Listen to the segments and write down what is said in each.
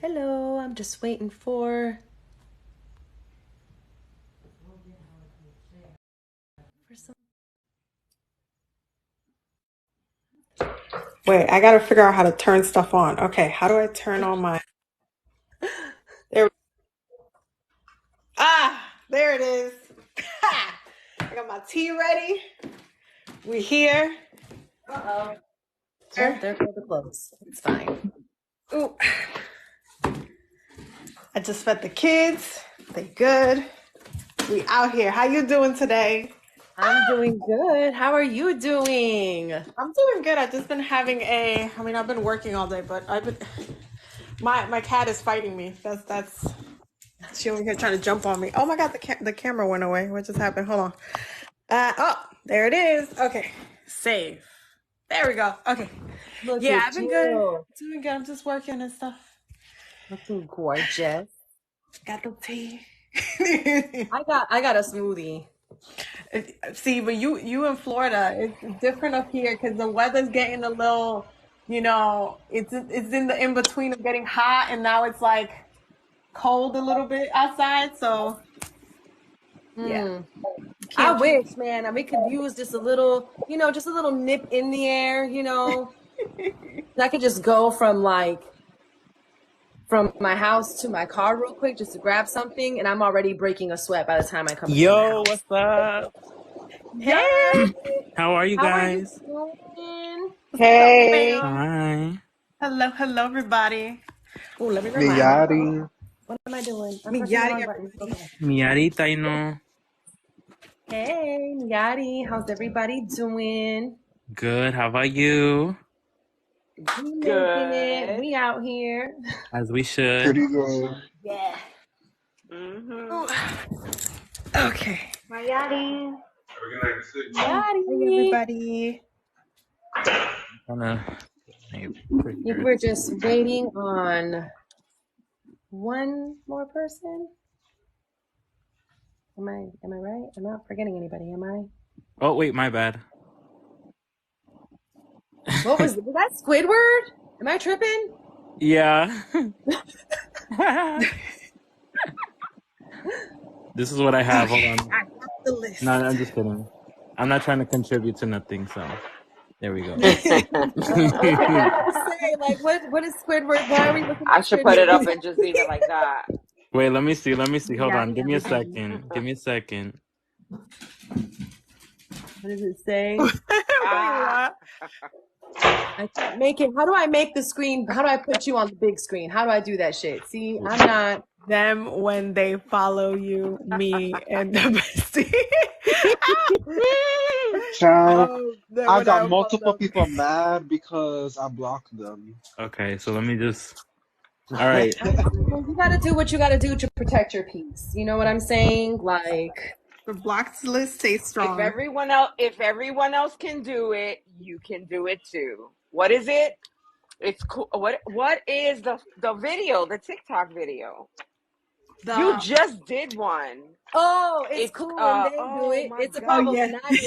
Hello, I'm just waiting for some. Wait, I gotta figure out how to turn stuff on. Okay, how do I turn on my there there it is. I got my tea ready. We here. Uh-oh. Oh, there go the clothes. It's fine. Ooh. I just fed the kids. They good. We out here. How you doing today? I'm doing good. How are you doing? I'm doing good. I've just been having I've been working all day, but I've been my cat is fighting me. That's she over here trying to jump on me. Oh my god, the camera went away. What just happened? Hold on. Oh, there it is. Okay. Save. There we go. Okay. Look Yeah, at I've been good. you. Doing good. I'm just working and stuff. Looking gorgeous. Got the tea. I got a smoothie. See, but you in Florida, it's different up here because the weather's getting a little, it's in the in between of getting hot and now it's like cold a little bit outside. So yeah, I can't. wish, man. We could use just a little, just a little nip in the air, I could just go from my house to my car real quick just to grab something, and I'm already breaking a sweat by the time I come into my Yo, house. what's up? Hey, How are you how are you guys? doing? What's up, Hey, fam? Hi. hello, everybody. Oh, let me remind you. Miyari. What am I doing? I'm pressing the Miyari, wrong button. everybody. Okay. Miarita, you know. Hey, Yadi, how's everybody doing? Good. How about you? We making it. Good. We out here. As we should. Pretty good. Yeah. Mm-hmm. Ooh. Okay. Mayari. Hey, Yadi. everybody. Gonna I think we're just waiting on one more person. Am I right? I'm not forgetting anybody, am I? Oh wait, my bad. Was that Squidward? Am I tripping? Yeah. This is what I have. Hold Okay. on. I got the list. No, I'm just kidding. I'm not trying to contribute to nothing, so there we go. Okay, I was about to say, like, what is Squidward? Why are we looking I at should put it up Squidward? and just leave it like that. Wait, let me see. Hold on. Yadi, Give me a everybody. second. Give me a second. What does it say? Wait, Ah. what? I can't make it. How do I make the screen? How do I put you on the big screen? How do I do that shit? See, I'm not. Them when they follow you, me, and the bestie. Child, Then I when got I multiple follow people mad because I blocked them. Okay, so let me just. All right. Well, you got to do what you got to do to protect your peace. You know what I'm saying? Like, the blocked list, stay If strong. everyone else can do it, you can do it too. What is it? It's cool. What is the video, the TikTok video? You just did one. oh, it's It's cool when they do oh it. my It's a god. Oh problem yeah. when I do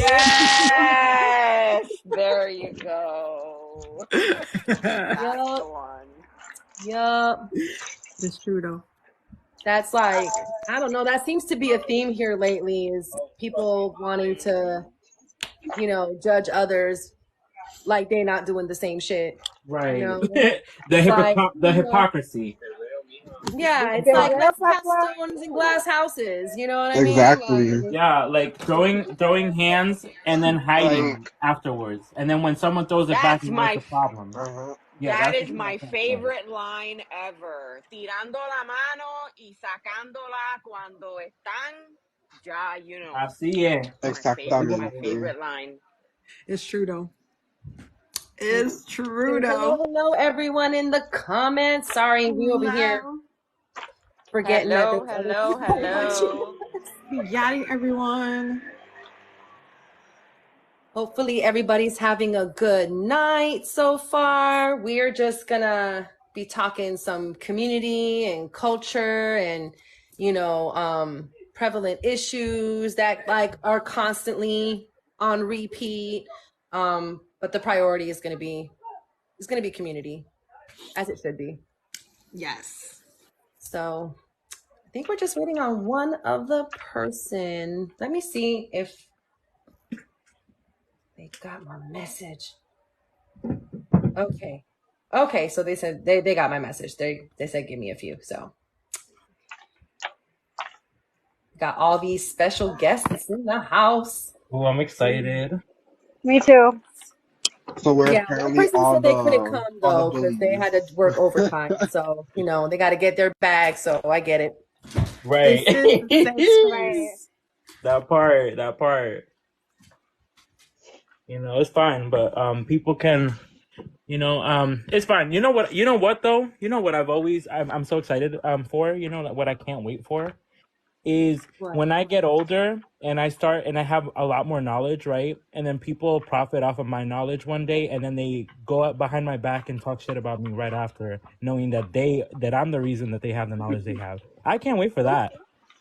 Yes. There you go. it. That's the Yup. one. Yup. It's true though. That's like, I don't know. That seems to be a theme here lately is people wanting to, judge others like they're not doing the same shit. Right. You know? the It's like, hypocrisy. yeah, it's like let's cast stones in glass houses. You know what I mean? Exactly. Like, Yeah, like throwing hands and then hiding Like, afterwards. And then when someone throws it back, That's you know it's my a problem. uh-huh. Yeah, That that's the is thing I my can't stand. favorite line ever. Tirando la mano y sacándola cuando están ya, Así es. my Exactamente. favorite line. It's true though. It's true though. hello, everyone in the comments. Sorry, we over here Hello. forgetting that Hello, there's other hello, people watching. hello. Yachting everyone. Hopefully, everybody's having a good night so far. We're just gonna be talking some community and culture and, prevalent issues that like are constantly on repeat. But the priority is gonna be community, as it should be. Yes. So I think we're just waiting on one other person. Let me see if they got my message. Okay, so they said they got my message. They said give me a few. So got all these special guests in the house. Oh, I'm excited. Me too. So we're Yeah, one apparently person said they couldn't come all the though because they had to bullies. work overtime. So they got to get their bag. So I get it. Right. This is the safe Right. space. That part. It's fine, but people can, it's fine. You know what though? You know what I'm so excited for, what I can't wait for is What? when I get older and I start and I have a lot more knowledge, right? And then people profit off of my knowledge one day and then they go up behind my back and talk shit about me right after, knowing that I'm the reason that they have the knowledge they have. I can't wait for that.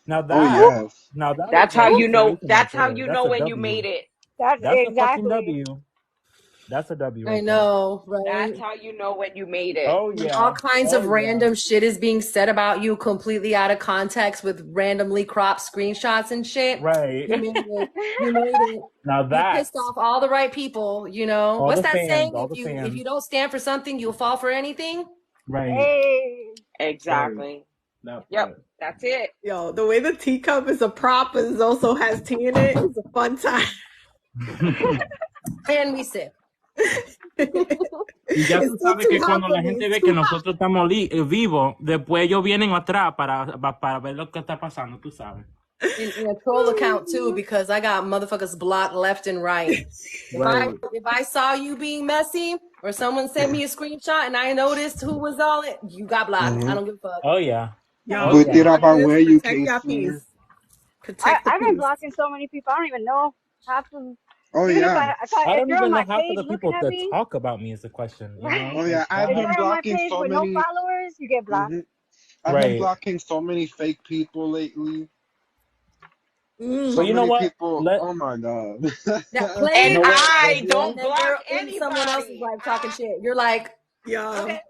Now Oh that yes. now that is That's how like you know. inspiration right That's how there. you That's know a when you W. made it. That's That's a fucking exactly. W. That's a W I right there. know, right? That's how you know when you made it. Oh And yeah. all kinds of Oh yeah. random shit is being said about you completely out of context with randomly cropped screenshots and shit. Right. You made it. You made it. Now You that pissed off all the right people, all What's the that saying? fans, all If the you fans. don't stand for something, you'll fall for anything. Right. Hey. Exactly. That Yep. part. That's it. Yo, the way the teacup is a prop and also has tea in it is a fun time. And we sip. Y ya tú It's still sabes too que hot cuando for la me. gente ve Too que hot. nosotros estamos vivos, después ellos vienen atrás para ver lo que está pasando, tú sabes. In a troll account too, because I got motherfuckers blocked left and right. If I saw you being messy or someone sent me a screenshot and I noticed who was all it, you got blocked. I don't give a fuck. Oh yeah. Yo, Oh Good yeah. get up on where you, protect your Casey. peace. Protect the I've been peace. blocking so many people. I don't even know half of them. Oh Even yeah. if I I if don't you're on even know my half of page the looking people at that me, talk about me is the question. right? Oh yeah. I've If been you're on my blocking page so with many. no followers, you get blocked. I've been Right. blocking so many fake people lately. Mm. So But you know many what? people. Oh my god. That And plain know what? I and don't then they're block in someone else's anybody. life talking shit. You're like, Yo, okay.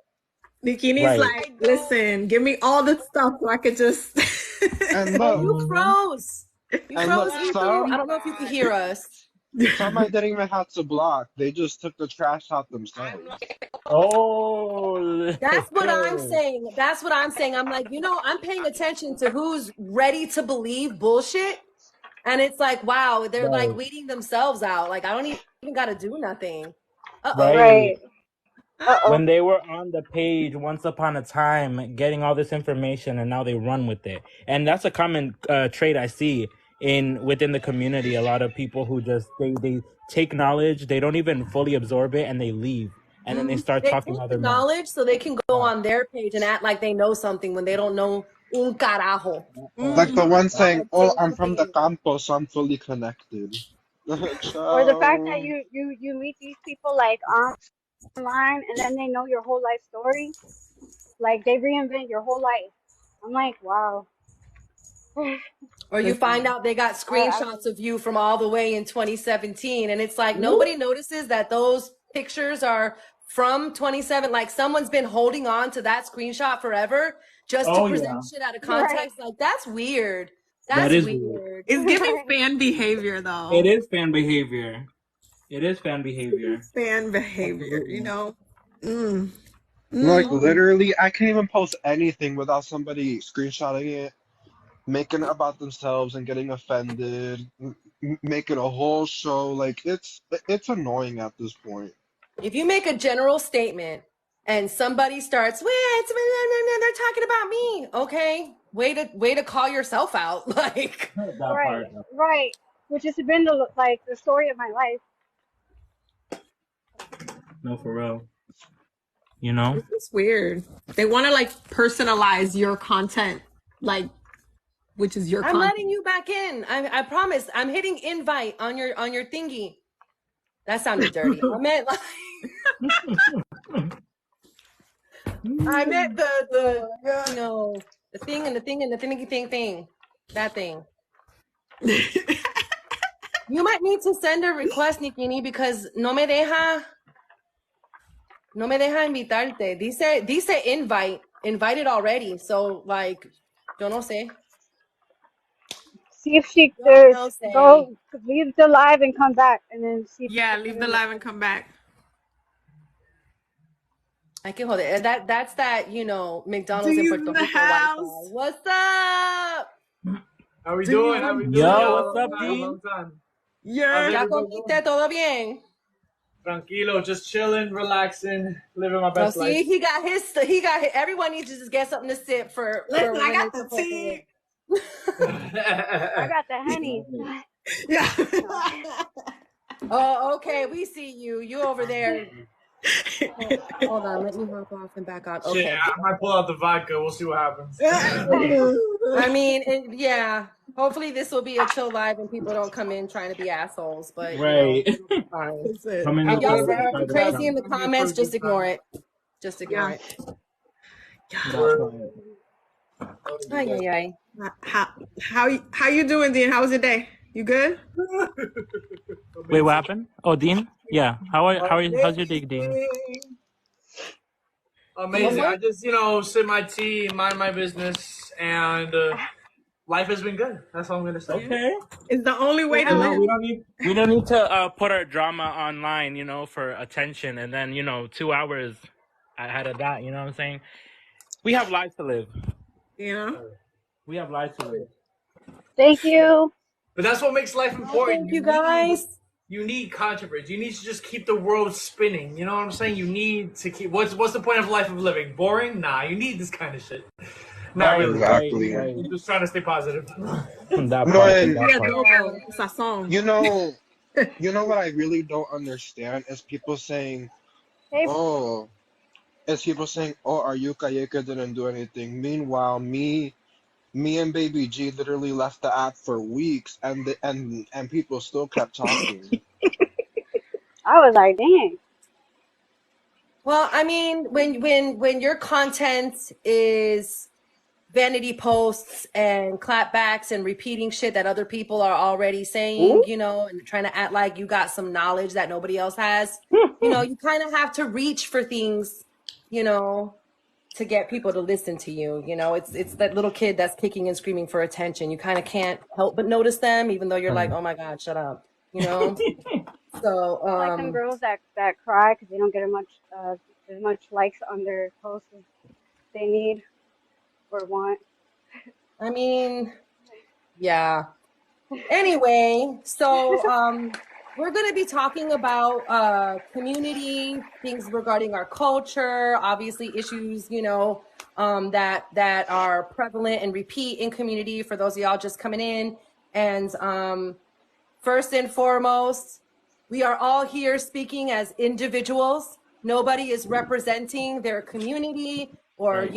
Nikini's Right. like, listen, give me all the stuff so I could just. And Oh, look, you froze. You and froze, look, Ethu. I don't know if you can hear us. some I didn't even have to block. They just took the trash out I'm themselves. like, Oh. That's what I'm saying. That's what I'm saying. I'm like, I'm paying attention to who's ready to believe bullshit. And it's like, wow, they're like Right. weeding themselves out. Like, I don't even got to do nothing. Right. Right. Uh-oh. When they were on the page once upon a time getting all this information and now they run with it. And that's a common trait I see within the community. A lot of people who just they take knowledge, they don't even fully absorb it, and they leave. And then they start They talking take other the mouth. knowledge so they can go on their page and act like they know something when they don't know un carajo. Like the one saying, Like, "Oh, say I'm from the something. campo, so I'm fully connected." Or the fact that Ciao. you meet these people like online and then they know your whole life story. Like they reinvent your whole life. I'm like, wow. Or you find out they got screenshots of you from all the way in 2017. And it's like, nobody notices that those pictures are from 27. Like someone's been holding on to that screenshot forever just to present shit out of context. Like that's weird. That That's is weird. It's giving fan behavior, though. It is fan behavior. It is fan behavior. Fan behavior, Mm. Like literally, I can't even post anything without somebody screenshotting it, making it about themselves and getting offended, making a whole show. Like it's annoying at this point. If you make a general statement and somebody starts, they're talking about me. Okay, way to call yourself out. Like Right. Which has been the story of my life. No, for real. You know? It's weird. They want to personalize your content, which is your I'm content. letting you back in. I promise. I'm hitting invite on your thingy. That sounded dirty. I meant I meant the thing and the thing and the thing. That thing. You might need to send a request, Nikini, because no me deja invitarte. Dice invite invited already. So like, yo no sé. See if she Yo no sé. go leave the live and come back, and then see. If Yeah, leave the live and come back. I can hold it. That's that, you know, McDonald's in D's Puerto in the Rico Wi-Fi. house. What's up? How we doing? How we doing? Yo, what's up, Had a Dean? long time. How's Yeah. ¿Ya everybody doing? comiste? ¿Todo bien? Tranquilo, just chilling, relaxing, living my Oh, best see, life. he got his, everyone needs to just get something to sip for Listen, when I got they the support tea. I got the honey. Yeah. Oh, okay, we see you. You over there. Hold on, let me hop off and back on. Shit, Okay. I might pull out the vodka. We'll see what happens. I mean, yeah. Hopefully this will be a chill live and people don't come in trying to be assholes, but you know, Right. it'll be fine. That's it. Come in If with y'all the say other anything side of crazy in town. the comments, just ignore it. Just ignore Yeah. it. That's right. Ay, ay, ay. How you doing, Dean? How was your day? You good? Wait, what happened? Oh, Dean? Yeah. How's your day, Dean? Amazing. I just, sip my tea, mind my business, and life has been good. That's all I'm gonna say. Okay. It's the only way to You know, live. we don't need to put our drama online, you know, for attention, and then 2 hours ahead of that. You know what I'm saying? We have lives to live. Yeah. We have lives to live. Thank you. But that's what makes life important. Thank you guys. You need controversy. You need to just keep the world spinning. You know what I'm saying? You need to keep. What's the point of life of living? Boring? Nah. You need this kind of shit. Not really. Exactly. Right. I'm just trying to stay positive. That No, part, and that Yeah, part. go. It's a song. you know what I really don't understand is people saying, Hey, "Oh," Ayuka Yeka didn't do anything. Meanwhile, me and Baby G literally left the app for weeks, and people still kept talking. I was like, dang. Well, I mean, when your content is vanity posts and clapbacks and repeating shit that other people are already saying, and trying to act like you got some knowledge that nobody else has, you kind of have to reach for things, to get people to listen to you. It's that little kid that's kicking and screaming for attention. You kind of can't help but notice them, even though you're like, oh my God, shut up, So, Like them girls that cry because they don't get as much likes on their posts as they need or want. I mean, yeah. Anyway, so we're going to be talking about community, things regarding our culture, obviously issues, that are prevalent and repeat in community for those of y'all just coming in. And first and foremost, we are all here speaking as individuals. Nobody is representing their community or,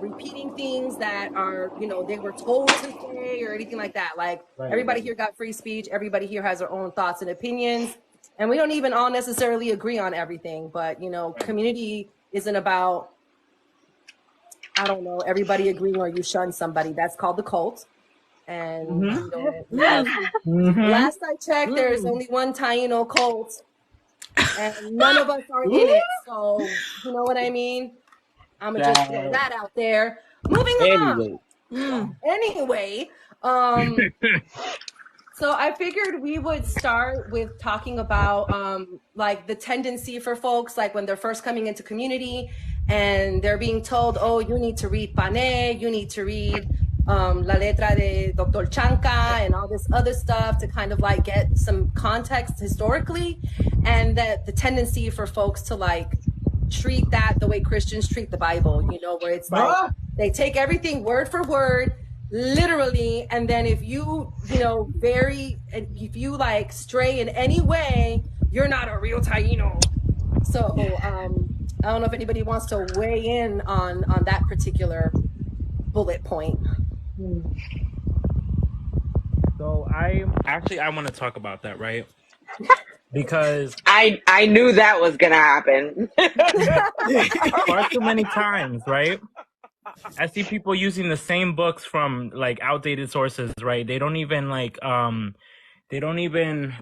repeating things that are, they were told to say or anything like that. Like everybody here got free speech. Everybody here has their own thoughts and opinions. And we don't even all necessarily agree on everything. But, community isn't about, I don't know, everybody agreeing or you shun somebody. That's called the cult. And last I checked, there's only one Taino cult, and none of us are in it. So you know what I mean? I'm gonna just throw that out there. Moving on. Anyway, so I figured we would start with talking about like the tendency for folks, like when they're first coming into community and they're being told, oh, you need to read Pané, you need to read La Letra de Dr. Chanca and all this other stuff to kind of like get some context historically, and that the tendency for folks to like treat that the way Christians treat the Bible, where it's like they take everything word for word, literally, and then if you if you like stray in any way, you're not a real Taino. So I don't know if anybody wants to weigh in on that particular bullet point. So I want to talk about that, right? Because I knew that was gonna happen. far too many times, right? I see people using the same books from like outdated sources, right? They don't even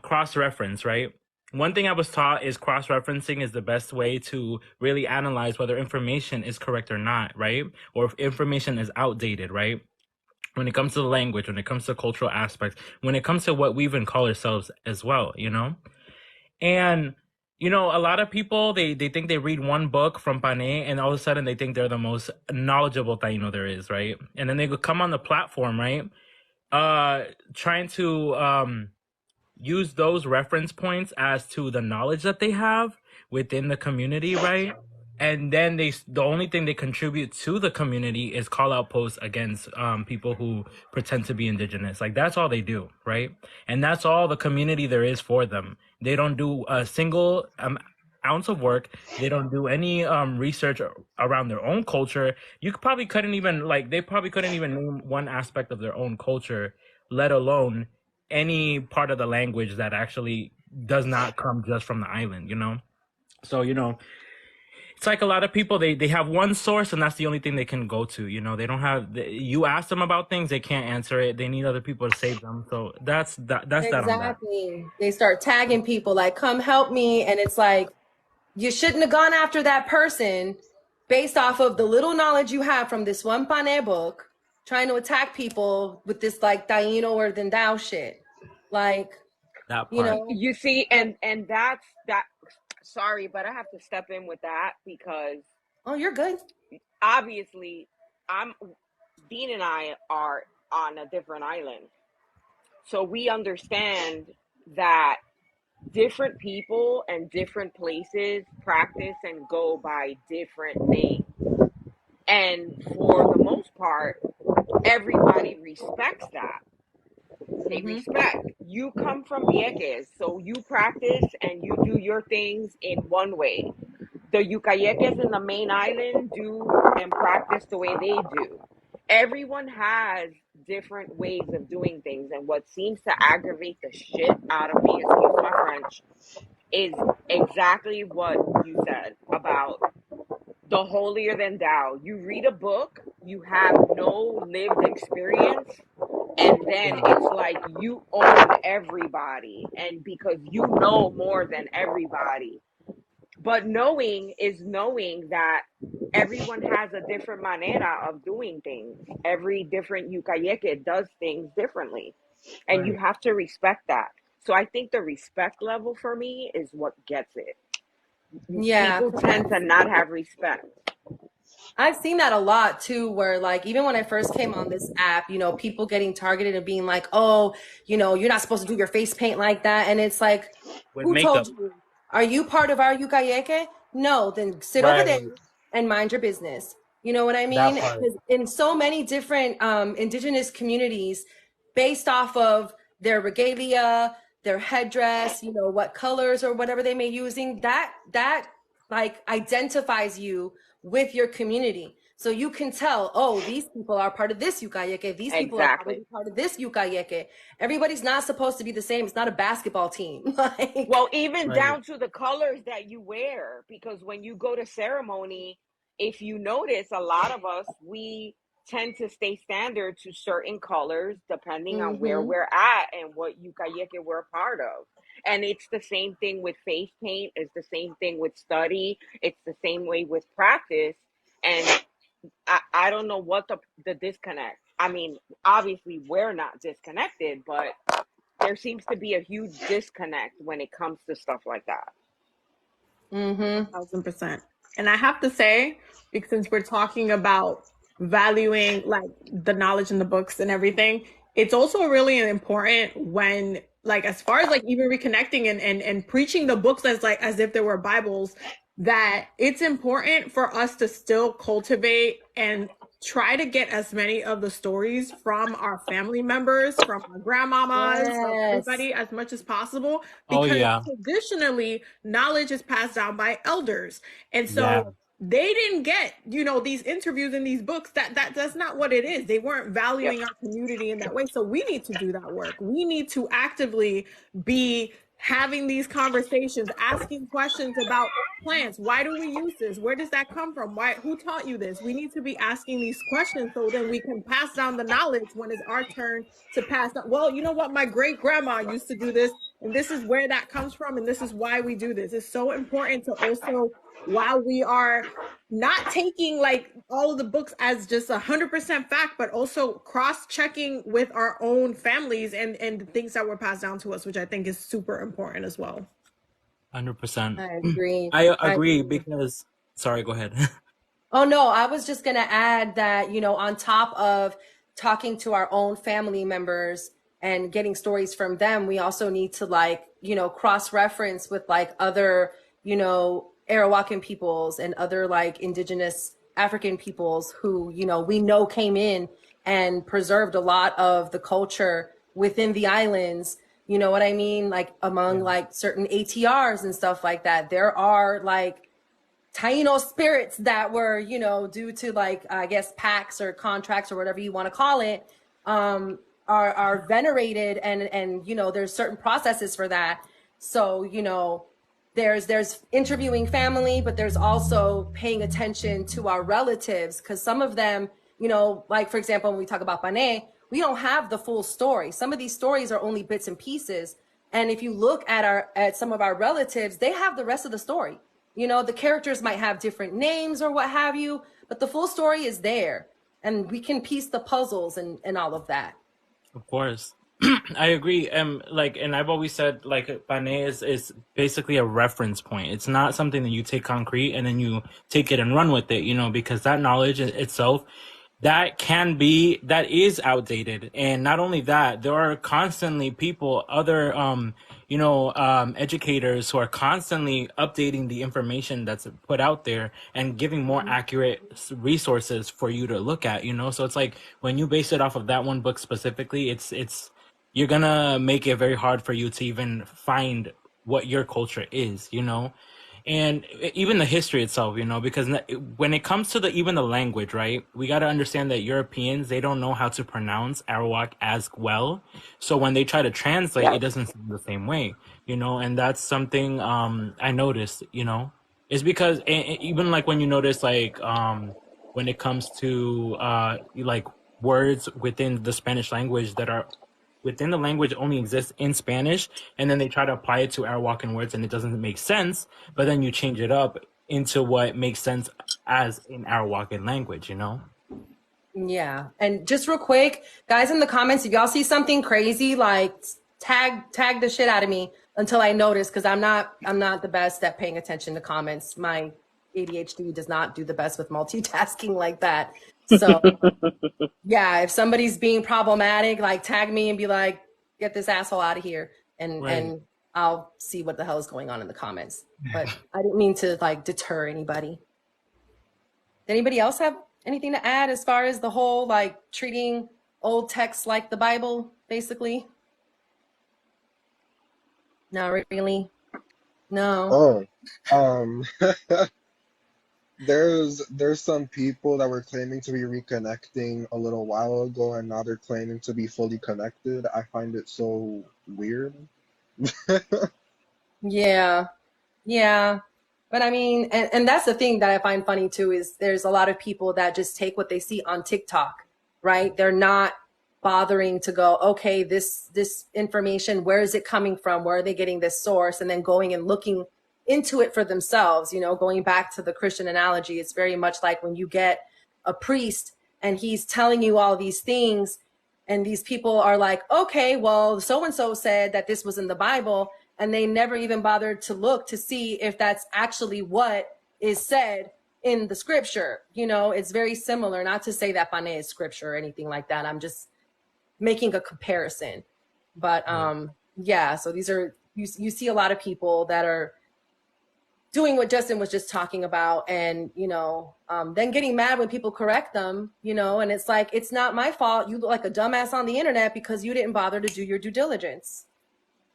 cross-reference, right? one thing I was taught is cross-referencing is the best way to really analyze whether information is correct or not, right? Or if information is outdated, right? When it comes to the language, when it comes to cultural aspects, when it comes to what we even call ourselves as well, you know? And, you know, a lot of people, they think they read one book from Pane and all of a sudden they think they're the most knowledgeable Taino there is, right? And then they go come on the platform, right? Trying to use those reference points as to the knowledge that they have within the community, right? And then the only thing they contribute to the community is call out posts against people who pretend to be indigenous. Like that's all they do, right? And that's all the community there is for them. They don't do a single ounce of work. They don't do any research around their own culture. They probably couldn't even name one aspect of their own culture, let alone any part of the language that actually does not come just from the island, you know? So, you know, it's like a lot of people, they have one source and that's the only thing they can go to, you know? They don't have, you ask them about things, they can't answer it. They need other people to save them. So that's that on that. Exactly. They start tagging people like, come help me. And it's like, you shouldn't have gone after that person based off of the little knowledge you have from this one Pane book, trying to attack people with this like Taino or than thou shit. Like, that part. you know, You see, and that's that. Sorry, but I have to step in with that because oh, you're good. obviously, Dean and I are on a different island, so we understand that different people and different places practice and go by different things, and for the most part, everybody respects that. They respect. You come from Vieques, so you practice and you do your things in one way. The Yucayeques in the main island do and practice the way they do. Everyone has different ways of doing things, and what seems to aggravate the shit out of me, excuse my French, is exactly what you said about the holier than thou. You read a book, you have no lived experience, and then it's like you own everybody, and because you know more than everybody. But knowing is knowing that everyone has a different manera of doing things. Every different Yucayeque does things differently, and you have to respect that. So I think the respect level for me is what gets it. Yeah. People tend to not have respect. I've seen that a lot too, where like even when I first came on this app, you know, people getting targeted and being like, oh, you know, you're not supposed to do your face paint like that. And it's like, With who makeup. told you? Are you part of our Yucayeque? No, then sit over there and mind your business. You know what I mean? Because in so many different indigenous communities, based off of their regalia, their headdress, you know, what colors or whatever they may using, that like identifies you with your community. So you can tell, oh, these people are part of this Yucayeque. These people are probably part of this Yucayeque. Everybody's not supposed to be the same. It's not a basketball team. Like, well, even down to the colors that you wear, because when you go to ceremony, if you notice, a lot of us, we tend to stay standard to certain colors depending on where we're at and what Yucayeque we're a part of. And it's the same thing with face paint. It's the same thing with study. It's the same way with practice. And I don't know what the disconnect. I mean, obviously we're not disconnected, but there seems to be a huge disconnect when it comes to stuff like that. 1000%. And I have to say, since we're talking about valuing like the knowledge in the books and everything, it's also really important when like as far as like even reconnecting and preaching the books as if they were Bibles, that it's important for us to still cultivate and try to get as many of the stories from our family members, from our grandmamas, from everybody as much as possible, because traditionally knowledge is passed down by elders. And so they didn't get, you know, these interviews in these books. That's not what it is. They weren't valuing our community in that way. So we need to do that work. We need to actively be having these conversations, asking questions about plants. Why do we use this? Where does that come from? Who taught you this? We need to be asking these questions so then we can pass down the knowledge when it's our turn to pass down. Well, you know what? My great grandma used to do this. and this is where that comes from, and this is why we do this. It's so important to also, while we are not taking like all of the books as just 100% fact, but also cross-checking with our own families and the things that were passed down to us, which I think is super important as well. 100%. I agree. I agree because, sorry, go ahead. Oh, no, I was just going to add that, you know, on top of talking to our own family members and getting stories from them, we also need to, like, you know, cross-reference with like other, you know, Arawakan peoples and other like indigenous African peoples who, you know, we know came in and preserved a lot of the culture within the islands. You know what I mean? Like among like certain ATRs and stuff like that. There are like Taino spirits that were, you know, due to like, I guess, pacts or contracts or whatever you want to call it, are venerated, and, you know, there's certain processes for that. So, you know, there's interviewing family, but there's also paying attention to our relatives, because some of them, you know, like, for example, when we talk about Panay, we don't have the full story. Some of these stories are only bits and pieces. And if you look at some of our relatives, they have the rest of the story. You know, the characters might have different names or what have you, but the full story is there, and we can piece the puzzles and all of that. Of course. I agree. Like, and I've always said, like, Panay is basically a reference point. It's not something that you take concrete and then you take it and run with it, you know, because that knowledge itself, that is outdated. And not only that, there are constantly people, other, educators who are constantly updating the information that's put out there and giving more accurate resources for you to look at, you know? So it's like, when you base it off of that one book specifically, you're gonna make it very hard for you to even find what your culture is, you know? And even the history itself, you know, because when it comes to even the language, right, we got to understand that Europeans, they don't know how to pronounce Arawak as well. So when they try to translate, it doesn't sound the same way, you know, and that's something I noticed, you know, is because even like when you notice, like, when it comes to like words within the Spanish language that are within the language only exists in Spanish, and then they try to apply it to Arawakan words and it doesn't make sense, but then you change it up into what makes sense as in Arawakan language, you know? Yeah. And just real quick, guys, in the comments, if y'all see something crazy, like tag the shit out of me until I notice, because I'm not the best at paying attention to comments. My ADHD does not do the best with multitasking like that. So yeah, if somebody's being problematic, like tag me and be like, get this asshole out of here. And I'll see what the hell is going on in the comments. But I didn't mean to like deter anybody. Did anybody else have anything to add as far as the whole like treating old texts like the Bible, basically? Not really. No. Oh, there's some people that were claiming to be reconnecting a little while ago, and now they're claiming to be fully connected. I find it so weird. Yeah. Yeah. But I mean, and that's the thing that I find funny too, is there's a lot of people that just take what they see on TikTok, right? They're not bothering to go, okay, this information, where is it coming from? Where are they getting this source? And then going and looking into it for themselves, you know, going back to the Christian analogy. It's very much like when you get a priest and he's telling you all these things, and these people are like, okay, well, so-and-so said that this was in the Bible, and they never even bothered to look to see if that's actually what is said in the scripture. You know, it's very similar, not to say that Panay is scripture or anything like that. I'm just making a comparison. But yeah, so these are, you see a lot of people that are doing what Justin was just talking about, and, you know, then getting mad when people correct them, you know, and it's like, it's not my fault. You look like a dumbass on the internet because you didn't bother to do your due diligence.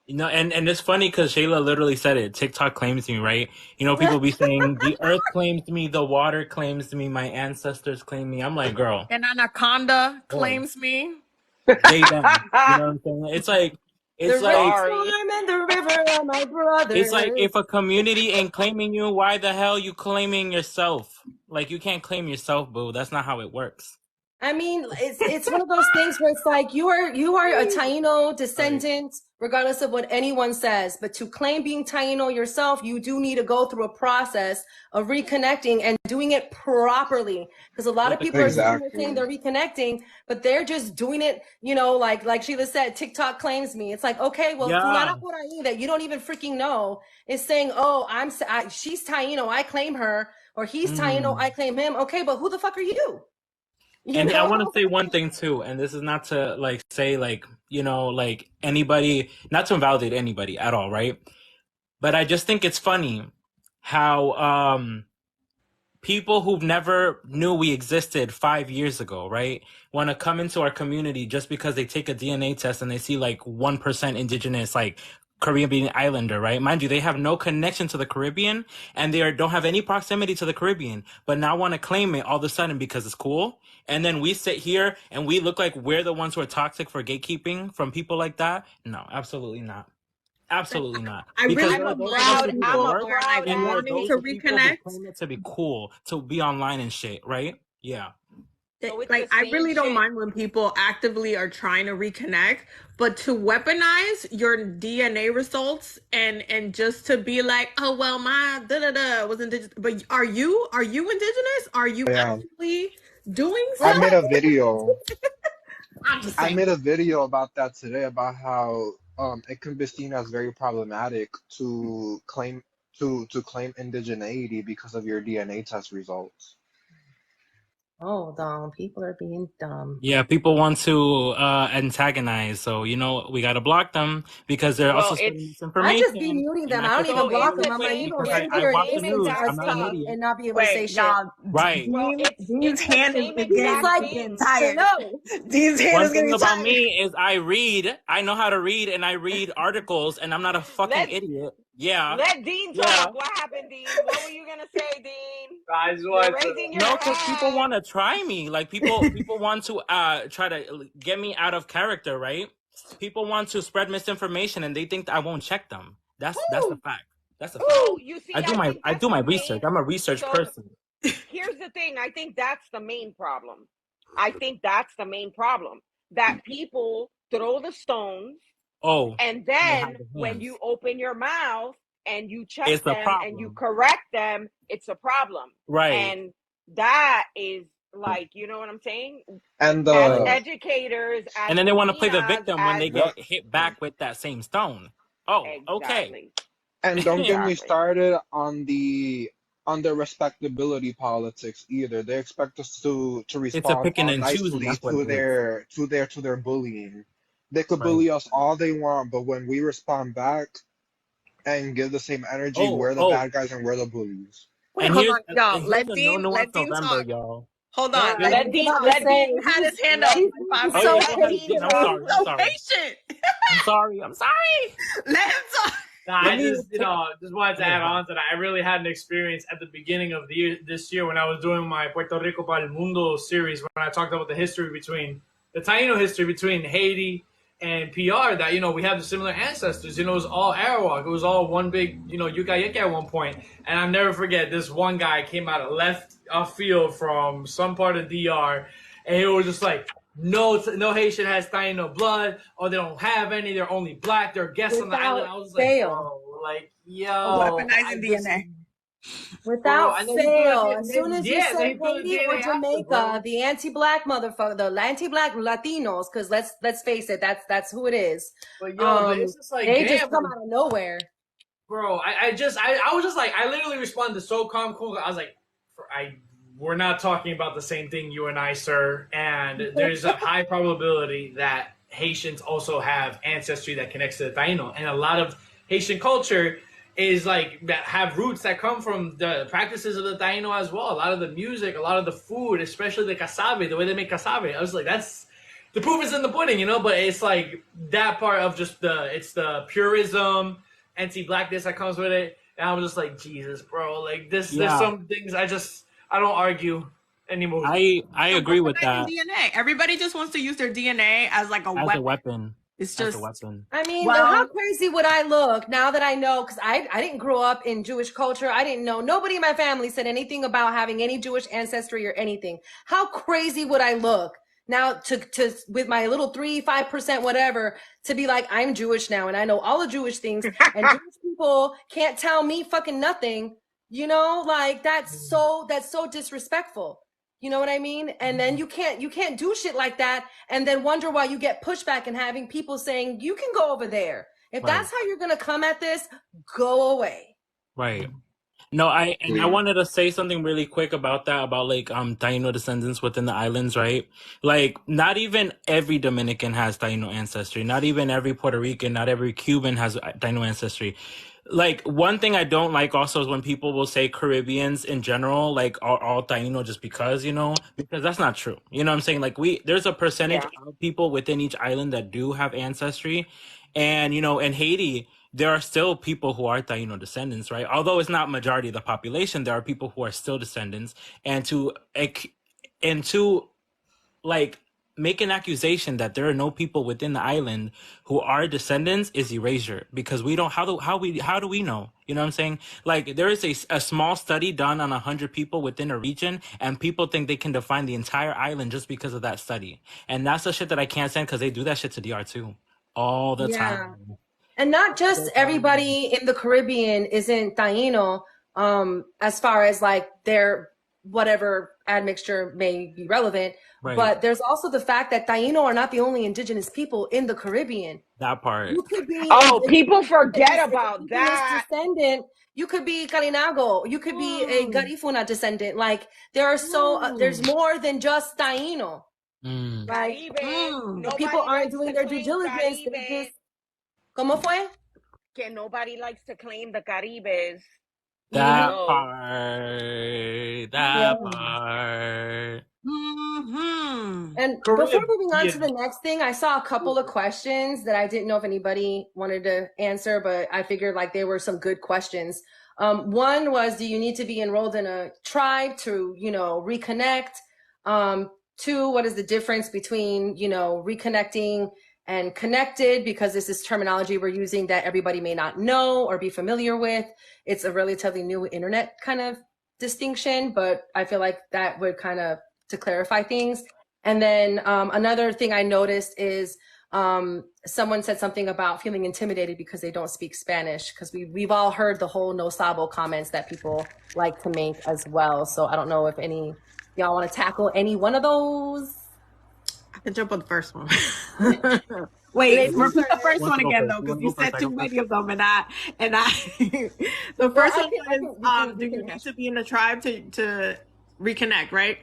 You know, and it's funny because Shayla literally said it. TikTok claims me, right? You know, people be saying the earth claims me, the water claims me, my ancestors claim me. I'm like, girl. An anaconda claims me. They don't. You know what I'm saying? It's like, it's the like, storm and the river are my brothers. it's like, if a community ain't claiming you, why the hell you claiming yourself? Like, you can't claim yourself, boo. That's not how it works. I mean, it's one of those things where it's like you are a Taino descendant, regardless of what anyone says. But to claim being Taino yourself, you do need to go through a process of reconnecting and doing it properly. Because a lot of people are saying Exactly. they're reconnecting, but they're just doing it, like Sheila said, TikTok claims me. It's like, okay, well, Yeah. fulana por ahí that you don't even freaking know is saying, oh, she's Taino, I claim her, or he's Taino, I claim him. Okay, but who the fuck are you? And I want to say one thing too, and this is not to say anybody, not to invalidate anybody at all, right? But I just think it's funny how people who've never knew we existed 5 years ago, right, want to come into our community just because they take a DNA test and they see 1% indigenous, Caribbean islander, right? Mind you, they have no connection to the Caribbean and they don't have any proximity to the Caribbean, but now want to claim it all of a sudden because it's cool. And then we sit here and we look like we're the ones who are toxic for gatekeeping from people like that. No, absolutely not. Absolutely not. I'm Because really there are those proud of us who people work, are like and there are wanting those to of people who reconnect. claim it to be cool to be online and shit, right? Yeah. So it's Like, the I same really don't shit. mind when people actively are trying to reconnect, but to weaponize your DNA results and just to be like, oh well, my was indigenous. But are you indigenous? Are you Yeah. actually doing I something? made a video. I'm just I saying. made a video about that today, about how it can be seen as very problematic to claim indigeneity because of your DNA test results. Oh, dumb. People are being dumb. Yeah, people want to antagonize, so we gotta block them because they're also Well, spreading it's I just be misinformation. muting And them. that's I the don't even thing. block it's them. the I'm like, same. you gonna Because It's sit I the here and watch the same listen to news. exact us I'm not an talk thing. idiot. and not be able to say Wait, shit. y'all. Right. Well, Dean's it's the hand same is exact like, thing. tired. no. Dean's hand One is thing getting about tired. me is I read. I know how to read, and I read articles, and I'm not a fucking Let idiot. Yeah. let Dean Yeah. talk. What happened, Dean? What were you gonna say, Dean? I just You're wanted to. raising your No, because people hand. want to try me. People want to try to get me out of character, right? People want to spread misinformation, and they think that I won't check them. That's the fact. That's the fact. So you see, I think I that's do my the research. main. I'm a research So person. here's the thing. I think that's the main problem. I think that's the main problem. That people throw the stones, Oh, and and they hide then their when hands. you open your mouth and you check It's a them and you problem, correct them, it's a problem. right? And that is you know what I'm saying? And As Right. educators, as And then they want to play the Latinas, victim when as they get hit back with that same stone. Oh, okay. exactly, and don't get me exactly. started on the respectability politics either. They expect us to It's a respond picking all and choosing. nicely That's what to it is. their bullying. They could Right. bully us all they want, but when we respond back and give the same energy, Oh, we're the bad guys and we're the bullies. Wait, and hold here's on, y'all. here's a no nuance Let Dean November, talk. y'all. Hold Yeah, on. yeah. I was about to Let say, Dean Had his hand let up he's for 5 being Oh so yeah, minutes. go let ahead, Dean Dean. I'm talk. sorry. I'm So sorry. patient. I'm sorry. I'm sorry. Let him talk. Nah, Let I me just take. just wanted to add on to that. I really had an experience at the beginning of the year, this year, when I was doing my Puerto Rico para el Mundo series, when I talked about the Taino history between Haiti and PR, that we have the similar ancestors. It was all Arawak. It was all one big Yucayek at one point. And I'll never forget, this one guy came out of left field from some part of DR, and he was just like, no Haitian has Taino blood, or they don't have any. They're only black. They're guests on the island. without I was like, fail. bro, like, yo, Weaponizing DNA. Without and then he threw fail. As soon as you yeah, say then he threw the Haiti or DNA after, Jamaica, bro. the anti-black motherfucker, the anti-black Latinos, because let's face it, that's who it is. But yo, it's just like, They damn, just come out of nowhere. bro. I was just like, I literally responded so calm, cool. I was like, we're not talking about the same thing, you and I, sir. And there's a high probability that Haitians also have ancestry that connects to the Taino, and a lot of Haitian culture is like that have roots that come from the practices of the Taino as well. A lot of the music, a lot of the food, especially the cassave, the way they make cassave. I was like, that's the proof is in the pudding, But it's like that part of just it's the purism, anti-blackness that comes with it. And I was just like, Jesus, bro, like this. Yeah. There's some things I don't argue anymore. I agree with that DNA. Everybody just wants to use their DNA as like a as weapon. a weapon. It's as a just, weapon. I mean, well, how crazy would I look now that I know? Because I didn't grow up in Jewish culture. I didn't know. Nobody in my family said anything about having any Jewish ancestry or anything. How crazy would I look now to with my little 3-5% whatever to be like, I'm Jewish now and I know all the Jewish things and Jewish people can't tell me fucking nothing. You know, like that's so disrespectful. You know what I mean? And then you can't do shit like that and then wonder why you get pushback and having people saying you can go over there. If Right. that's how you're gonna come at this, go away. Right. No, I Yeah. wanted to say something really quick about that, about like Taino descendants within the islands, right? Like not even every Dominican has Taino ancestry, not even every Puerto Rican, not every Cuban has Taino ancestry. Like one thing I don't like also is when people will say Caribbeans in general, like are all Taino just because, because that's not true. You know what I'm saying? Like there's a percentage Yeah. of people within each island that do have ancestry. And, in Haiti, there are still people who are Taino descendants, right? Although it's not majority of the population, there are people who are still descendants. And to like make an accusation that there are no people within the island who are descendants is erasure, because we don't, how do we know? You know what I'm saying? Like there is a small study done on 100 people within a region, and people think they can define the entire island just because of that study. And that's the shit that I can't stand, because they do that shit to DR too all the Yeah. time. And not just everybody in the Caribbean isn't Taino, as far as like their whatever admixture may be relevant. Right. But there's also the fact that Taino are not the only indigenous people in the Caribbean. That part. You could be People forget about that. descendant. You could be Kalinago. You could be a Garifuna descendant. Like there are there's more than just Taino. Like people aren't doing their due diligence. They just, ¿Cómo fue? Que nobody likes to claim the Caribes. That No. part. And before moving on to the next thing, I saw a couple of questions that I didn't know if anybody wanted to answer, but I figured like they were some good questions. One was, do you need to be enrolled in a tribe to, reconnect? Two, what is the difference between, reconnecting and connected? Because this is terminology we're using that everybody may not know or be familiar with. It's a relatively new internet kind of distinction, but I feel like that would kind of to clarify things. And then another thing I noticed is someone said something about feeling intimidated because they don't speak Spanish, because we've all heard the whole no sabo comments that people like to make as well. So I don't know if any y'all want to tackle any one of those. I can jump on the first one. Wait, repeat the first one again though, because you said too many of them, and I the first one was do you need to be in a tribe to reconnect, right?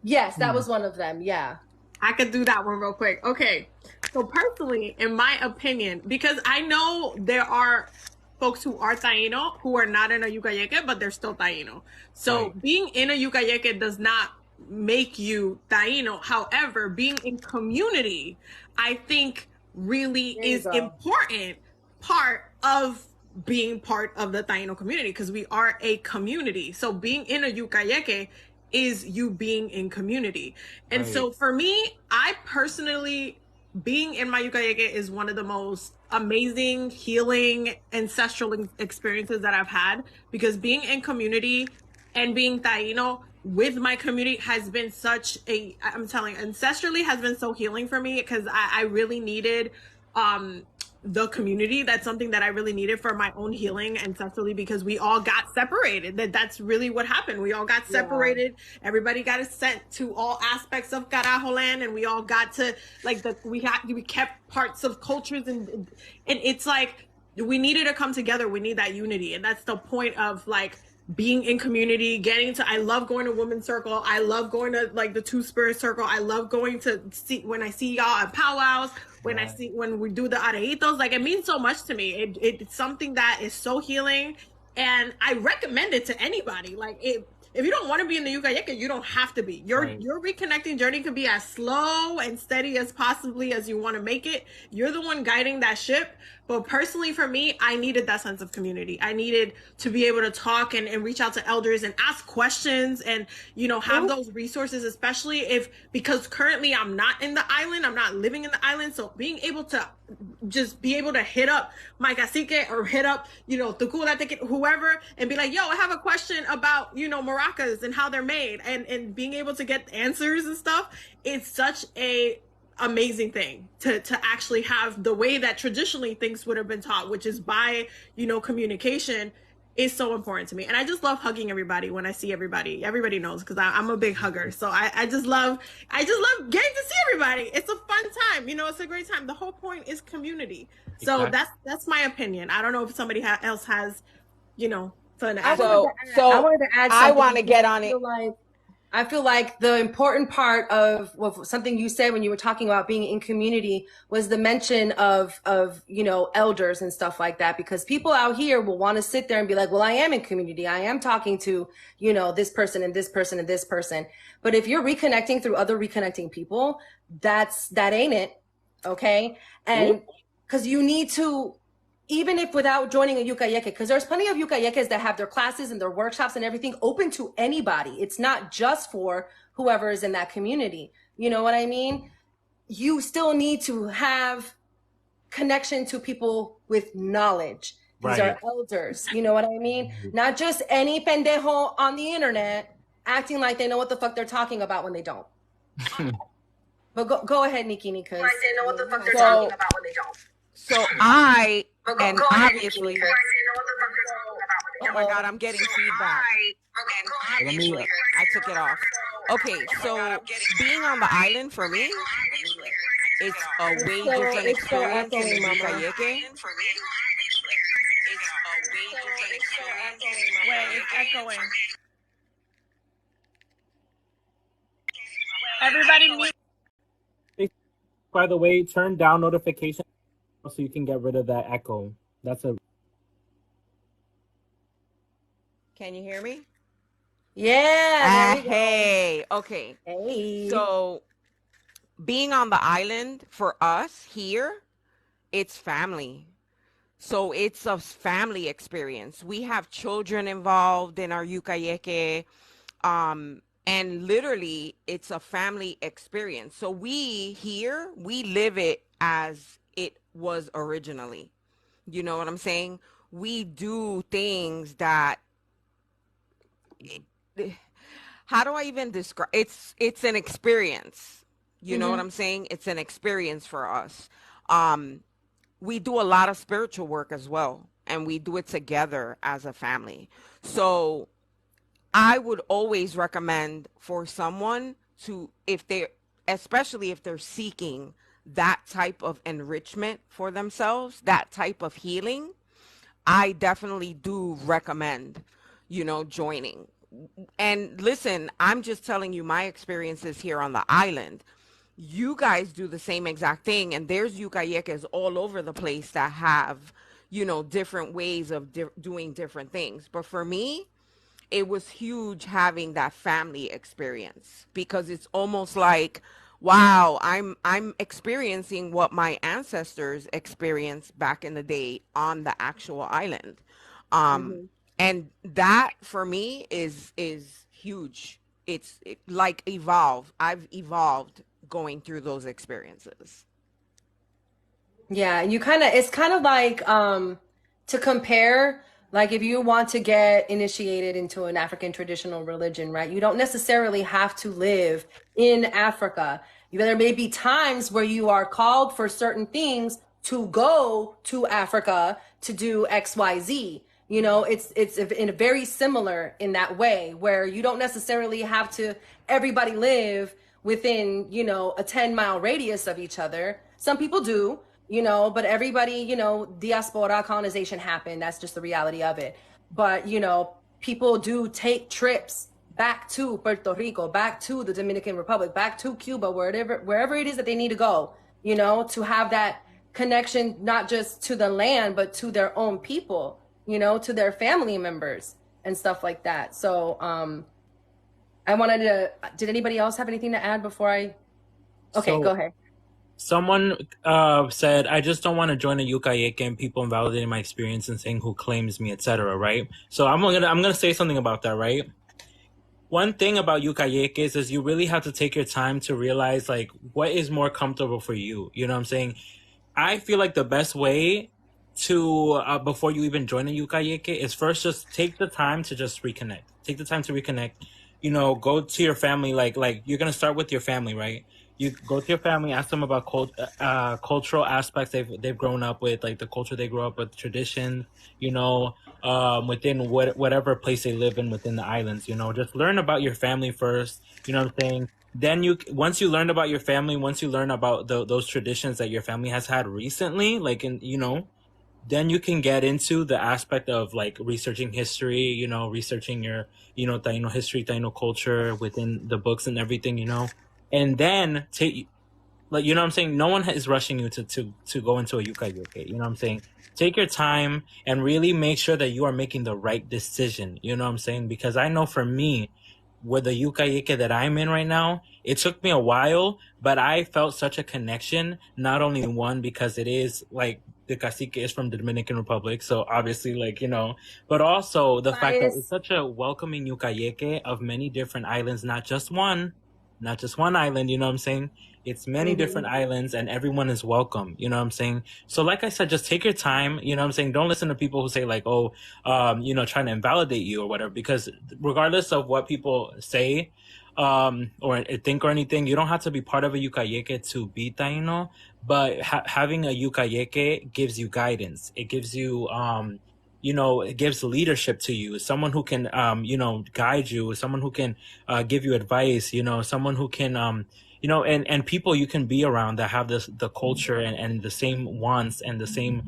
Yes, that was one of them. Yeah. I could do that one real quick. Okay. So personally, in my opinion, because I know there are folks who are Taino who are not in a Yucayeque, but they're still Taino. So being in a Yucayeque does not make you Taino. However, being in community, I think really is important part of being part of the Taino community, because we are a community. So being in a Yucayeque is you being in community. And so for me, I personally, being in my Yucayeque is one of the most amazing, healing, ancestral experiences that I've had, because being in community and being Taino with my community has been such a, I'm telling you, ancestrally has been so healing for me, because I really needed the community. That's something that I really needed for my own healing ancestrally, because we all got separated. That's really what happened. We all got separated. Everybody got sent to all aspects of Carajo land, and we all got to we kept parts of cultures, and it's like we needed to come together. We need that unity, and that's the point of like being in community, I love going to Women's Circle. I love going to like the Two Spirit Circle. I love going to when I see y'all at powwows, when we do the areitos, like it means so much to me. It's something that is so healing, and I recommend it to anybody. Like if you don't want to be in the Yucayeque, you don't have to be. Your reconnecting journey could be as slow and steady as possibly as you want to make it. You're the one guiding that ship. But personally for me, I needed that sense of community. I needed to be able to talk and reach out to elders and ask questions and, you know, have those resources, especially because currently I'm not in the island, I'm not living in the island. So being able to just be able to hit up my cacique or hit up, you know, whoever, and be like, yo, I have a question about, you know, maracas and how they're made, and being able to get answers and stuff. It's such a amazing thing to actually have the way that traditionally things would have been taught, which is by, you know, communication, is so important to me. And I just love hugging everybody when I see everybody. Everybody knows, because I'm a big hugger. So I just love getting to see everybody. It's a fun time. You know, it's a great time. The whole point is community. So Exactly. that's my opinion. I don't know if somebody else has, you know, something to I add. wanted to add, I wanted to add I something want to because get on it. I feel like the important part of something you said when you were talking about being in community was the mention of, you know, elders and stuff like that, because people out here will want to sit there and be like, well, I am in community. I am talking to, you know, this person and this person and this person. But if you're reconnecting through other reconnecting people, that ain't it. Okay. And because you need to, even if without joining a yucayeke, because there's plenty of yucayekes that have their classes and their workshops and everything open to anybody. It's not just for whoever is in that community. You know what I mean? You still need to have connection to people with knowledge. These Right. are elders. You know what I mean? Not just any pendejo on the internet acting like they know what the fuck they're talking about when they don't. But go ahead, Nikki, because Like they know what the fuck they're talking about when they don't. So I, and obviously, oh my God, I'm getting feedback. Let me. I took it off. Okay, so being on the island for me, it's a way different experience than the Yucayeke. Wait, it's echoing. Everybody mute. By the way, turn down notifications so you can get rid of that echo. That's a. Can you hear me? yeah, there we go. Hey, okay. Hey. So being on the island for us here, it's family. So it's a family experience. We have children involved in our Yucayeke. And literally it's a family experience. So we live it as it was originally. You know what I'm saying? We do things that, how do I even describe? It's an experience. You know what I'm saying? It's an experience for us. We do a lot of spiritual work as well, and we do it together as a family. So I would always recommend for someone to, especially if they're seeking that type of enrichment for themselves, that type of healing, I definitely do recommend, you know, joining. And listen, I'm just telling you my experiences here on the island. You guys do the same exact thing, and there's yucayekes all over the place that have, you know, different ways of doing different things. But for me, it was huge having that family experience, because it's almost like, wow, I'm experiencing what my ancestors experienced back in the day on the actual island. And that for me is huge. It's like I've evolved going through those experiences. Yeah, it's kind of like to compare, like if you want to get initiated into an African traditional religion, right? You don't necessarily have to live in Africa. There may be times where you are called for certain things to go to Africa to do XYZ. You know, it's in a very similar in that way, where you don't necessarily have to everybody live within, you know, a 10-mile radius of each other. Some people do, you know, but everybody, you know, diaspora, colonization happened. That's just the reality of it. But, you know, people do take trips back to Puerto Rico, back to the Dominican Republic, back to Cuba, wherever it is that they need to go, you know, to have that connection, not just to the land, but to their own people, you know, to their family members and stuff like that. So, did anybody else have anything to add before I? Okay, So- go ahead. Someone said, "I just don't want to join a Yucayeke and people invalidating my experience and saying who claims me, etc." Right? So I'm gonna say something about that. Right? One thing about Yucayekes is you really have to take your time to realize like what is more comfortable for you. You know what I'm saying? I feel like the best way to before you even join a Yukayeke is first just take the time to just reconnect. Take the time to reconnect. You know, go to your family. Like you're gonna start with your family, right? You go to your family, ask them about cultural aspects they've grown up with, like the culture they grew up with, traditions. You know, within whatever place they live in within the islands. You know, just learn about your family first. You know what I'm saying? Then once you learn about your family, once you learn about those traditions that your family has had recently, like in then you can get into the aspect of like researching history, researching your Taino history, Taino culture within the books and everything, and then take, like, you know what I'm saying, no one is rushing you to go into a Yuka, you know what I'm saying. Take your time and really make sure that you are making the right decision, you know what I'm saying, because I know for me, with the Yucayeke that I'm in right now, it took me a while, but I felt such a connection. Not only one, because it is like the cacique is from the Dominican Republic, so obviously, like, but also the fact that it's such a welcoming Yucayeke of many different islands, not just one island, you know what I'm saying? It's many different islands and everyone is welcome, you know what I'm saying? So like I said, just take your time, you know what I'm saying? Don't listen to people who say like, oh, trying to invalidate you or whatever, because regardless of what people say, or think or anything, you don't have to be part of a Yucayeke to be Taino, but having a Yucayeke gives you guidance. It gives you, it gives leadership to you. Someone who can, guide you, someone who can give you advice, someone who can, and people you can be around that have the culture and the same wants and the same,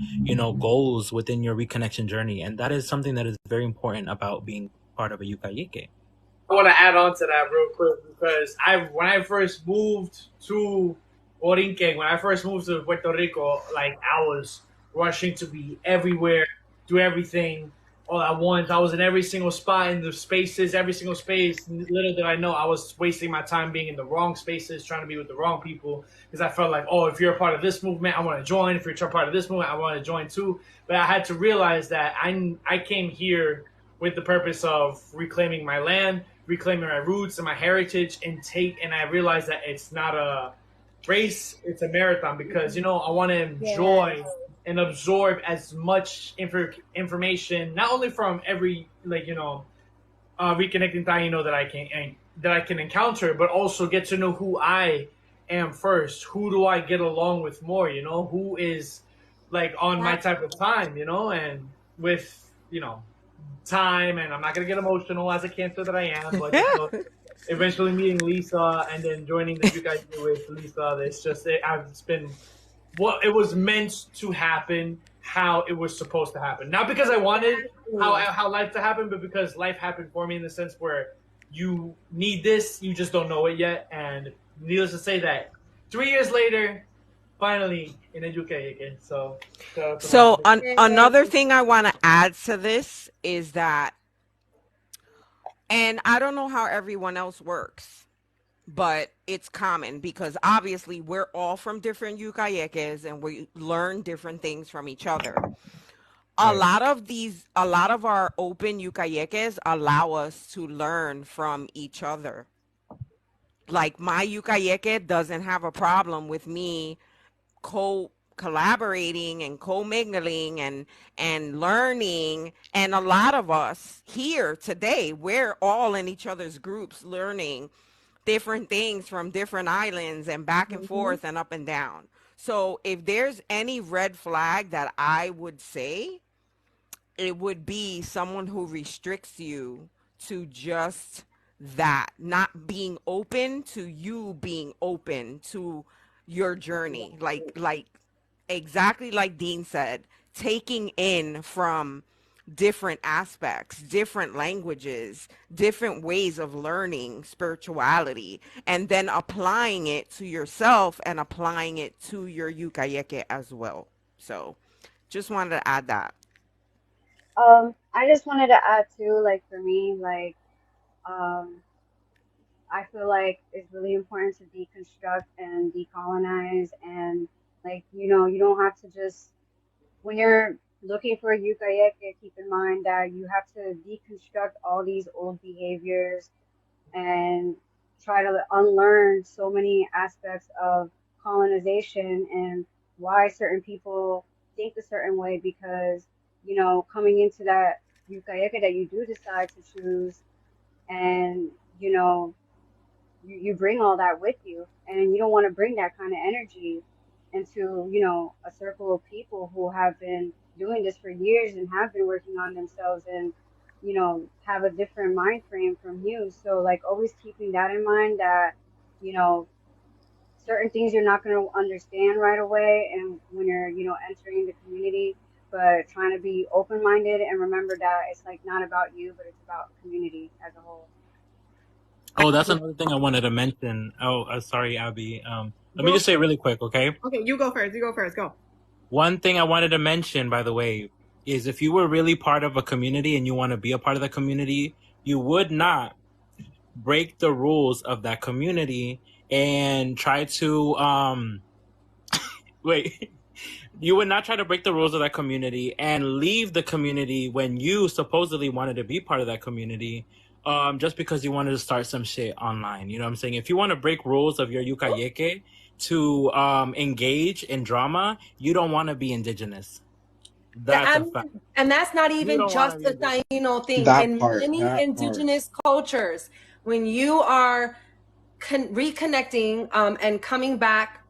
goals within your reconnection journey. And that is something that is very important about being part of a Yucayeke. I want to add on to that real quick because when I first moved to Borinquen, when I first moved to Puerto Rico, like I was rushing to be everywhere, do everything all at once. I was in every single spot in the spaces, every single space. Little did I know I was wasting my time being in the wrong spaces, trying to be with the wrong people because I felt like, oh, if you're a part of this movement, I want to join. If you're a part of this movement, I want to join too. But I had to realize that I came here with the purpose of reclaiming my land, reclaiming my roots and my heritage, and I realized that it's not a race, it's a marathon because I want to enjoy and absorb as much information, not only from every reconnecting Taino that I can encounter, but also get to know who I am first. Who do I get along with more? Who is like on my type of time? And with time, and I'm not gonna get emotional as a Cancer that I am, but eventually meeting Lisa and then joining the Yukai with Lisa, it's been what it was meant to happen, how it was supposed to happen. Not because I wanted how life to happen, but because life happened for me in the sense where you need this, you just don't know it yet. And needless to say that 3 years later, finally in a UK again. So another thing I want to add to this is that, and I don't know how everyone else works, but it's common because obviously we're all from different Yucayekes and we learn different things from each other. A lot of our open Yucayekes allow us to learn from each other. Like my Yucayeke doesn't have a problem with me collaborating and co-mingling and learning. And a lot of us here today, we're all in each other's groups learning different things from different islands and back and forth and up and down. So if there's any red flag that I would say, it would be someone who restricts you to just that, not being open to you being open to your journey. Like exactly like Dean said, taking in from different aspects, different languages, different ways of learning spirituality, and then applying it to yourself and applying it to your Yucayeke as well. So just wanted to add that. I just wanted to add too, like for me, like, I feel like it's really important to deconstruct and decolonize, and like, you don't have to just, when you're looking for a Yukayeke, keep in mind that you have to deconstruct all these old behaviors and try to unlearn so many aspects of colonization and why certain people think a certain way, because coming into that Yukayeka that you do decide to choose, and you bring all that with you, and you don't want to bring that kind of energy into a circle of people who have been doing this for years and have been working on themselves, and have a different mind frame from you. So like always keeping that in mind, that certain things you're not going to understand right away, and when you're entering the community, but trying to be open-minded and remember that it's like not about you, but it's about community as a whole. Oh, that's another thing I wanted to mention. Oh, sorry, Abby. Let me just say really quick, okay? Okay, you go first. Go. One thing I wanted to mention, by the way, is if you were really part of a community and you want to be a part of the community, you would not break the rules of that community and try to wait. You would not try to break the rules of that community and leave the community when you supposedly wanted to be part of that community, just because you wanted to start some shit online. You know what I'm saying? If you want to break rules of your Yukayeke to engage in drama, you don't want to be indigenous. That's a fact. And that's not even just a Taino thing. That In part, many that indigenous cultures, when you are reconnecting and coming back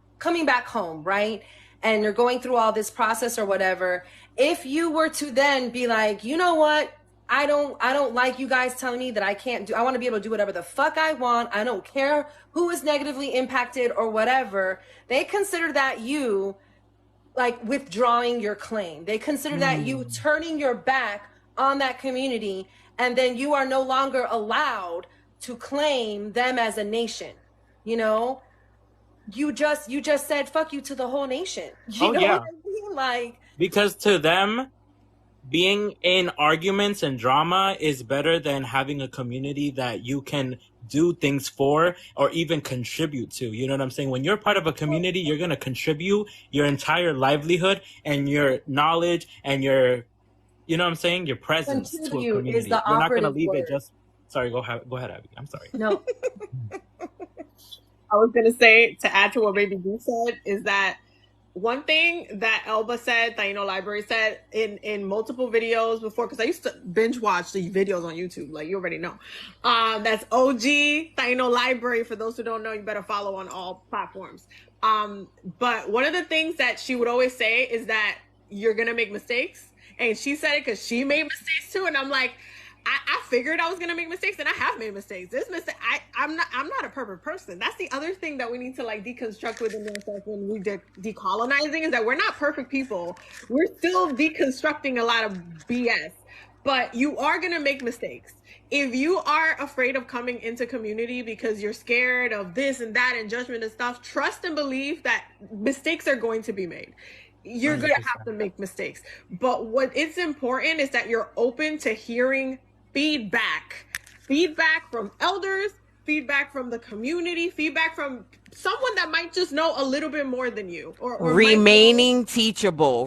home, right? And you're going through all this process or whatever, if you were to then be like, you know what? I don't like you guys telling me that I can't do, I want to be able to do whatever the fuck I want. I don't care who is negatively impacted or whatever. They consider that you like withdrawing your claim. They consider that you turning your back on that community, and then you are no longer allowed to claim them as a nation. You just said fuck you to the whole nation. You know what I mean? Like, because to them, being in arguments and drama is better than having a community that you can do things for or even contribute to. You know what I'm saying? When you're part of a community, you're going to contribute your entire livelihood and your knowledge and your, you know what I'm saying? Your presence to a community. Is the you're not going to operative leave word. it just, sorry, go ahead, Abby. I'm sorry. No. I was gonna say, to add to what Baby B said, is that one thing that Elba said, Taino Library said in multiple videos before, because I used to binge watch the videos on YouTube, like you already know. That's OG Taino Library. For those who don't know, you better follow on all platforms. But one of the things that she would always say is that you're gonna make mistakes, and she said it because she made mistakes too. And I'm like, I figured I was gonna make mistakes, and I have made mistakes. I'm not a perfect person. That's the other thing that we need to like deconstruct within ourselves when we decolonizing, is that we're not perfect people. We're still deconstructing a lot of BS, but you are gonna make mistakes. If you are afraid of coming into community because you're scared of this and that and judgment and stuff, trust and believe that mistakes are going to be made. You're going to have to make mistakes. But what is important is that you're open to hearing feedback from elders, feedback from the community, feedback from someone that might just know a little bit more than you, or remaining teachable.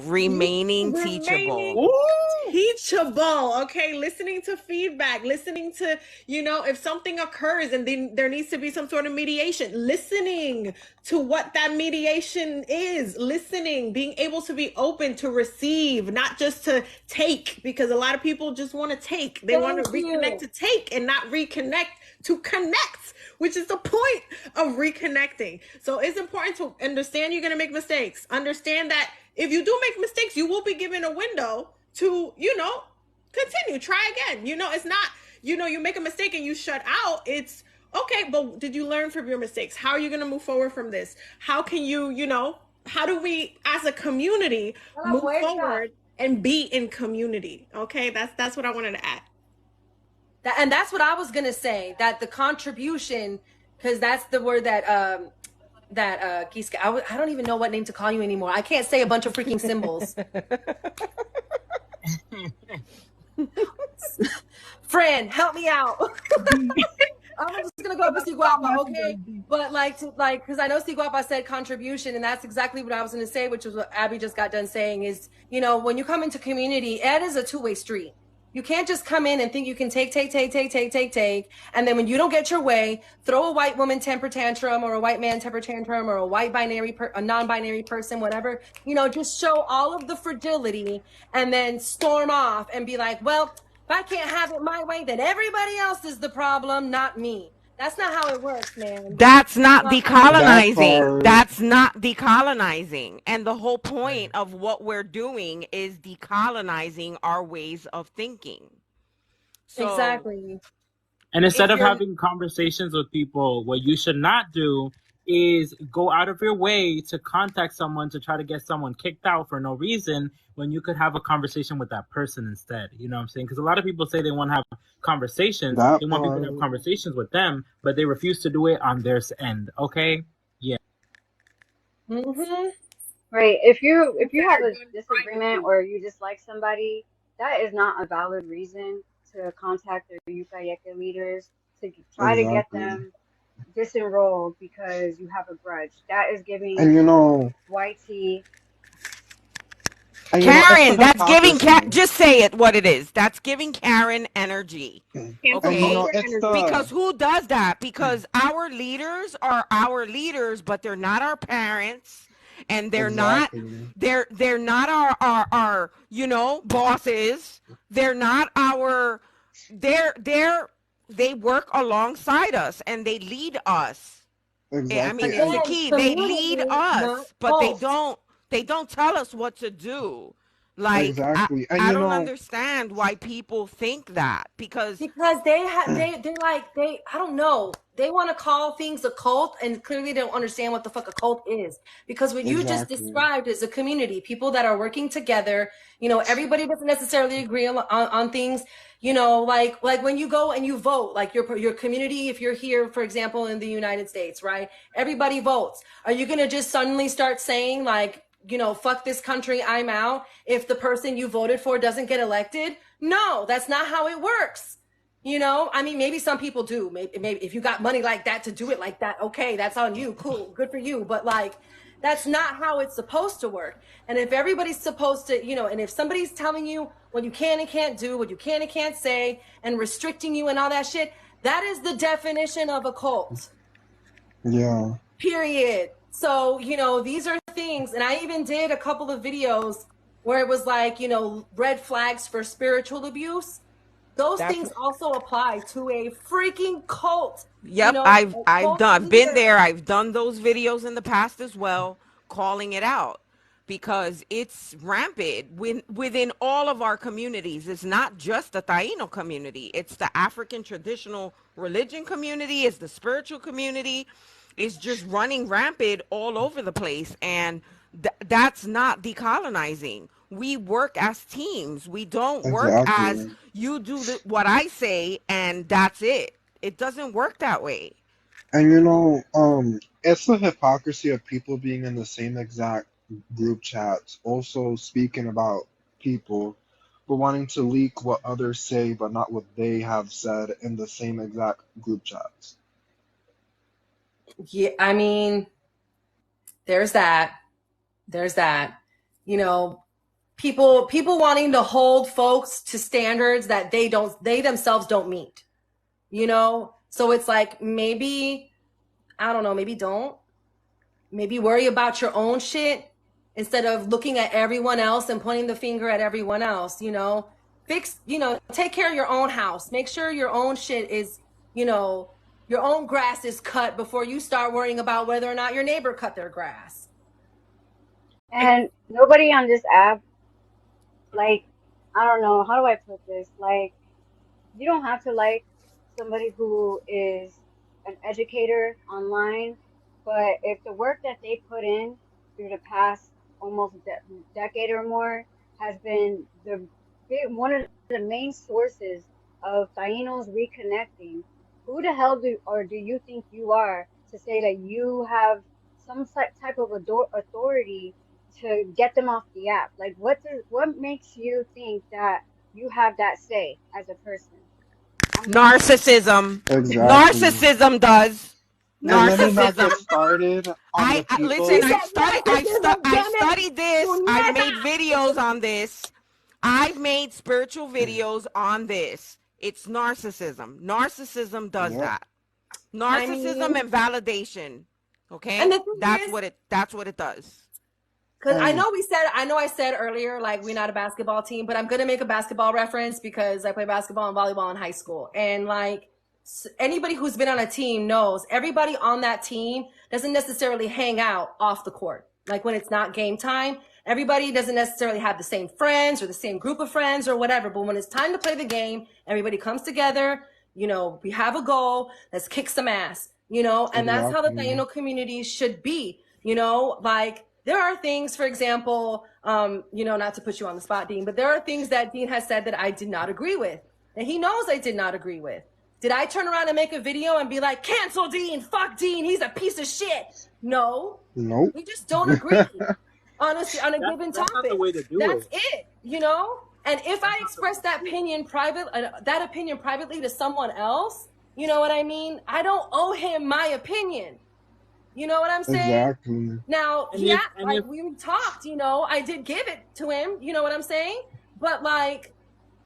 Teachable. Okay, listening to feedback, listening to, if something occurs and then there needs to be some sort of mediation, listening to what that mediation is, being able to be open to receive, not just to take, because a lot of people just want to take. They want to reconnect to take and not reconnect to connect, which is the point of reconnecting. So it's important to understand you're going to make mistakes. Understand that if you do make mistakes, you will be given a window to, continue, try again. It's not, you make a mistake and you shut out. It's okay, but did you learn from your mistakes? How are you going to move forward from this? How can you, how do we as a community move forward and be in community? Okay, that's what I wanted to add. And that's what I was gonna say, that the contribution, because that's the word that Giska, I don't even know what name to call you anymore. I can't say a bunch of freaking symbols. Friend, help me out. I'm just gonna go with Siguapa, okay? But because I know Siguapa said contribution, and that's exactly what I was gonna say, which is what Abby just got done saying. Is when you come into community, ed is a two-way street. You can't just come in and think you can take, and then when you don't get your way, throw a white woman temper tantrum or a white man temper tantrum or a white a non-binary person, whatever. Just show all of the fragility and then storm off and be like, well, if I can't have it my way, then everybody else is the problem, not me. That's not how it works, man. That's not Not how it works. That decolonizing. part. That's not decolonizing. And the whole point of what we're doing is decolonizing our ways of thinking. So Exactly. And instead if of you're having conversations with people, what you should not do is go out of your way to contact someone to try to get someone kicked out for no reason when you could have a conversation with that person instead. You know what I'm saying? Because a lot of people say they want to have conversations. That They want people to have part. conversations with them, but they refuse to do it on their end. Okay? Yeah. Mm-hmm. Right. If you have a disagreement or you dislike somebody, that is not a valid reason to contact the Yukayeka leaders to try to get Exactly. them disenrolled because you have a grudge. That is giving And white tea. it's the Karen, that's giving hypocrisy. just say it what it is. That's giving Karen energy. And Okay? it's Because the who does that? Because our leaders are our leaders, but they're not our parents, and they're not exactly. they're not our bosses. They're not our they work alongside us and they lead us. I mean, Exactly. it's the Again, key. They lead community, not us, but cult. they don't tell us what to do. Like Exactly. And I don't understand why people think that because Because they're like I don't know, they want to call things a cult and clearly don't understand what the fuck a cult is. Because what you just exactly. described is a community, people that are working together. Everybody doesn't necessarily agree on things. Like when you go and you vote, like your community, if you're here, for example, in the United States, right? Everybody votes. Are you gonna just suddenly start saying like, fuck this country, I'm out, if the person you voted for doesn't get elected? No, that's not how it works. I mean, maybe some people do. Maybe if you got money like that to do it like that, okay, that's on you. Cool, good for you. But that's not how it's supposed to work. And if everybody's supposed to, and if somebody's telling you what you can and can't do, what you can and can't say, and restricting you and all that shit, that is the definition of a cult. Yeah. Period. So, these are things, and I even did a couple of videos where it was like, red flags for spiritual abuse. Those that's things also apply to a freaking cult. Yep, A cult I've been leader. there. I've done those videos in the past as well, calling it out because it's rampant within all of our communities. It's not just the Taino community. It's the African traditional religion community. It's the spiritual community. It's just running rampant all over the place, and that's not decolonizing. We work as teams. We don't work as Exactly. you do what I say and that's it. It doesn't work that way. And it's the hypocrisy of people being in the same exact group chats, also speaking about people, but wanting to leak what others say, but not what they have said in the same exact group chats. Yeah, I mean, there's that. People wanting to hold folks to standards that they themselves don't meet. So it's like, maybe, I don't know, maybe worry about your own shit instead of looking at everyone else and pointing the finger at everyone else. Take care of your own house. Make sure your own shit is, your own grass is cut before you start worrying about whether or not your neighbor cut their grass. And nobody on this app, like, I don't know, how do I put this? Like, you don't have to like somebody who is an educator online, but if the work that they put in through the past almost decade or more has been one of the main sources of Tainos reconnecting, who the hell do you think you are to say that you have some type of authority to get them off the app? Like, what makes you think that you have that say as a person? Narcissism. Exactly. Narcissism does. And let me not get Narcissism. started on the people. Listen. She I said studied this. I've made videos on this. I've made spiritual videos on this. It's narcissism. Narcissism does Yep. that. Narcissism and validation. Okay, And the thing that's is- what it does. Because I know I said earlier, like, we're not a basketball team, but I'm going to make a basketball reference because I played basketball and volleyball in high school. And like, anybody who's been on a team knows everybody on that team doesn't necessarily hang out off the court. Like when it's not game time, everybody doesn't necessarily have the same friends or the same group of friends or whatever. But when it's time to play the game, everybody comes together. You know, we have a goal. Let's kick some ass, you know, and that's how the Exactly. Taino community should be, you know, like, there are things, for example, you know, not to put you on the spot, Dean, but there are things that Dean has said that I did not agree with, and he knows I did not agree with. Did I turn around and make a video and be like, cancel Dean, fuck Dean, he's a piece of shit? No, Nope. we just don't agree, honestly, on a given That's not topic. the way to do That's it. it, you know? And if I express that opinion privately to someone else, you know what I mean? I don't owe him my opinion. You know what I'm saying? Exactly. Now, And yeah, if- and like if- we talked, you know, I did give it to him, you know what I'm saying? But like,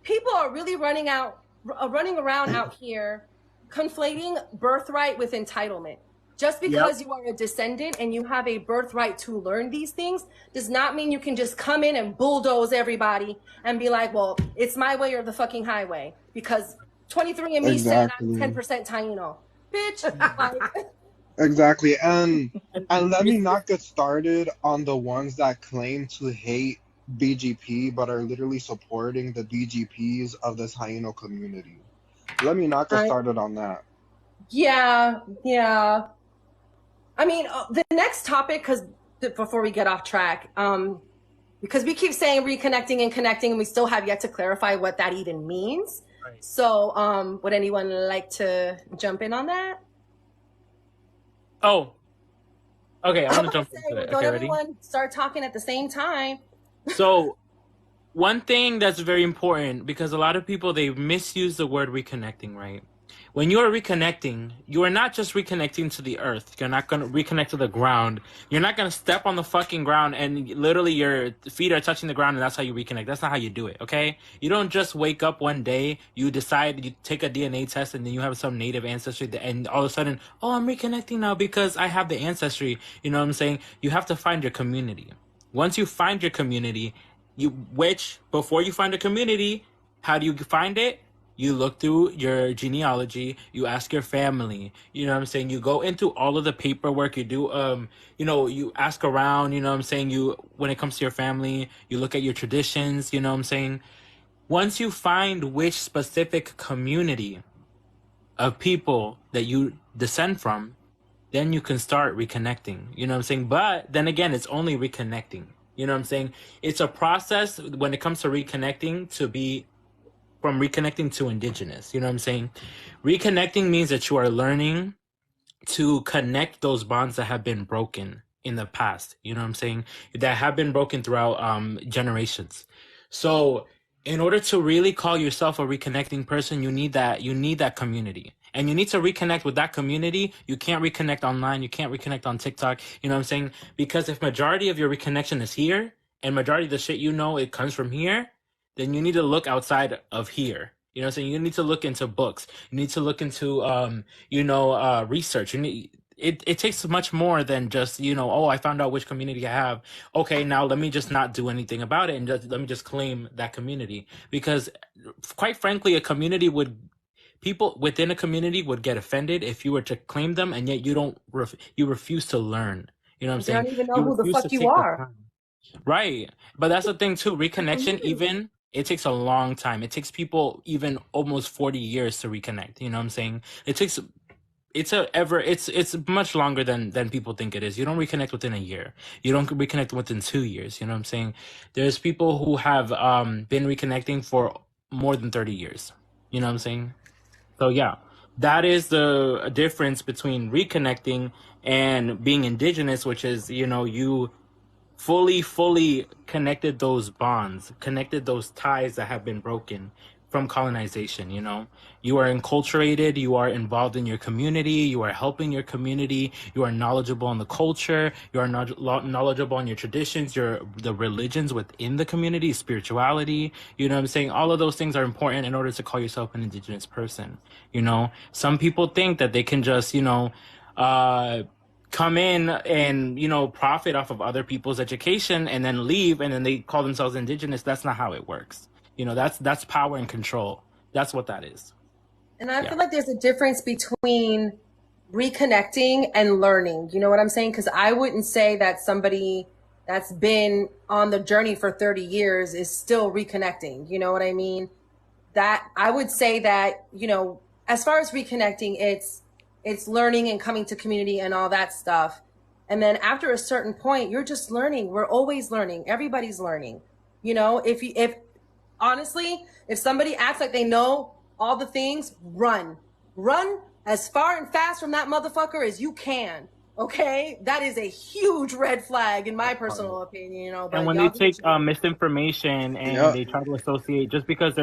people are really running around out here conflating birthright with entitlement. Just because you are a descendant and you have a birthright to learn these things does not mean you can just come in and bulldoze everybody and be like, well, it's my way or the fucking highway. Because 23andMe said I'm Exactly. 10% Taino. Bitch, like, Exactly. And let me not get started on the ones that claim to hate BGP but are literally supporting the BGPs of the Taino community. Let me not get started on that. yeah. I mean, the next topic, because before we get off track, because we keep saying reconnecting and connecting, and we still have yet to clarify what that even means. Right. So, would anyone like to jump in on that? Oh, okay. I I'm want to about jump to say, into it. don't Okay, ready? everyone start talking at the same time? So, one thing that's very important, because a lot of people, they misuse the word reconnecting, right? When you are reconnecting, you are not just reconnecting to the earth. You're not going to reconnect to the ground. You're not going to step on the fucking ground and literally your feet are touching the ground and that's how you reconnect. That's not how you do it, okay? You don't just wake up one day, you decide, you take a DNA test and then you have some native ancestry and all of a sudden, oh, I'm reconnecting now because I have the ancestry. You know what I'm saying? You have to find your community. Once you find your community, before you find a community, how do you find it? You look through your genealogy, you ask your family, you know what I'm saying? You go into all of the paperwork, you do, you know, you ask around, you know what I'm saying? When it comes to your family, you look at your traditions, you know what I'm saying? Once you find which specific community of people that you descend from, then you can start reconnecting, you know what I'm saying? But then again, it's only reconnecting, you know what I'm saying? It's a process when it comes to reconnecting to be from reconnecting to indigenous, you know what I'm saying? Reconnecting means that you are learning to connect those bonds that have been broken in the past, you know what I'm saying? That have been broken throughout generations. So in order to really call yourself a reconnecting person, you need that community. And you need to reconnect with that community. You can't reconnect online. You can't reconnect on TikTok. You know what I'm saying? Because if majority of your reconnection is here and majority of the shit you know, it comes from here, then you need to look outside of here. You know what I'm saying? You need to look into books. You need to look into, research. It takes much more than just, you know, oh, I found out which community I have. Okay, now let me just not do anything about it and let me just claim that community. Because quite frankly, people within a community would get offended if you were to claim them and yet you refuse to learn. You know what I'm They saying? don't even know You who the refuse fuck to you take the are. time. Right. But that's the thing too. Reconnection, even it takes a long time. It takes people even almost 40 years to reconnect. You know what I'm saying? It's much longer than people think it is. You don't reconnect within a year. You don't reconnect within 2 years. You know what I'm saying? There's people who have been reconnecting for more than 30 years. You know what I'm saying? So yeah, that is the difference between reconnecting and being indigenous, which is, you know, you fully connected those bonds, connected those ties that have been broken from colonization. You are enculturated, you are involved in your community, you are helping your community, you are knowledgeable on the culture, you are knowledgeable on your traditions, the religions within the community, spirituality. You know what I'm saying? All of those things are important in order to call yourself an indigenous person. Some people think that they can just come in and profit off of other people's education and then leave, and then they call themselves indigenous. That's not how it works. That's power and control. That's what that is. And I feel like there's a difference between reconnecting and learning. You know what I'm saying? Because I wouldn't say that somebody that's been on the journey for 30 years is still reconnecting. You know what I mean? That I would say that, as far as reconnecting, it's learning and coming to community and all that stuff. And then after a certain point, you're just learning. We're always learning. Everybody's learning. If honestly, if somebody acts like they know all the things, run as far and fast from that motherfucker as you can. Okay, that is a huge red flag in my personal opinion. But and when they take misinformation and they try to associate, just because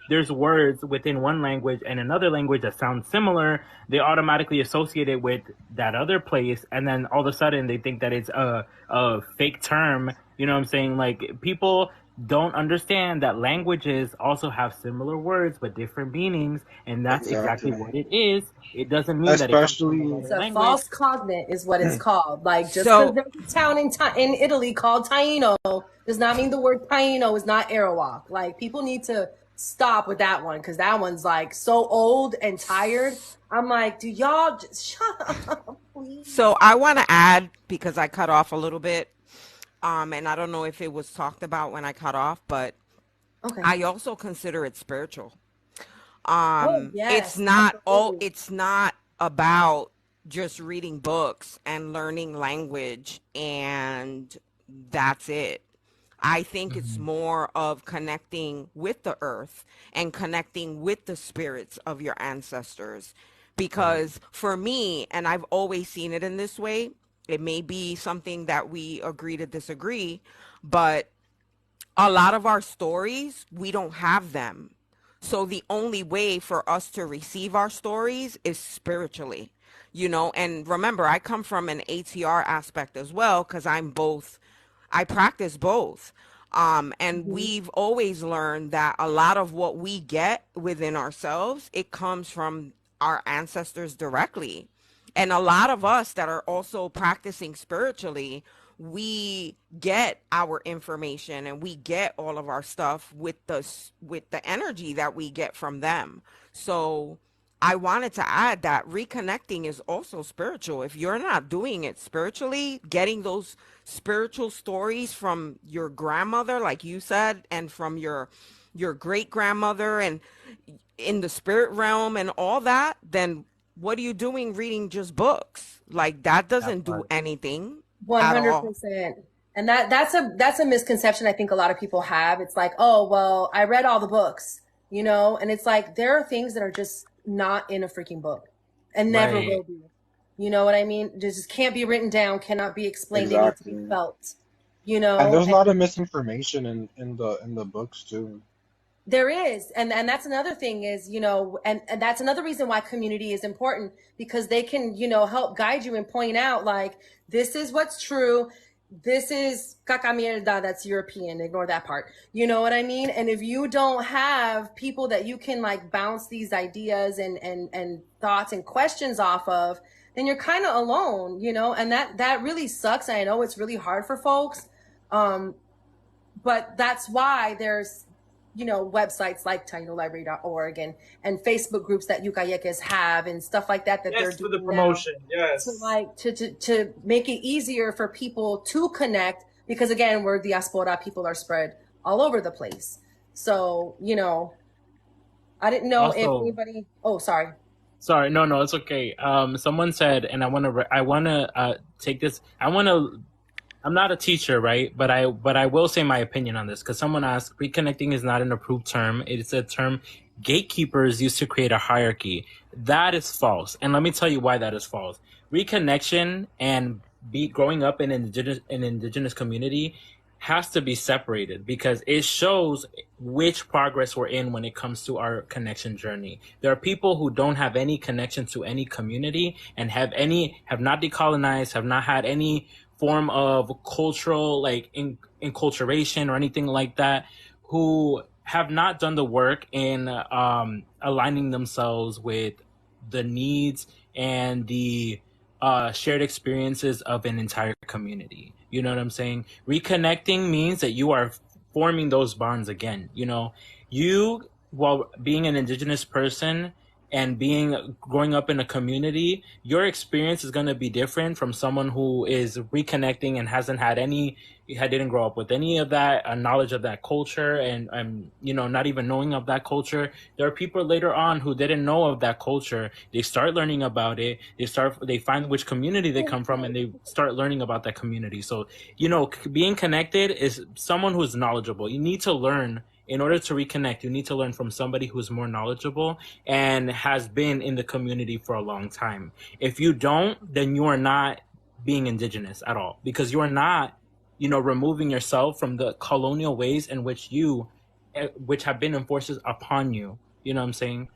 there's words within one language and another language that sound similar, they automatically associate it with that other place, and then all of a sudden they think that it's a fake term. You know what I'm saying? Like, people don't understand that languages also have similar words but different meanings, and that's exactly what it is. It doesn't mean that it's a false cognate is what it's called. Like, just because there's a town in Italy called Taino does not mean the word Taino is not Arawak. Like, people need to stop with that one, because that one's like so old and tired. I'm like, do y'all just shut up, please? So I want to add, because I cut off a little bit, and I don't know if it was talked about when I cut off, but I also consider it spiritual. It's not about just reading books and learning language and that's it. I think it's more of connecting with the earth and connecting with the spirits of your ancestors. Because for me, and I've always seen it in this way, it may be something that we agree to disagree, but a lot of our stories, we don't have them. So the only way for us to receive our stories is spiritually, and remember, I come from an ATR aspect as well, because I practice both. And we've always learned that a lot of what we get within ourselves, it comes from our ancestors directly. And a lot of us that are also practicing spiritually, we get our information and we get all of our stuff with the energy that we get from them. So I wanted to add that reconnecting is also spiritual. If you're not doing it spiritually, getting those spiritual stories from your grandmother, like you said, and from your great grandmother, and in the spirit realm and all that, then what are you doing reading just books? Like, that doesn't do anything. 100%. And that's a misconception I think a lot of people have. It's like, oh, well, I read all the books, and it's like, there are things that are just not in a freaking book and never will be. You know what I mean? Just can't be written down, cannot be explained, it needs to be felt. And there's a lot of misinformation in the books too. There is. And that's another thing is, and that's another reason why community is important, because they can, help guide you and point out, like, this is what's true. This is caca mierda, that's European. Ignore that part. You know what I mean? And if you don't have people that you can like bounce these ideas and thoughts and questions off of, then you're kind of alone, and that really sucks. I know it's really hard for folks. But that's why there's, websites like TainoLibrary.org and Facebook groups that Yucayecas have and stuff like that they're doing for the promotion. Yes. To make it easier for people to connect, because again, we're diaspora, people are spread all over the place. So, I didn't know if anybody, Sorry, no, it's okay. Someone said, and I want to take this. I'm not a teacher, right? But I will say my opinion on this, because someone asked, reconnecting is not an approved term. It's a term gatekeepers used to create a hierarchy. That is false, and let me tell you why that is false. Reconnection and growing up in an indigenous community has to be separated because it shows which progress we're in when it comes to our connection journey. There are people who don't have any connection to any community and have not decolonized, have not had any form of cultural like enculturation or anything like that, who have not done the work in aligning themselves with the needs and the shared experiences of an entire community. You know what I'm saying? Reconnecting means that you are forming those bonds again. You know, you, while being an indigenous person and growing up in a community, your experience is going to be different from someone who is reconnecting and didn't grow up with any of that knowledge of that culture and you know, not even knowing of that culture. There are people later on who didn't know of that culture. They start learning about it. They find which community they come from and they start learning about that community. So, you know, being connected is someone who's knowledgeable. You need to learn. In order to reconnect, you need to learn from somebody who's more knowledgeable and has been in the community for a long time. If you don't, then you are not being indigenous at all, because you are not, you know, removing yourself from the colonial ways in which have been enforced upon you. You know what I'm saying?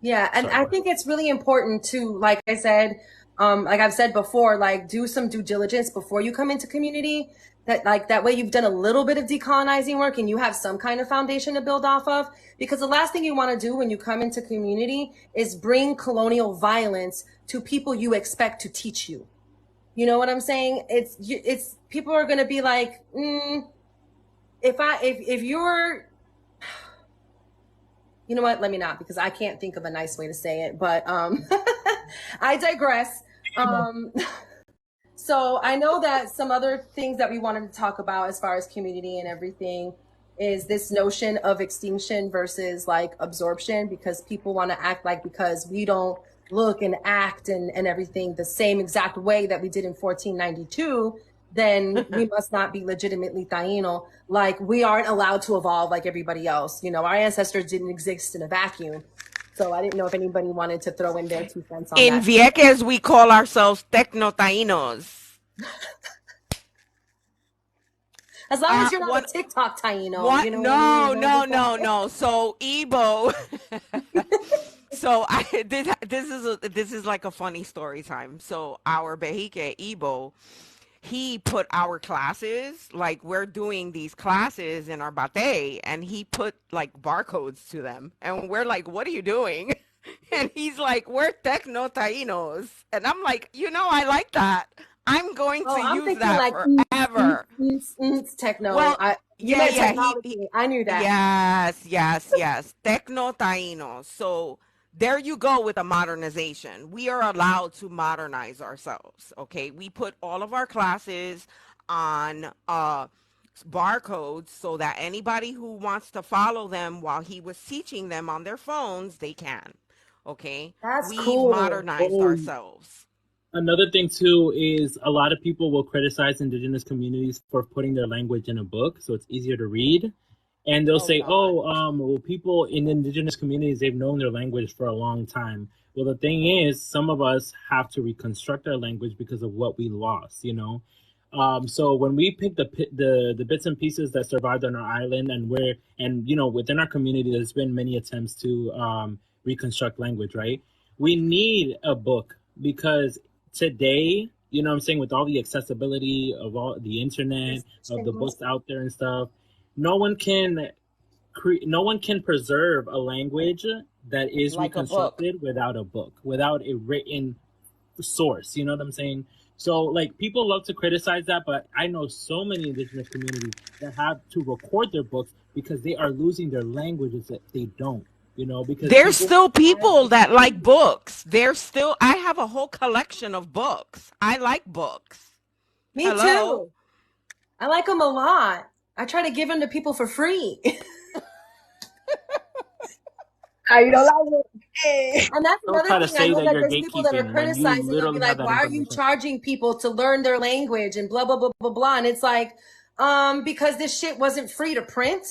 Yeah, and I think it's really important to, like I said, like I've said before, like do some due diligence before you come into community. That way you've done a little bit of decolonizing work and you have some kind of foundation to build off of. Because the last thing you want to do when you come into community is bring colonial violence to people you expect to teach you. You know what I'm saying? It's people are going to be like, if you're, you know what? Let me not, because I can't think of a nice way to say it, but I digress. So I know that some other things that we wanted to talk about as far as community and everything is this notion of extinction versus like absorption, because people want to act like because we don't look and act and everything the same exact way that we did in 1492, then we must not be legitimately Taino. Like we aren't allowed to evolve like everybody else. You know, our ancestors didn't exist in a vacuum. So I didn't know if anybody wanted to throw in their 2 cents on In that. Vieques, we call ourselves Tecno-Tainos. As long as you're not a TikTok Taino, you know. No. So Igbo. So this is like a funny story time. So our Behike Igbo, he put our classes, like we're doing these classes in our bate, and he put like barcodes to them. And we're like, what are you doing? And he's like, we're Tecno-Tainos. And I'm like, you know, I like that. I'm going to use that like, forever. Techno. Well, I knew that. Yes. Tecno-Tainos. So there you go with a modernization. We are allowed to modernize ourselves. Okay. We put all of our classes on barcodes so that anybody who wants to follow them while he was teaching them on their phones, they can. Okay. That's cool. We modernized ourselves. Another thing too is a lot of people will criticize indigenous communities for putting their language in a book so it's easier to read. And they'll say, well, people in indigenous communities, they've known their language for a long time. Well, the thing is, some of us have to reconstruct our language because of what we lost, you know? So when we pick the bits and pieces that survived on our island and you know, within our community, there's been many attempts to reconstruct language, right? We need a book because today, you know what I'm saying, with all the accessibility of all the internet, of the books out there and stuff, no one can preserve a language that is like reconstructed without a book, without a written source. You know what I'm saying? So like people love to criticize that, but I know so many indigenous communities that have to record their books because they are losing their languages that they don't. You know, because there's still people that like books. I have a whole collection of books. I like books. Me too. I like them a lot. I try to give them to people for free. I don't like it. And that's another thing. I know that there's people that are criticizing and be like, why are you charging people to learn their language and blah, blah, blah, blah, blah. And it's like, because this shit wasn't free to print,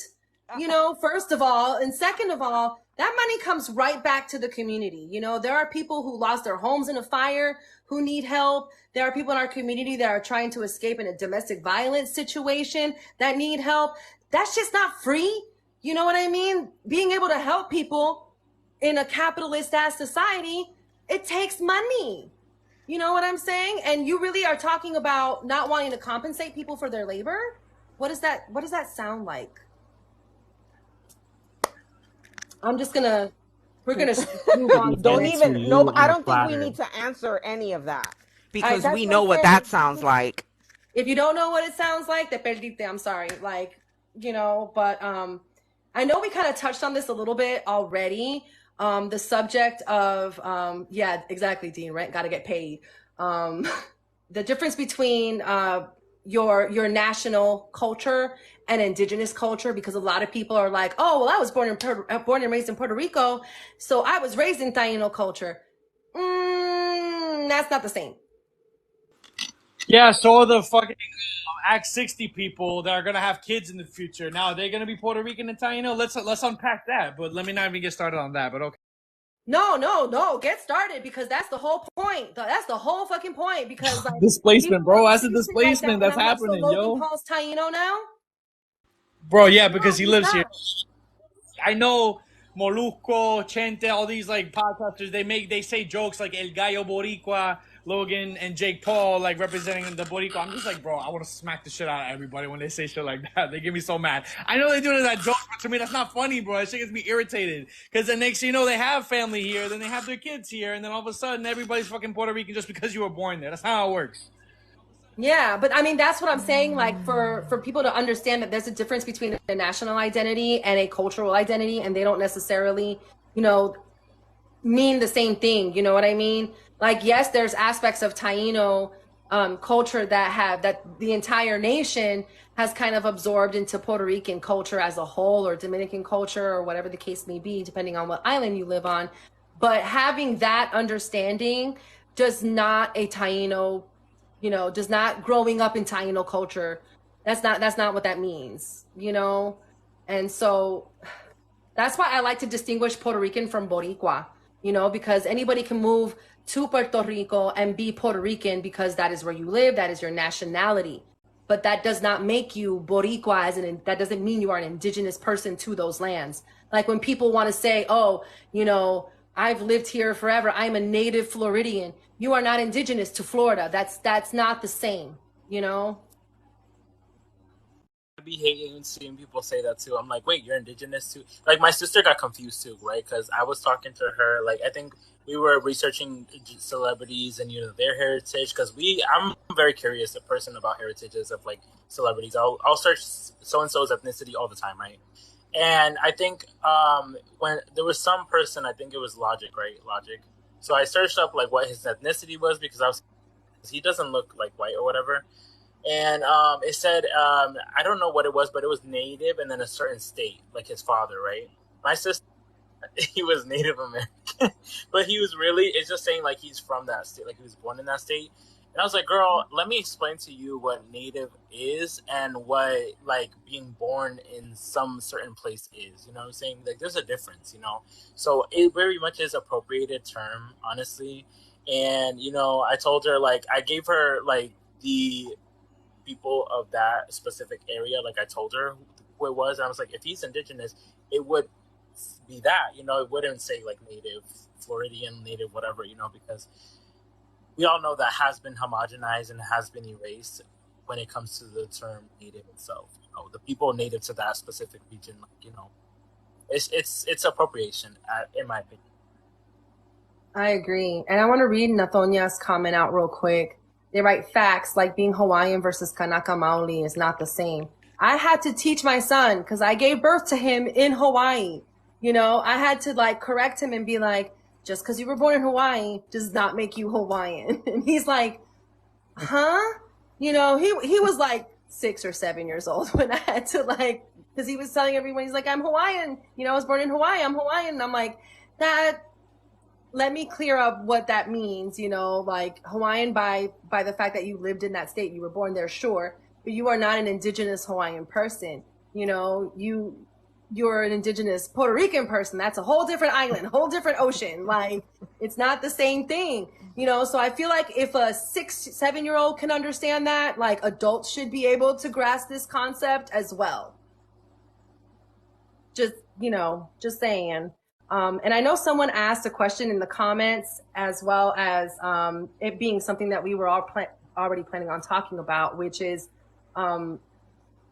you know, first of all. And second of all, that money comes right back to the community. You know, there are people who lost their homes in a fire who need help. There are people in our community that are trying to escape in a domestic violence situation that need help. That's just not free. You know what I mean? Being able to help people in a capitalist ass society, it takes money. You know what I'm saying? And you really are talking about not wanting to compensate people for their labor? What does that sound like? We're gonna move on. Don't Get even to no. you I on a don't think we platter. need to answer any of that All right, because that's we what know I'm what saying. that sounds like. If you don't know what it sounds like, te perdiste. I'm sorry. Like, you know, but I know we kind of touched on this a little bit already. The subject of yeah, exactly, Dean, right? Got to get paid. The difference between your national culture and indigenous culture, because a lot of people are like, oh, well, I was born and raised in Puerto Rico, so I was raised in Taino culture. That's not the same. Yeah, so are the fucking Act 60 people that are gonna have kids in the future. Now, are they gonna be Puerto Rican and Taino? Let's unpack that. But let me not even get started on that. But okay. No. Get started, because that's the whole point. That's the whole fucking point. Because like Displacement, bro. That's a people think like displacement that that's now. So happening, Logan yo. Paul's Taino now? Bro, yeah, No, because he he's lives here. not. I know Molusco, Chente, all these like podcasters, they say jokes like El Gallo Boricua, Logan and Jake Paul, like representing the Boricua. I'm just like, bro, I want to smack the shit out of everybody when they say shit like that. They get me so mad. I know they do it as a joke, but to me that's not funny, bro. That shit gets me irritated. Because the next thing you know, they have family here, then they have their kids here, and then all of a sudden everybody's fucking Puerto Rican just because you were born there. That's not how it works. Yeah, but I mean that's what I'm saying. Like for people to understand that there's a difference between a national identity and a cultural identity, and they don't necessarily, you know, mean the same thing. You know what I mean? Like, yes, there's aspects of Taino culture that the entire nation has kind of absorbed into Puerto Rican culture as a whole, or Dominican culture, or whatever the case may be, depending on what island you live on. But having that understanding does not a Taino, you know, does not growing up in Taino culture. That's not what that means, you know? And so that's why I like to distinguish Puerto Rican from Boricua, you know, because anybody can move to Puerto Rico and be Puerto Rican because that is where you live, that is your nationality. But that does not make you Boricua that doesn't mean you are an indigenous person to those lands. Like when people want to say, oh, you know, I've lived here forever, I'm a native Floridian. You are not indigenous to Florida. That's not the same, you know? I be hating seeing people say that too. I'm like, wait, you're indigenous too? Like my sister got confused too, right? Because I was talking to her, like I think we were researching celebrities and their heritage. Because I'm very curious, a person about heritages of like celebrities. I'll search so and so's ethnicity all the time, right? And I think when there was some person, I think it was Logic, right? Logic. So I searched up like what his ethnicity was because he doesn't look like white or whatever. And it said, I don't know what it was, but it was native and then a certain state, like his father, right? My sister, he was Native American, but it's just saying like he's from that state, like he was born in that state. And I was like, girl, let me explain to you what native is and what like being born in some certain place is. You know what I'm saying? Like there's a difference, you know? So it very much is appropriated term, honestly. And, you know, I told her, like, I gave her like the people of that specific area, like I told her who it was. And I was like, if he's indigenous, it would be that, you know, it wouldn't say like native Floridian, native whatever, you know, because we all know that has been homogenized and has been erased when it comes to the term native itself. You know, the people native to that specific region, like, you know, it's appropriation, in my opinion. I agree. And I want to read Nathonia's comment out real quick. They write facts like being Hawaiian versus Kanaka Maoli is not the same. I had to teach my son because I gave birth to him in Hawaii. You know, I had to like correct him and be like, just because you were born in Hawaii does not make you Hawaiian. And he's like, huh? You know, he was like 6 or 7 years old when I had to like, because he was telling everyone, he's like, I'm Hawaiian. You know, I was born in Hawaii. I'm Hawaiian. And I'm like, let me clear up what that means, you know, like Hawaiian by the fact that you lived in that state, you were born there, sure, but you are not an indigenous Hawaiian person. You know, you you're an indigenous Puerto Rican person. That's a whole different island, whole different ocean. Like, it's not the same thing, you know? So I feel like if a 6-7-year-old can understand that, like, adults should be able to grasp this concept as well. Just, you know, just saying. And I know someone asked a question in the comments, as well as it being something that we were all already planning on talking about, which is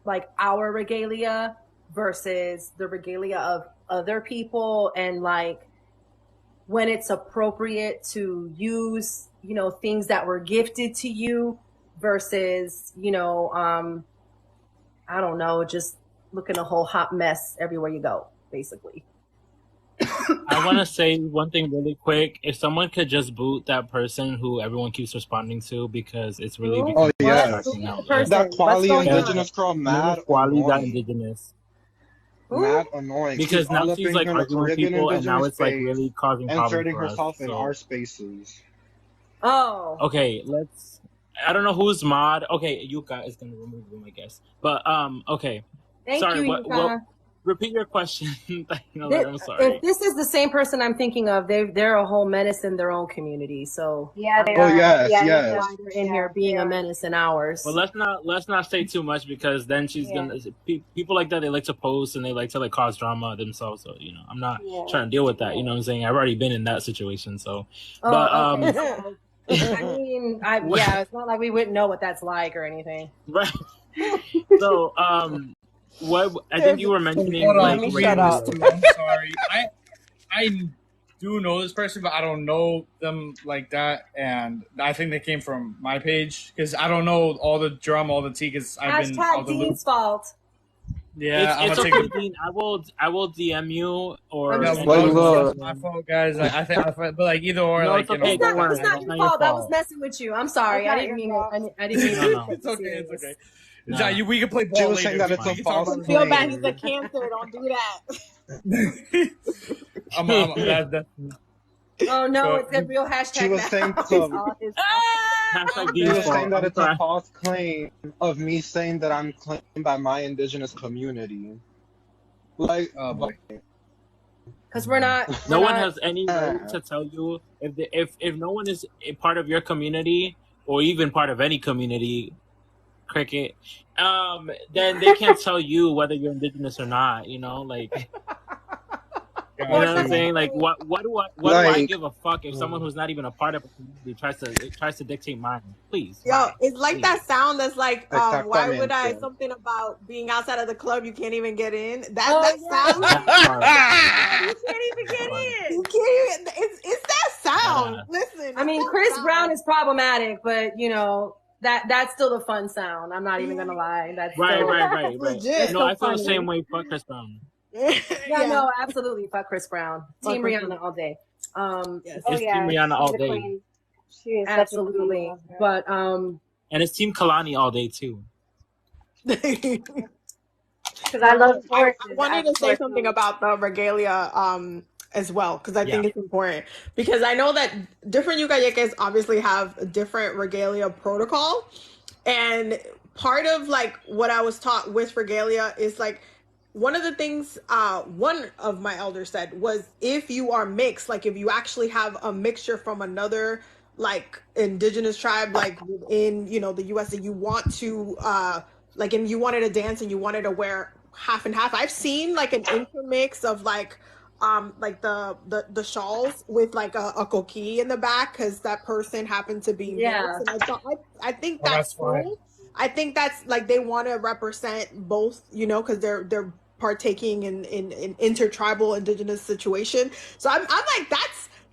like our regalia versus the regalia of other people, and like when it's appropriate to use, you know, things that were gifted to you versus, you know, I don't know, just looking a whole hot mess everywhere you go, basically. I want to say one thing really quick. If someone could just boot that person who everyone keeps responding to, because it's really Ooh, Oh becoming yes, distracting now. person. that What's quality going on? indigenous girl, mad Quality that annoying, indigenous. mad annoying. She's Because now all up she's in like here in the arguing with Caribbean people, and now indigenous it's like space, really causing problems inserting for us. herself in So our spaces. Oh, okay, let's. I don't know who's mod. Okay, Yuka is gonna remove them, I guess. But okay. thank Sorry. you, What? Yuka. Repeat your question. I'm If sorry. this is the same person I'm thinking of, they're a whole menace in their own community. So Yeah, they Oh are. yes, Yeah, that's no, yes. why they're in yeah, here they being a are. menace in ours. Well, let's not say too much, because then she's Yeah, gonna people like that. They like to post and they like to like cause drama themselves. So I'm not yeah, trying to deal with that. You yeah. know what I'm saying? I've already been in that situation. So, but Oh, okay. So, I mean, yeah, it's not like we wouldn't know what that's like or anything. right. So what I think you were mentioning, Hold like on, me I'm when shut reading you this up. too. I'm sorry. I do know this person, but I don't know them like that, and I think they came from my page because I don't know all the drama, all the tea, because I've been out Hashtag the loop. Dean's fault. Yeah, I'm it's gonna okay, take the. Dean. I will DM you or I'm Yeah, just Like, anyone kidding. who look, has that's my one. fault, guys. I think, but like either or, No, like it's okay. It's Don't not. worry. It's not It's your not your fault. I was fault. messing with you. I'm It's sorry. I not didn't your mean fault. it. I didn't mean No, it. no, it's okay. It's Serious. okay. no. Zach, we can play she ball was saying later. that it's a Fine. We can talk false about Feel bad. claim. He's a cancer. Don't do it. That. Oh no, Go. it's a real She hashtag was now. saying It's some. all his Hashtag She Dean's was saying fault. that I'm it's a sorry. false claim of me saying that I'm claimed by my indigenous community. Like, Oh boy. because we're not. No We're one not. has any right to tell you if no one is a part of your community or even part of any community, cricket, then they can't tell you whether you're indigenous or not. Like. You know Got what I'm you. saying? Like, what do I like, give a fuck if someone who's not even a part of a community tries to dictate mine? Please, Yo, why? it's like Please. that sound that's like, why would I, exactamente. something about being outside of the club, you can't even get in. Oh That yeah, sound, That part. you can't even That get part. in. you can't even, it's that sound. That Listen, I it's mean, that Chris Brown sound. is problematic, but that's still the fun sound. I'm not even gonna lie. That's right. still It's Right. legit. No, I still feel the same funny. way. Fuck Chris Brown. Yeah, Yeah. no, absolutely. Fuck Chris Brown. Fuck Team Chris Rihanna all day. Yes. Oh It's Team yeah, Rihanna all she's a day, queen. She is such a queen. I Absolutely. love her. But and it's Team Kalani all day too. Because I love I horses. wanted to say something about the regalia as well, because I think it's important, because I know that different Yucayecas obviously have a different regalia protocol, and part of like what I was taught with regalia is like one of the things one of my elders said was, if you are mixed, like if you actually have a mixture from another like indigenous tribe, like within the US, and you want to like, and you wanted to dance and you wanted to wear half and half. I've seen like an intermix of like the shawls with like a coquille in the back, because that person happened to be yeah. mixed. And I think Oh, that's that's fine. cool. I think that's like, they want to represent both, because they're partaking in intertribal indigenous situation. So I'm like,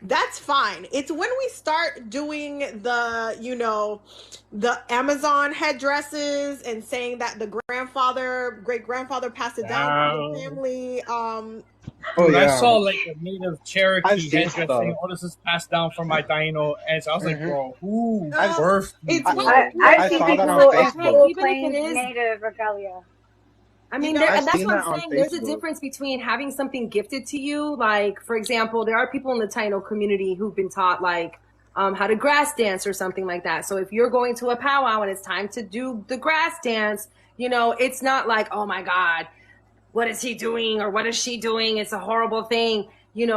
that's fine. It's when we start doing the Amazon headdresses and saying that the great grandfather passed it down to the family. Oh Dude, I yeah, saw like a native I've Cherokee seen headdress saying, stuff. "Oh, this is passed down from my Taino," and so I was like, hmm "Bro, who I've birthed you?" It's I I see saw that on people Hey, Facebook. even if claim it is, native regalia. I mean, You know, there, I've and that's seen what that I'm on saying. There's a Facebook. difference between having something gifted to you. Like, for example, there are people in the Taino community who've been taught like how to grass dance or something like that. So if you're going to a powwow and it's time to do the grass dance, it's not like, oh my God, what is he doing or what is she doing? It's a horrible thing,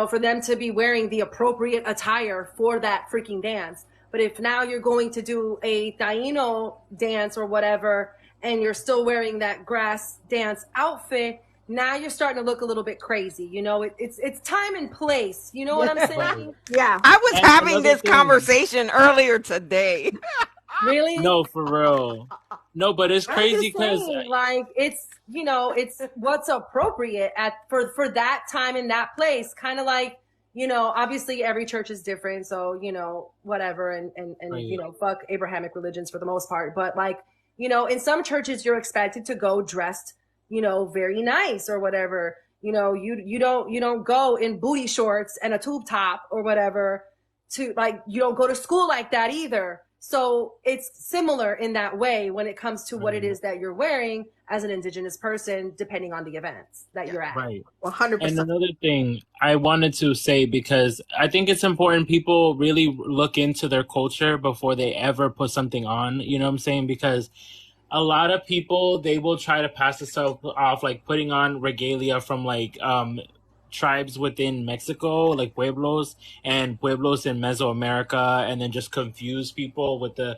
for them to be wearing the appropriate attire for that freaking dance. But if now you're going to do a Taino dance or whatever, and you're still wearing that grass dance outfit, now you're starting to look a little bit crazy. It's time and place. You know what I'm saying? Yeah. I was And having another this thing, conversation earlier today. Really? no, for real. No, but it's I'm crazy just because saying, like, it's what's appropriate for that time in that place. Kind of like, obviously every church is different, so whatever, and right. fuck Abrahamic religions for the most part. But like, in some churches you're expected to go dressed, very nice or whatever. You don't go in booty shorts and a tube top or whatever. To like, you don't go to school like that either. So it's similar in that way when it comes to what it Right. is that you're wearing as an Indigenous person, depending on the events that you're at. Right. 100%. And another thing I wanted to say, because I think it's important people really look into their culture before they ever put something on, you know what I'm saying? Because a lot of people, they will try to pass themselves off like putting on regalia from like tribes within Mexico, like pueblos and pueblos in Mesoamerica, and then just confuse people with the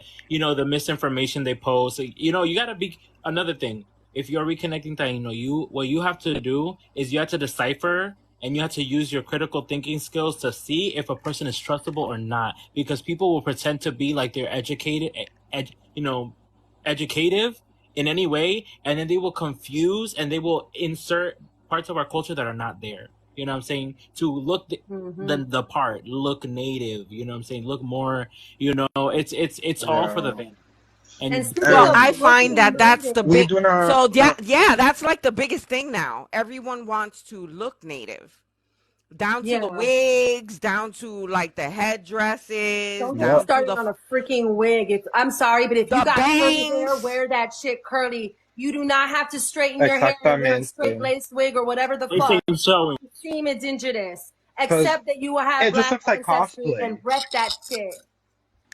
misinformation they post. You gotta be another thing. If you're reconnecting Taino, what you have to do is you have to decipher and you have to use your critical thinking skills to see if a person is trustable or not, because people will pretend to be like they're educated, educative in any way, and then they will confuse and they will insert parts of our culture that are not there. You know what I'm saying? To look the part, look native. You know what I'm saying? Look more. It's all for the Yeah. van. And And speaking Well, of I And find looking that that's native, the we big. do not. So yeah, that's like the biggest thing now. Everyone wants to look native, down to the yeah. wigs, down to like the headdresses, Don't get me Yep. down to started on a freaking wig. I'm sorry, but if you the got curly hair, bangs. wear that shit curly. You do not have to straighten your hair and wear a straight Exactamente. lace wig or whatever the they say fuck. showing. You seem indigenous, Because except that you will have it just black looks like ancestry and cosplay. rep that shit.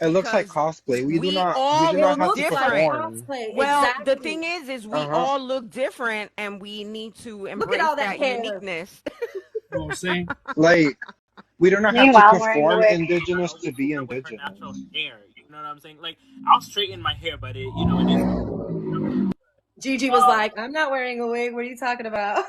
It looks like Because cosplay. we We all do It not look have to looks like different. perform. cosplay. Well, the Exactly. thing is we Uh-huh. all look different, and we need to Look at embrace all that that hair. uniqueness. You know what I'm saying? Like, we do not have to Meanwhile, I'm wearing a perform wig. indigenous Always to be with her natural indigenous. hair. You know what I'm saying? Like, I'll straighten my hair, but it is. Gigi was like, I'm not wearing a wig. What are you talking about?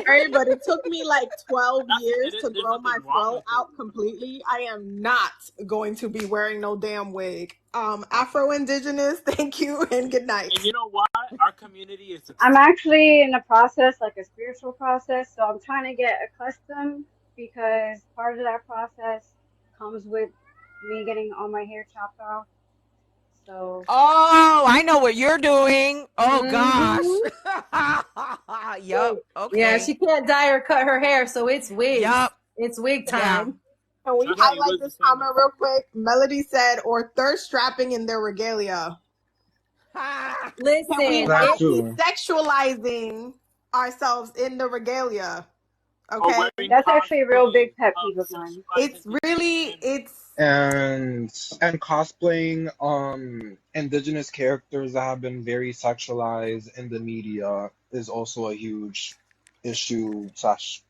Hey, but it took me like 12 years to There's grow my nothing wrong fro with out it. completely. I am not going to be wearing no damn wig. Afro-Indigenous, thank you and good night. And you know what? Our community is I'm actually in a process, like a spiritual process, so I'm trying to get accustomed because part of that process comes with me getting all my hair chopped off. So Oh, I know what you're doing. Oh gosh. Mhm. Yup. Yeah, Okay. she can't dye or cut her hair, so it's wigs. Yup. It's wig Yeah. time. Can we Trust me, it highlight was the this same. comment real quick? Melody said, or thirst strapping in their regalia. Ah, Can we Listen, That not be too. sexualizing ourselves in the regalia? Or Okay? wearing that's actually a real big pet of peeve of mine. It's sexualizing really, and it's, And cosplaying indigenous characters that have been very sexualized in the media is also a huge issue slash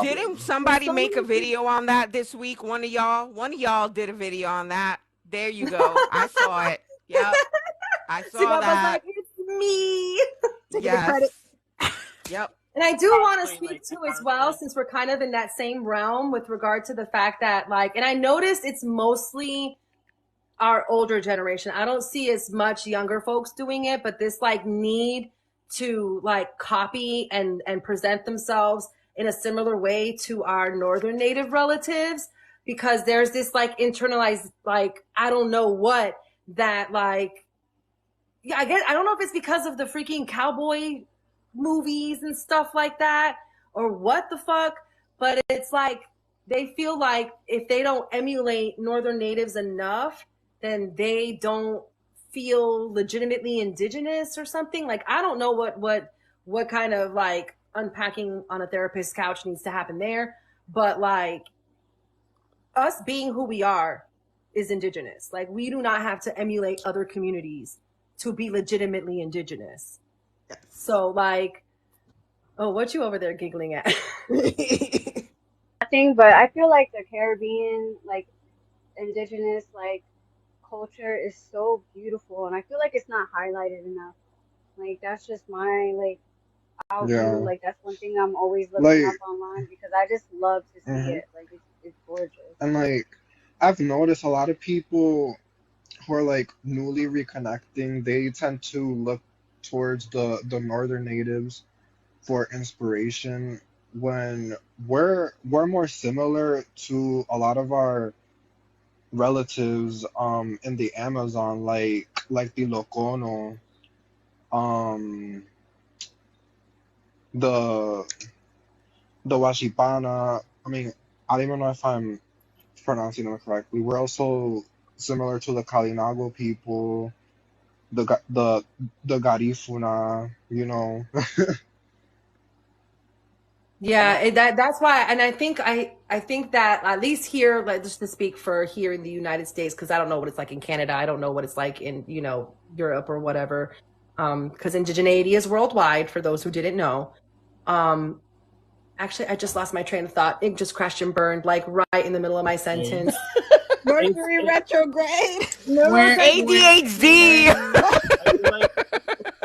didn't problem. somebody so make a many people. video on that this week? One of y'all did a video on that. There you go. I saw it. Yep. I See, saw Papa's that. like, it's me. taking the credit. Yes. Yep. And I do want to cosplaying speak like to as well, characters. since we're kind of in that same realm with regard to the fact that, like, and I noticed it's mostly our older generation. I don't see as much younger folks doing it, but this like need to like copy and present themselves in a similar way to our northern native relatives, because there's this like internalized, like, I don't know what, that like, yeah, I don't know if it's because of the freaking cowboy movies and stuff like that or what the fuck, but it's like they feel like if they don't emulate northern natives enough, then they don't feel legitimately indigenous or something. Like, I don't know what kind of like unpacking on a therapist's couch needs to happen there, but like, us being who we are is indigenous. Like, we do not have to emulate other communities to be legitimately indigenous. Yes. So like, Oh, what you over there giggling at? Nothing, but I feel like the Caribbean, like indigenous, like culture is so beautiful, and I feel like it's not highlighted enough. Like that's just my like outview. Yeah. Like that's one thing I'm always looking up Like, online because I just love to see mhm. it. Like it's gorgeous. And like, I've noticed a lot of people who are like newly reconnecting, they tend to look towards the northern natives for inspiration when we're more similar to a lot of our relatives in the Amazon, like the Locono, um the the Washipana. I mean, I don't even know if I'm pronouncing them correctly. We're also similar to the Kalinago people, the Garifuna, you know. Yeah, that's why, and I think that at least here, like just to speak for here in the United States, because I don't know what it's like in Canada, I don't know what it's like in Europe or whatever, because indigeneity is worldwide for those who didn't know. Um, Actually, I just lost my train of thought. It just crashed and burned like right in the middle of my sentence. Mercury retrograde. Where ADHD.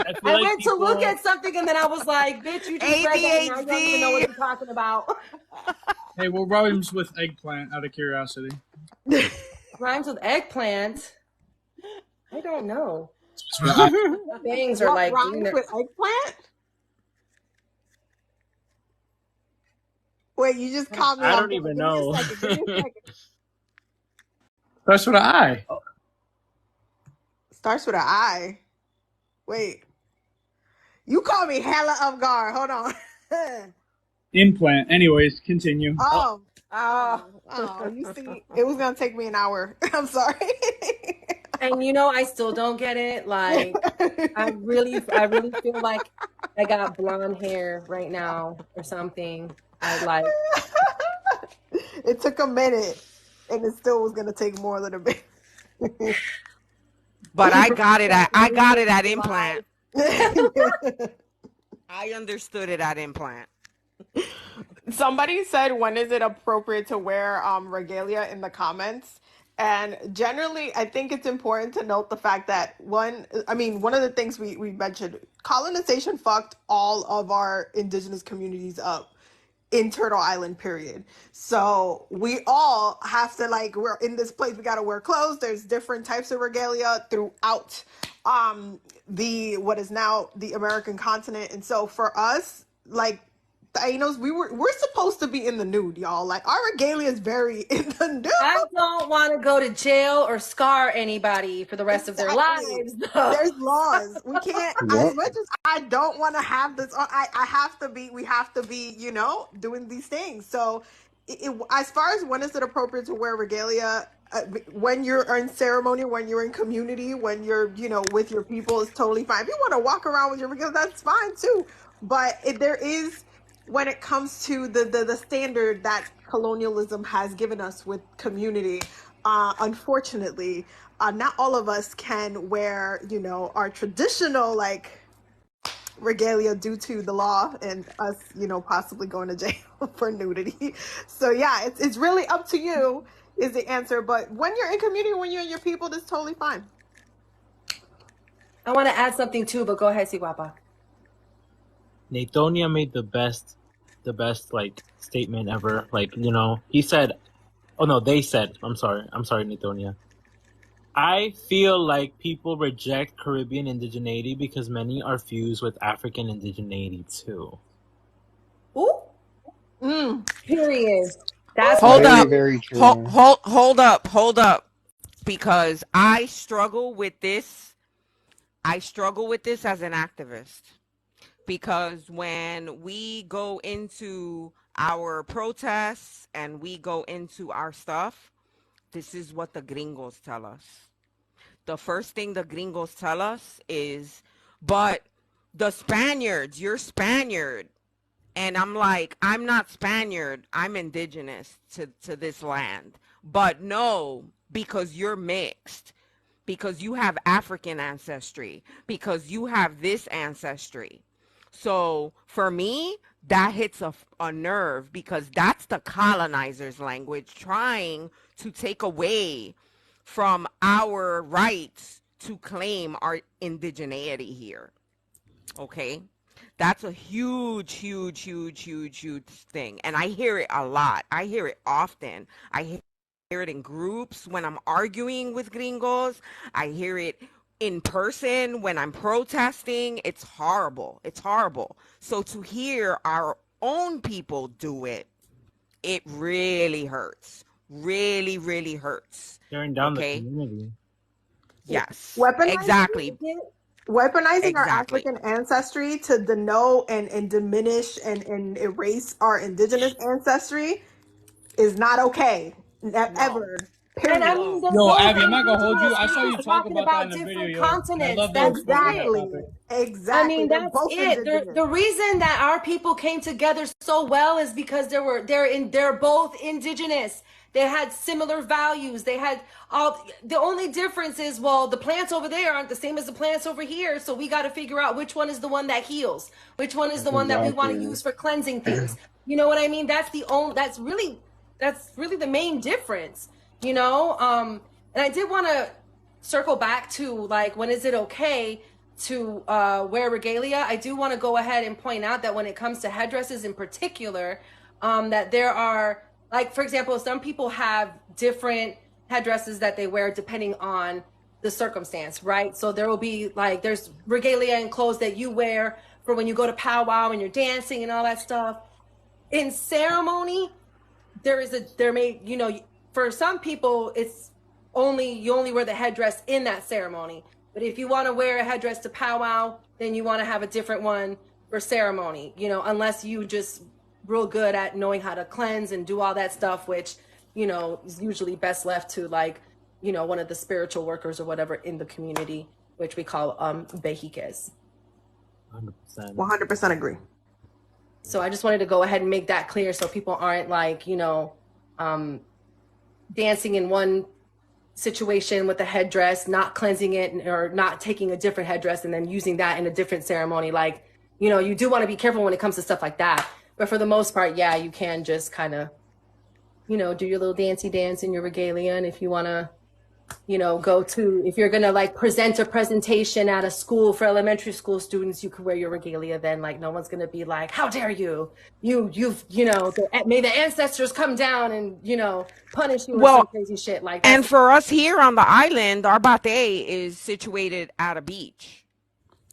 I feel I like went to look people. at something and then I was like, bitch, you just read that and now you don't even know what ADHD. you're talking about. Hey, what rhymes with eggplant? Out of curiosity. Rhymes with eggplant. I don't know. That's what Things are What like doing rhymes their with eggplant? Wait, you just caught me I off don't guard. even Give me a know. second. Give me a second. Starts with an I. Starts with an I. Wait, you call me hella off guard. Hold on. Implant. Anyways, continue. Oh, Oh. you see, it was gonna take me an hour. I'm sorry. And I still don't get it. Like I really feel like I got blonde hair right now or something. I like It took a minute, and it still was gonna take more than a minute. But I got it at implant. I understood it at implant. Somebody said, when is it appropriate to wear regalia in the comments? And generally, I think it's important to note the fact that one of the things we mentioned, colonization fucked all of our indigenous communities up in Turtle Island, period. So we all have to, like, we're in this place, we got to wear clothes. There's different types of regalia throughout the what is now the American continent. And so for us, like, Thanos, we're supposed to be in the nude, y'all. Like, our regalia is very in the nude. I don't want to go to jail or scar anybody for the rest of their lives. though. There's laws. We can't, Yep. as much as I don't want to have this, I have to be, we have to be, doing these things. So as far as when is it appropriate to wear regalia, when you're in ceremony, when you're in community, when you're, with your people, is totally fine. If you want to walk around with your regalia, that's fine too. But there is, when it comes to the standard that colonialism has given us with community, unfortunately, not all of us can wear, our traditional, like, regalia due to the law and us, possibly going to jail for nudity. So yeah, it's really up to you is the answer. But when you're in community, when you're in your people, that's totally fine. I want to add something too, but go ahead, Siguapa. Natonia made the best like statement ever. Like, he said, oh no, they said, I'm sorry, Natonia. I feel like people reject Caribbean indigeneity because many are fused with African indigeneity too. Ooh. Period. That's Hold Very, up. very true. Hold up. Because I struggle with this. I struggle with this as an activist. Because when we go into our protests and we go into our stuff, this is what the gringos tell us. The first thing the gringos tell us is, but the Spaniards, you're Spaniard. And I'm like, I'm not Spaniard. I'm indigenous to this land. But no, because you're mixed. Because you have African ancestry. Because you have this ancestry. So for me, that hits a nerve because that's the colonizer's language trying to take away from our rights to claim our indigeneity here. Okay? That's a huge, huge, huge, huge, huge thing. And I hear it a lot. I hear it often. I hear it in groups when I'm arguing with gringos. I hear it in person when I'm protesting. It's horrible. It's horrible. So to hear our own people do it, it really hurts. Really, really hurts. Tearing down the Okay? community. Yes. Weaponizing Exactly. weaponizing our Exactly. African ancestry to denote and diminish and erase our indigenous ancestry is not okay. No. Ever. And I Period. mean, Yo, those Abby, I'm not gonna hold you. indigenous I saw you groups talk talking about that in about the video, different yo. And I continents. love that That's you spoke on that Exactly. it. topic. Exactly. I mean, They're that's both it. indigenous. The reason that our people came together so well is because they're both indigenous. They had similar values. They had all. The only difference is, well, the plants over there aren't the same as the plants over here. So we got to figure out which one is the one that heals, which one is the one that we want to Exactly. use for cleansing things. You know what I mean? That's the only. That's really the main difference. You know. And I did want to circle back to, like, when is it okay to wear regalia? I do want to go ahead and point out that when it comes to headdresses in particular, that there are, like, for example, some people have different headdresses that they wear depending on the circumstance, right? So there will be, like, there's regalia and clothes that you wear for when you go to powwow and you're dancing and all that stuff. In ceremony, for some people, it's you only wear the headdress in that ceremony. But if you want to wear a headdress to powwow, then you want to have a different one for ceremony, unless you just real good at knowing how to cleanse and do all that stuff, which, is usually best left to, like, one of the spiritual workers or whatever in the community, which we call behikes. 100%. 100% agree. So I just wanted to go ahead and make that clear so people aren't, like, dancing in one situation with a headdress, not cleansing it, or not taking a different headdress and then using that in a different ceremony. Like, you do want to be careful when it comes to stuff like that. But for the most part, yeah, you can just kind of, do your little dancey dance in your regalia. And if you want to, if you're going to, like, present a presentation at a school for elementary school students, you can wear your regalia then. Like, no one's going to be like, how dare you? May the ancestors come down and, punish you or some crazy shit like that. And for us here on the island, our bate is situated at a beach.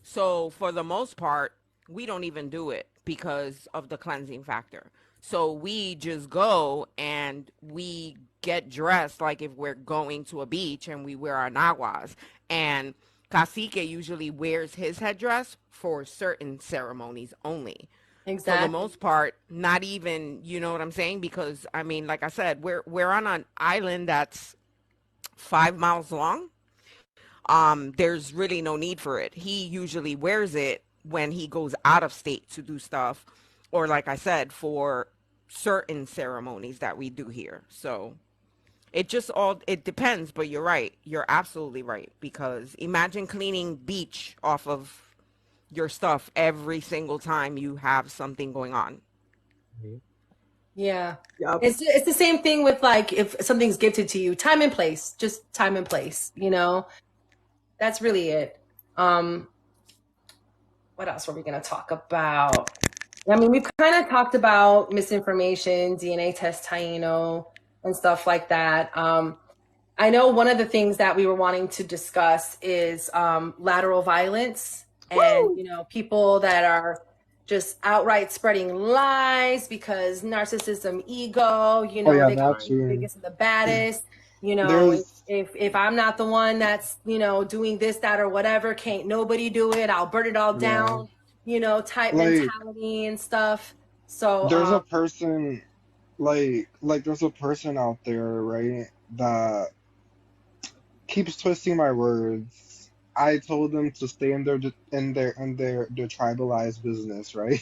So for the most part, we don't even do it because of the cleansing factor. So we just go and we get dressed like if we're going to a beach, and we wear our naguas. And Cacique usually wears his headdress for certain ceremonies only. Exactly. For the most part, not even, you know what I'm saying? Because, I mean, like I said, we're on an island that's 5 miles long. There's really no need for it. He usually wears it when he goes out of state to do stuff, or, like I said, for certain ceremonies that we do here. So it depends, but you're right. You're absolutely right, because imagine cleaning beach off of your stuff every single time you have something going on. Yeah. Yep. It's the same thing with, like, if something's gifted to you, time and place, just time and place, that's really it. What else were we going to talk about? I mean, we've kind of talked about misinformation, DNA test Taino, and stuff like that. I know one of the things that we were wanting to discuss is lateral violence. And, people that are just outright spreading lies because narcissism, ego, they that can be too. the biggest and the baddest. If I'm not the one that's, doing this, that, or whatever, can't nobody do it. I'll burn it all down, type mentality and stuff. So there's a person, there's a person out there, right, that keeps twisting my words. I told them to stay in their tribalized business, right?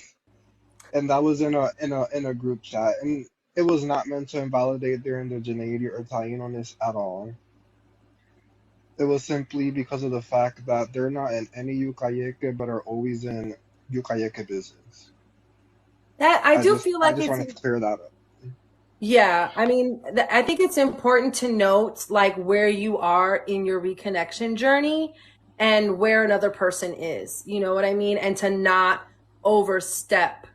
And that was in a group chat, and it was not meant to invalidate their indigeneity or Taino-ness at all. It was simply because of the fact that they're not in any Yucayeke, but are always in Yukayeke business. That I do feel I like just it's wanted to clear that up. yeah. I mean, I think it's important to note like where you are in your reconnection journey and where another person is. You know what I mean? And to not overstep.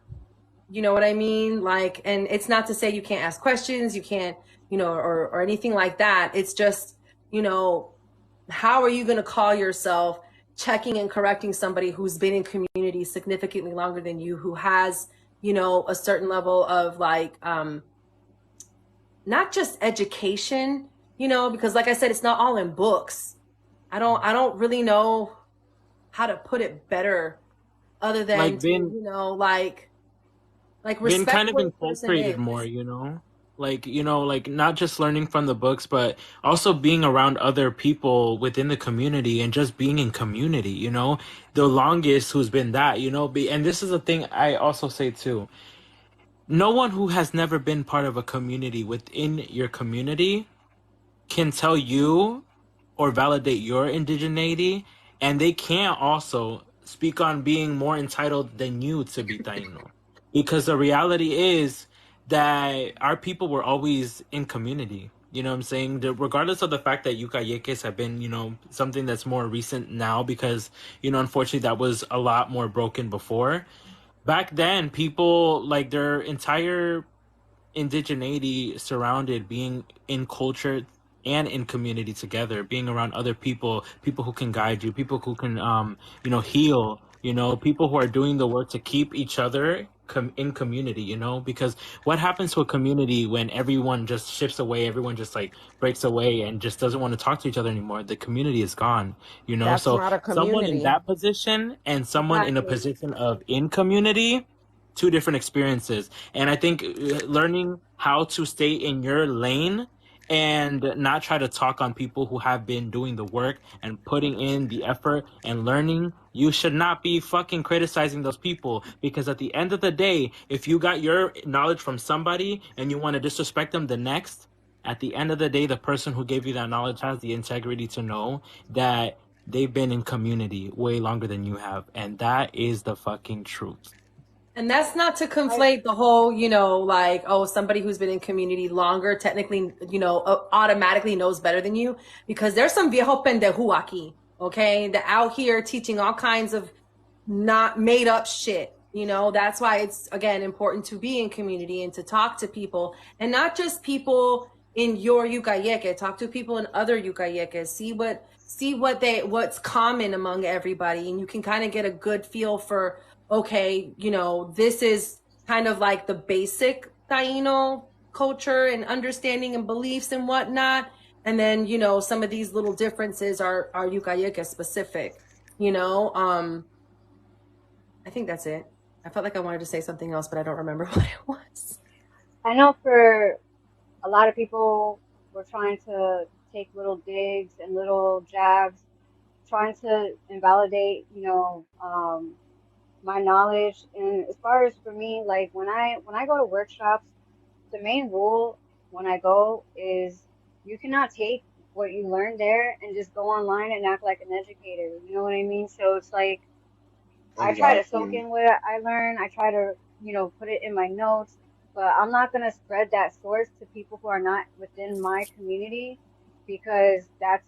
You know what I mean? Like, and it's not to say you can't ask questions, you can't, you know, or anything like that. It's just, you know, how are you going to call yourself checking and correcting somebody who's been in community significantly longer than you, who has, you know, a certain level of like, not just education, you know, because like I said, it's not all in books. I don't really know how to put it better other than Like to, you know, like been respect kind of where the person inculcated is. more, you know? Like, you know, like not just learning from the books, but also being around other people within the community and just being in community, you know? The longest who's been that, you know? And this is a thing I also say too. No one who has never been part of a community within your community can tell you or validate your indigeneity, and they can't also speak on being more entitled than you to be Taino. Because the reality is that our people were always in community. You know what I'm saying? Regardless of the fact that Yukayekes have been, you know, something that's more recent now because, you know, unfortunately that was a lot more broken before. Back then, people, like their entire indigeneity surrounded being in culture and in community together, being around other people, people who can guide you, people who can you know, heal, you know, people who are doing the work to keep each other in community, you know, because what happens to a community when everyone just shifts away, everyone just like breaks away and just doesn't want to talk to each other anymore? The community is gone, you know. That's So not a someone in community. that position and someone in a Exactly. position of in community, two different experiences. And I think learning how to stay in your lane and not try to talk on people who have been doing the work and putting in the effort and learning, you should not be fucking criticizing those people, because at the end of the day, if you got your knowledge from somebody and you want to disrespect them the next, at the end of the day, the person who gave you that knowledge has the integrity to know that they've been in community way longer than you have, and that is the fucking truth. And that's not to conflate the whole, you know, like, oh, somebody who's been in community longer technically, you know, automatically knows better than you, because there's some viejo pendejo aquí, okay, that out here teaching all kinds of not made up shit. You know, that's why it's, again, important to be in community and to talk to people, and not just people in your Yukayeke, talk to people in other Yukayekes, see what's common among everybody. And you can kind of get a good feel for, okay, you know, this is kind of like the basic Taino culture and understanding and beliefs and whatnot. And then, you know, some of these little differences are Yukayeke specific, you know. I think that's it. I felt like I wanted to say something else, but I don't remember what it was. I know for a lot of people were trying to take little digs and little jabs, trying to invalidate, you know, my knowledge. And as far as for me, like when I go to workshops, the main rule when I go is you cannot take what you learned there and just go online and act like an educator. You know what I mean? So it's like I try to soak Exactly. in what I learn. I try to, you know, put it in my notes, but I'm not going to spread that source to people who are not within my community, because that's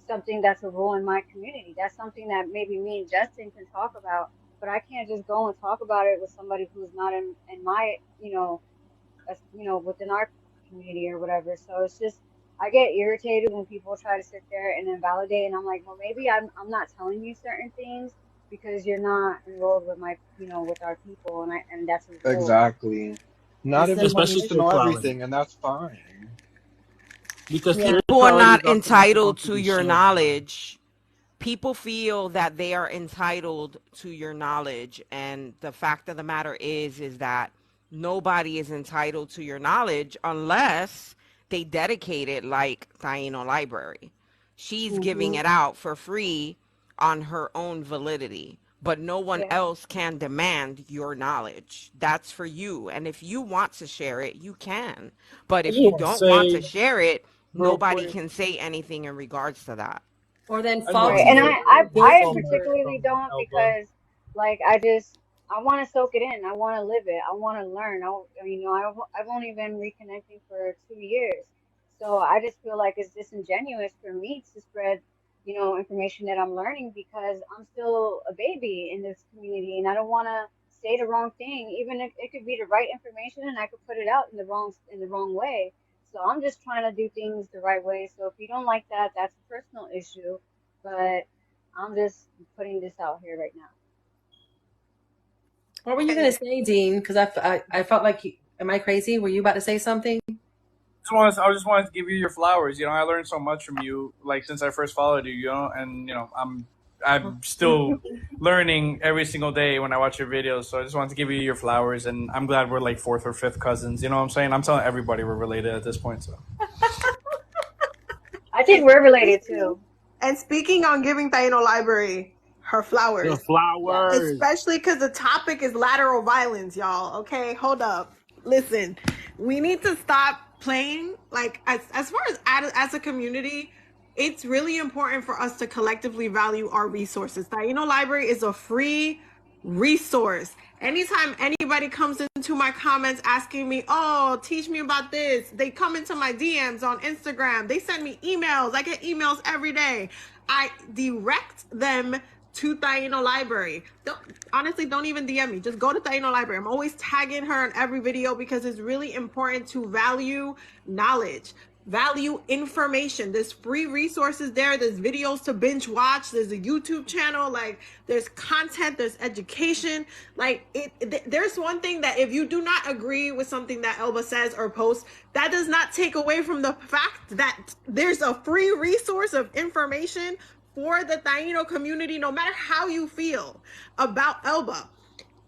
something that's a rule in my community. That's something that maybe me and Justin can talk about, but I can't just go and talk about it with somebody who's not in my, you know, within our community or whatever. So it's just, I get irritated when people try to sit there and invalidate, and I'm like, well, maybe I'm not telling you certain things because you're not enrolled with my, you know, with our people, and that's a rule. Exactly. Not Listen, everyone Especially needs to know spirituality, everything, and that's fine. because yeah. People are spirituality is not also not entitled supposed to to be your shared. knowledge. People feel that they are entitled to your knowledge, and the fact of the matter is that nobody is entitled to your knowledge unless they dedicate it, like Taino Library. She's giving Hmm. it out for free on her own validity, but no one Yeah. else can demand your knowledge. That's for you, and if you want to share it, you can. But I if just you want to don't want to say share it, real nobody quick. can say anything in regards to that. Or then I just want Right. faulty to And say your I this I business moment for particularly from don't, Elba. because Like I want to soak it in. I want to live it. I want to learn. I've only been reconnecting for 2 years, so I just feel like it's disingenuous for me to spread, information that I'm learning because I'm still a baby in this community, and I don't want to say the wrong thing, even if it could be the right information, and I could put it out in the wrong way. So I'm just trying to do things the right way. So if you don't like that, that's a personal issue, but I'm just putting this out here right now. What were you gonna say, Dean? Because I felt like am I crazy? Were you about to say something? I just wanted to give you your flowers. I learned so much from you, like since I first followed you. And I'm still learning every single day when I watch your videos. So I just wanted to give you your flowers, and I'm glad we're like fourth or fifth cousins. You know what I'm saying? I'm telling everybody we're related at this point. So I think we're related too. And speaking on giving Taino Library her flowers. The flowers. Especially because the topic is lateral violence, y'all. Okay, hold up. Listen, we need to stop playing. Like, as far as a community, it's really important for us to collectively value our resources. Taino Library is a free resource. Anytime anybody comes into my comments asking me, oh, teach me about this, they come into my DMs on Instagram, they send me emails. I get emails every day. I direct them to Taino Library. Honestly, don't even DM me. Just go to Taino Library. I'm always tagging her in every video because it's really important to value knowledge, value information. There's free resources there. There's videos to binge watch. There's a YouTube channel. Like, there's content. There's education. Like, there's one thing that if you do not agree with something that Elba says or posts, that does not take away from the fact that there's a free resource of information for the Taino community, no matter how you feel about Elba.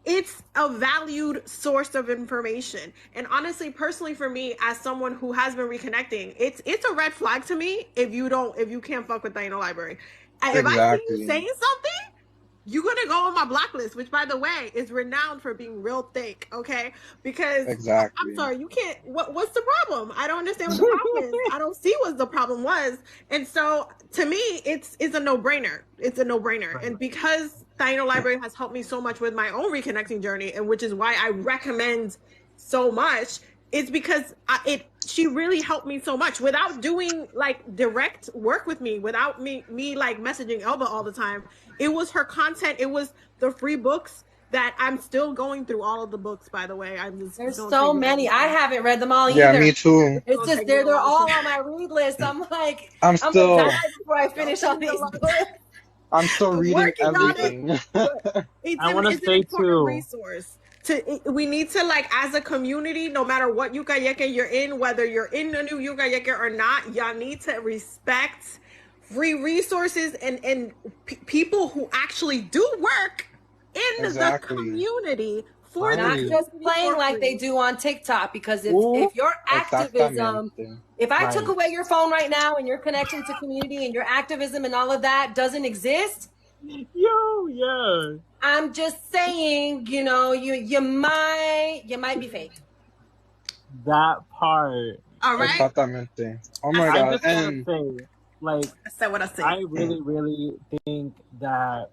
It's a valued source of information. And honestly, personally for me, as someone who has been reconnecting, it's a red flag to me if you can't fuck with Taino Library. If I see you saying something, you're gonna go on my blacklist, which by the way is renowned for being real thick, okay? Because I'm sorry, you can't. What's the problem? I don't understand what the problem is. I don't see what the problem was, and so to me, it's a no-brainer. It's a no-brainer, and because Taino Library has helped me so much with my own reconnecting journey, and which is why I recommend so much. It's because she really helped me so much without doing like direct work with me, without me like messaging Elba all the time. It was her content. It was the free books that I'm still going through all of the books, by the way. There's so many. I haven't read them all either. Yeah, me too. It's just they're all on my read list. I'm like, I'm still gonna die before I finish all these books. I'm still reading everything. I want to say too. Resource. We need to, like, as a community, no matter what Yucayeke you're in, whether you're in the new Yucayeke or not, y'all need to respect free resources and people who actually do work in the community for not just playing like they do on TikTok. Because if your activism, if I took away your phone right now and your connection to community and your activism and all of that doesn't exist, I'm just saying, you might be fake. That part. All right. Exactamente. Oh my God. And say, like, I said what I said. I really, really think that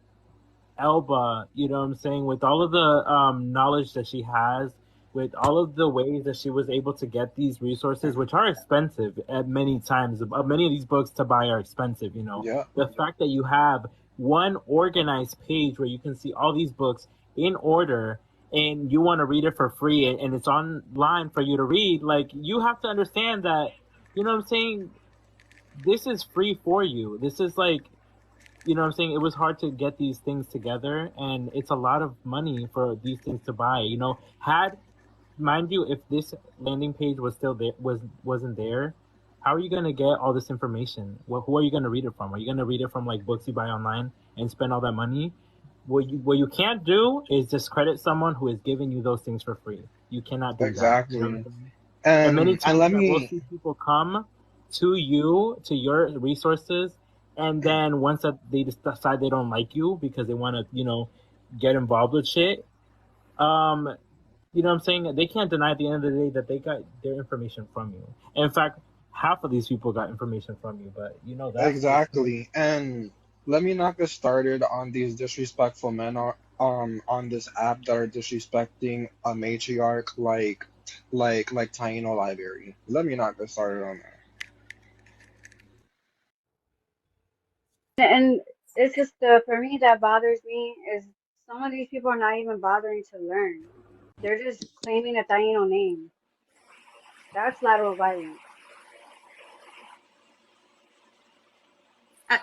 Elba, you know what I'm saying, with all of the knowledge that she has, with all of the ways that she was able to get these resources, which are expensive at many times. Many of these books to buy are expensive, Yeah. The fact that you have one organized page where you can see all these books in order and you want to read it for free and it's online for you to read, like, you have to understand that, you know what I'm saying, this is free for you. This is like, you know what I'm saying, it was hard to get these things together and it's a lot of money for these things to buy. Mind you, if this landing page was still there, wasn't there, how are you going to get all this information? Who are you going to read it from? Are you going to read it from like books you buy online and spend all that money? What you can't do is discredit someone who is giving you those things for free. You cannot do that. You know what I'm saying? And many times we'll see people come to you, to your resources, and then once that they decide they don't like you because they want to, get involved with shit, you know what I'm saying? They can't deny at the end of the day that they got their information from you. And in fact, half of these people got information from you, but you know that. Exactly. And let me not get started on these disrespectful men on this app that are disrespecting a matriarch like Taino Library. Let me not get started on that. And it's just for me that bothers me is some of these people are not even bothering to learn. They're just claiming a Taino name. That's lateral violence.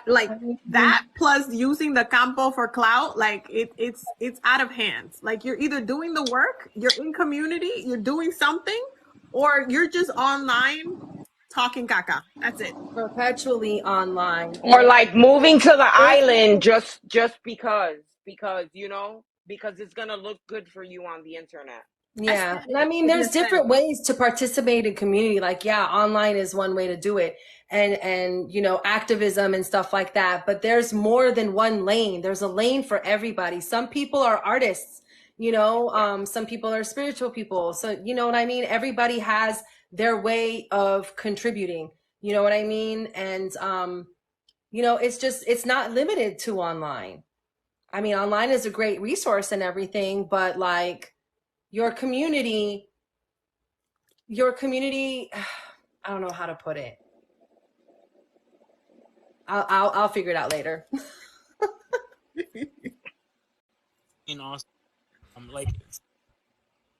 Like I mean, that plus using the campo for clout, like it's out of hands. Like you're either doing the work, you're in community, you're doing something, or you're just online talking caca. That's it. perpetually online. Or And like moving to the there's island just because because it's gonna look good for you on the internet. yeah, and I Aesthetic mean, is there's different aesthetic. ways to participate in community. Like, yeah, online is one way to do it, and you know, activism and stuff like that. But there's more than one lane. There's a lane for everybody. Some people are artists, you know. Some people are spiritual people. So you know what I mean. Everybody has their way of contributing. You know what I mean? And you know, it's not limited to online. I mean, online is a great resource and everything, but like your community, I don't know how to put it. I'll figure it out later. You know, like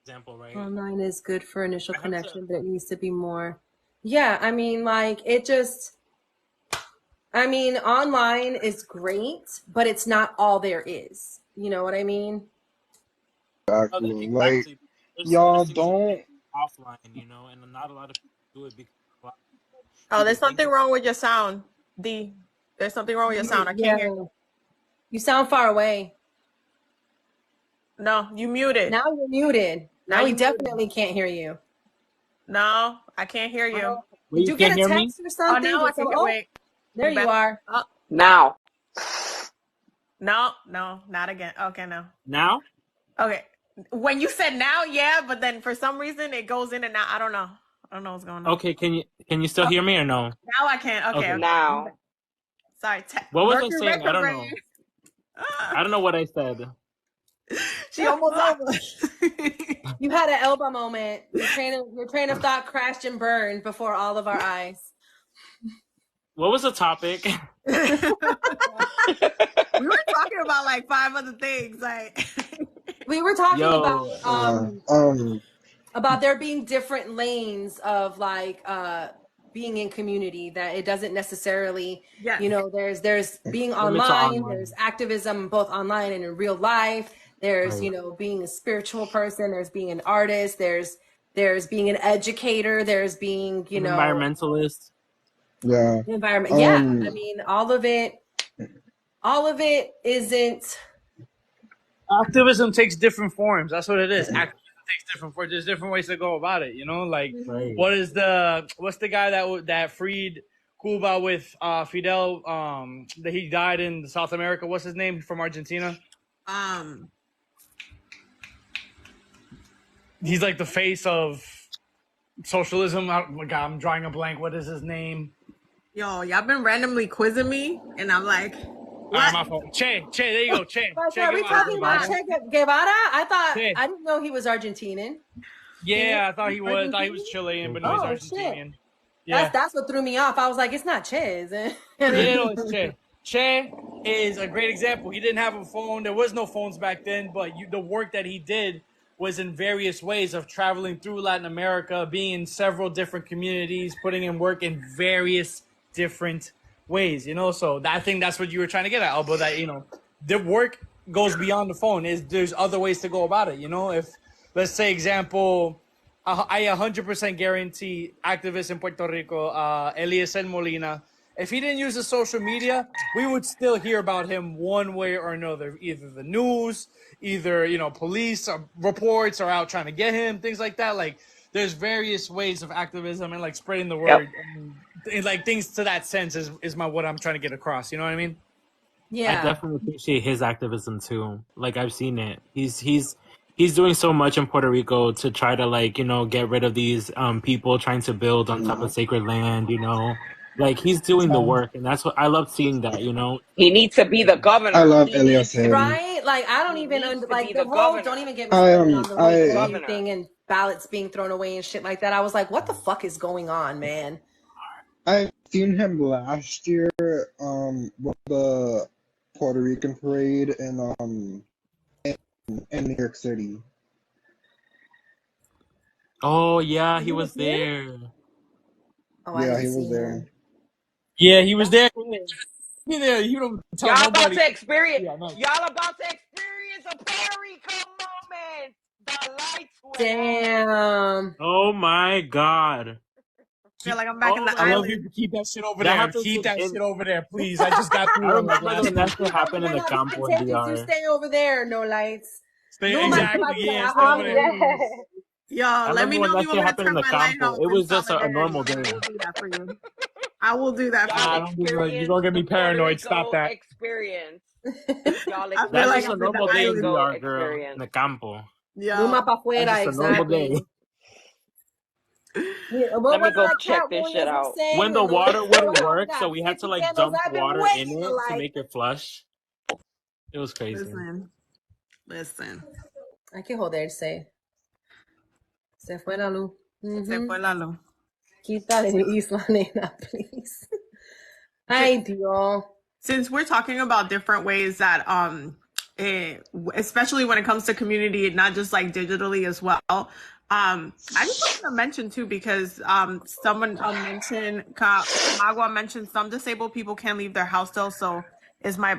example, right? Online is good for initial I have to. connection, but it needs to be more. Yeah, I mean, like it just, I mean, online is great, but it's not all there is. You know what I mean? Exactly. Like, Exactly. There's y'all things you can don't. do offline, you know, and not a lot of people do it because a lot of Oh, people there's think something wrong with your sound, D. There's something wrong with your sound. I can't hear. Yeah, you sound far away. No, you muted. Now you're muted. Now Now we you muted. definitely can't hear you. No, I can't hear you. Wait, Did you you get can't a hear me? text or Oh, something? now I Did can some, get. oh, Wait. there you are. Oh, Now. no, not again. Okay, no. Now? Okay. When you said now, yeah, but then for some reason it goes in and out. I don't know. I don't know what's going on. Okay, can you still hear me or no? Now I can. Okay, Okay. okay. Now. Sorry. What was I Mercury saying? I don't know. retrograde. I don't know what I said. She almost over. You had an elbow moment. Your train of thought crashed and burned before all of our eyes. What was the topic? We were talking about like 5 other things. Like We were talking Yo, about there being different lanes of like being in community, that it doesn't necessarily, yes. you know, there's being limit to online, online. there's activism both online and in real life. There's, Right. you know, being a spiritual person, there's being an artist, there's being an educator, there's being, you An know, environmentalist. Yeah. environment. Yeah, I mean, all of it isn't. Activism takes different forms. That's what it is. Activism takes different forms. There's different ways to go about it. You know, like Right. what's the guy that freed Cuba with Fidel? That he died in South America. What's his name from Argentina? He's like the face of socialism. I'm drawing a blank. What is his name? Yo, y'all been randomly quizzing me, and I'm like, what? My fault. Che, there you go. Che. But are we Guevara. talking about Che Guevara? Che. I didn't know he was Argentinian. Yeah, I thought he was. I thought he was Chilean, but no, he's Oh, Argentinian. shit. Yeah. That's what threw me off. I was like, it's not Che, is it? Yeah, no, it's Che. Che is a great example. He didn't have a phone. There was no phones back then, but the work that he did was in various ways of traveling through Latin America, being in several different communities, putting in work in various different ways, you know? So I think that's what you were trying to get at, Alba, that, you know, the work goes beyond the phone. There's other ways to go about it, you know? If, let's say, example, I 100% guarantee activists in Puerto Rico, Eliezer Molina, if he didn't use the social media, we would still hear about him one way or another. Either the news, either, you know, police reports are out trying to get him, things like that. Like, there's various ways of activism and like spreading the word. And like things to that sense is what I'm trying to get across. You know what I mean? Yeah. I definitely appreciate his activism too. Like I've seen it. He's doing so much in Puerto Rico to try to, like, you know, get rid of these people trying to build on top of sacred land, you know. Like he's doing the work, and that's what I love seeing that. You know, He needs to be the I governor. love He needs to Eliezer. be. Right? Like I don't He even needs to like be the the whole. Don't governor. even get me I started on the whole The I voting governor. thing and ballots being thrown away and shit like that. I was like, what the fuck is going on, man? I've seen him last year, with the Puerto Rican parade in New York City. oh yeah, he He was was here? there. Oh, I Yeah, didn't he see was there. him. Yeah, he was there. Nice. He there. He don't tell Y'all about nobody. to experience. Yeah, no. Y'all about to experience a Puerto Rico moment. The lights went out. Damn. Oh my god. I feel like I'm back in Oh the my I love god. you. island. Keep that shit over That there. happens Keep that in shit over there, please. I just got I through one like remember last when that week. shit happened in the Buenas campo in noches. You DR. stay over there, no lights. Stay Luma, exactly. like, Yeah, I stay over hope there. Yes. Yo, I let me remember know when if that you shit want me to happened in turn the my campo. lighthouse It in was just a normal solidarity. day. I will do that for you. I will do that for Y'all you. Nah, don't do that. You're experience gonna get the me Puerto paranoid. Stop Rico that. experience. Y'all I feel That's like just experience a I'm the in the normal Puerto day in island. Rico DR, girl. In experience. the campo. Luma Yo, pa' That's fuera, just a normal day. exactly. Yeah, what Let me was go that check Cat this shit Williams was out. saying? When the When the water lights go wouldn't out, we work, so got we had to 50 like candles. dump I've been water in waiting. it to Like, make it flush. It was crazy. listen. hay que joderse. Se fue la luz. Se fue la luz. Quita de mi isla, nena, please. Ay, Dios. Since we're talking about different ways that especially when it comes to community, not just like digitally as well, I just wanted to mention too, because someone mentioned Kamagua mentioned some disabled people can't leave their house still, so is my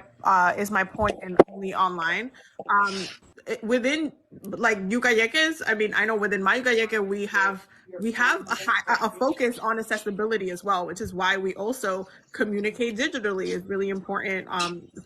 point, and only online. Within like Yucayekes, I mean, I know within my Yucayeke we have a focus on accessibility as well, which is why we also communicate digitally. Is really important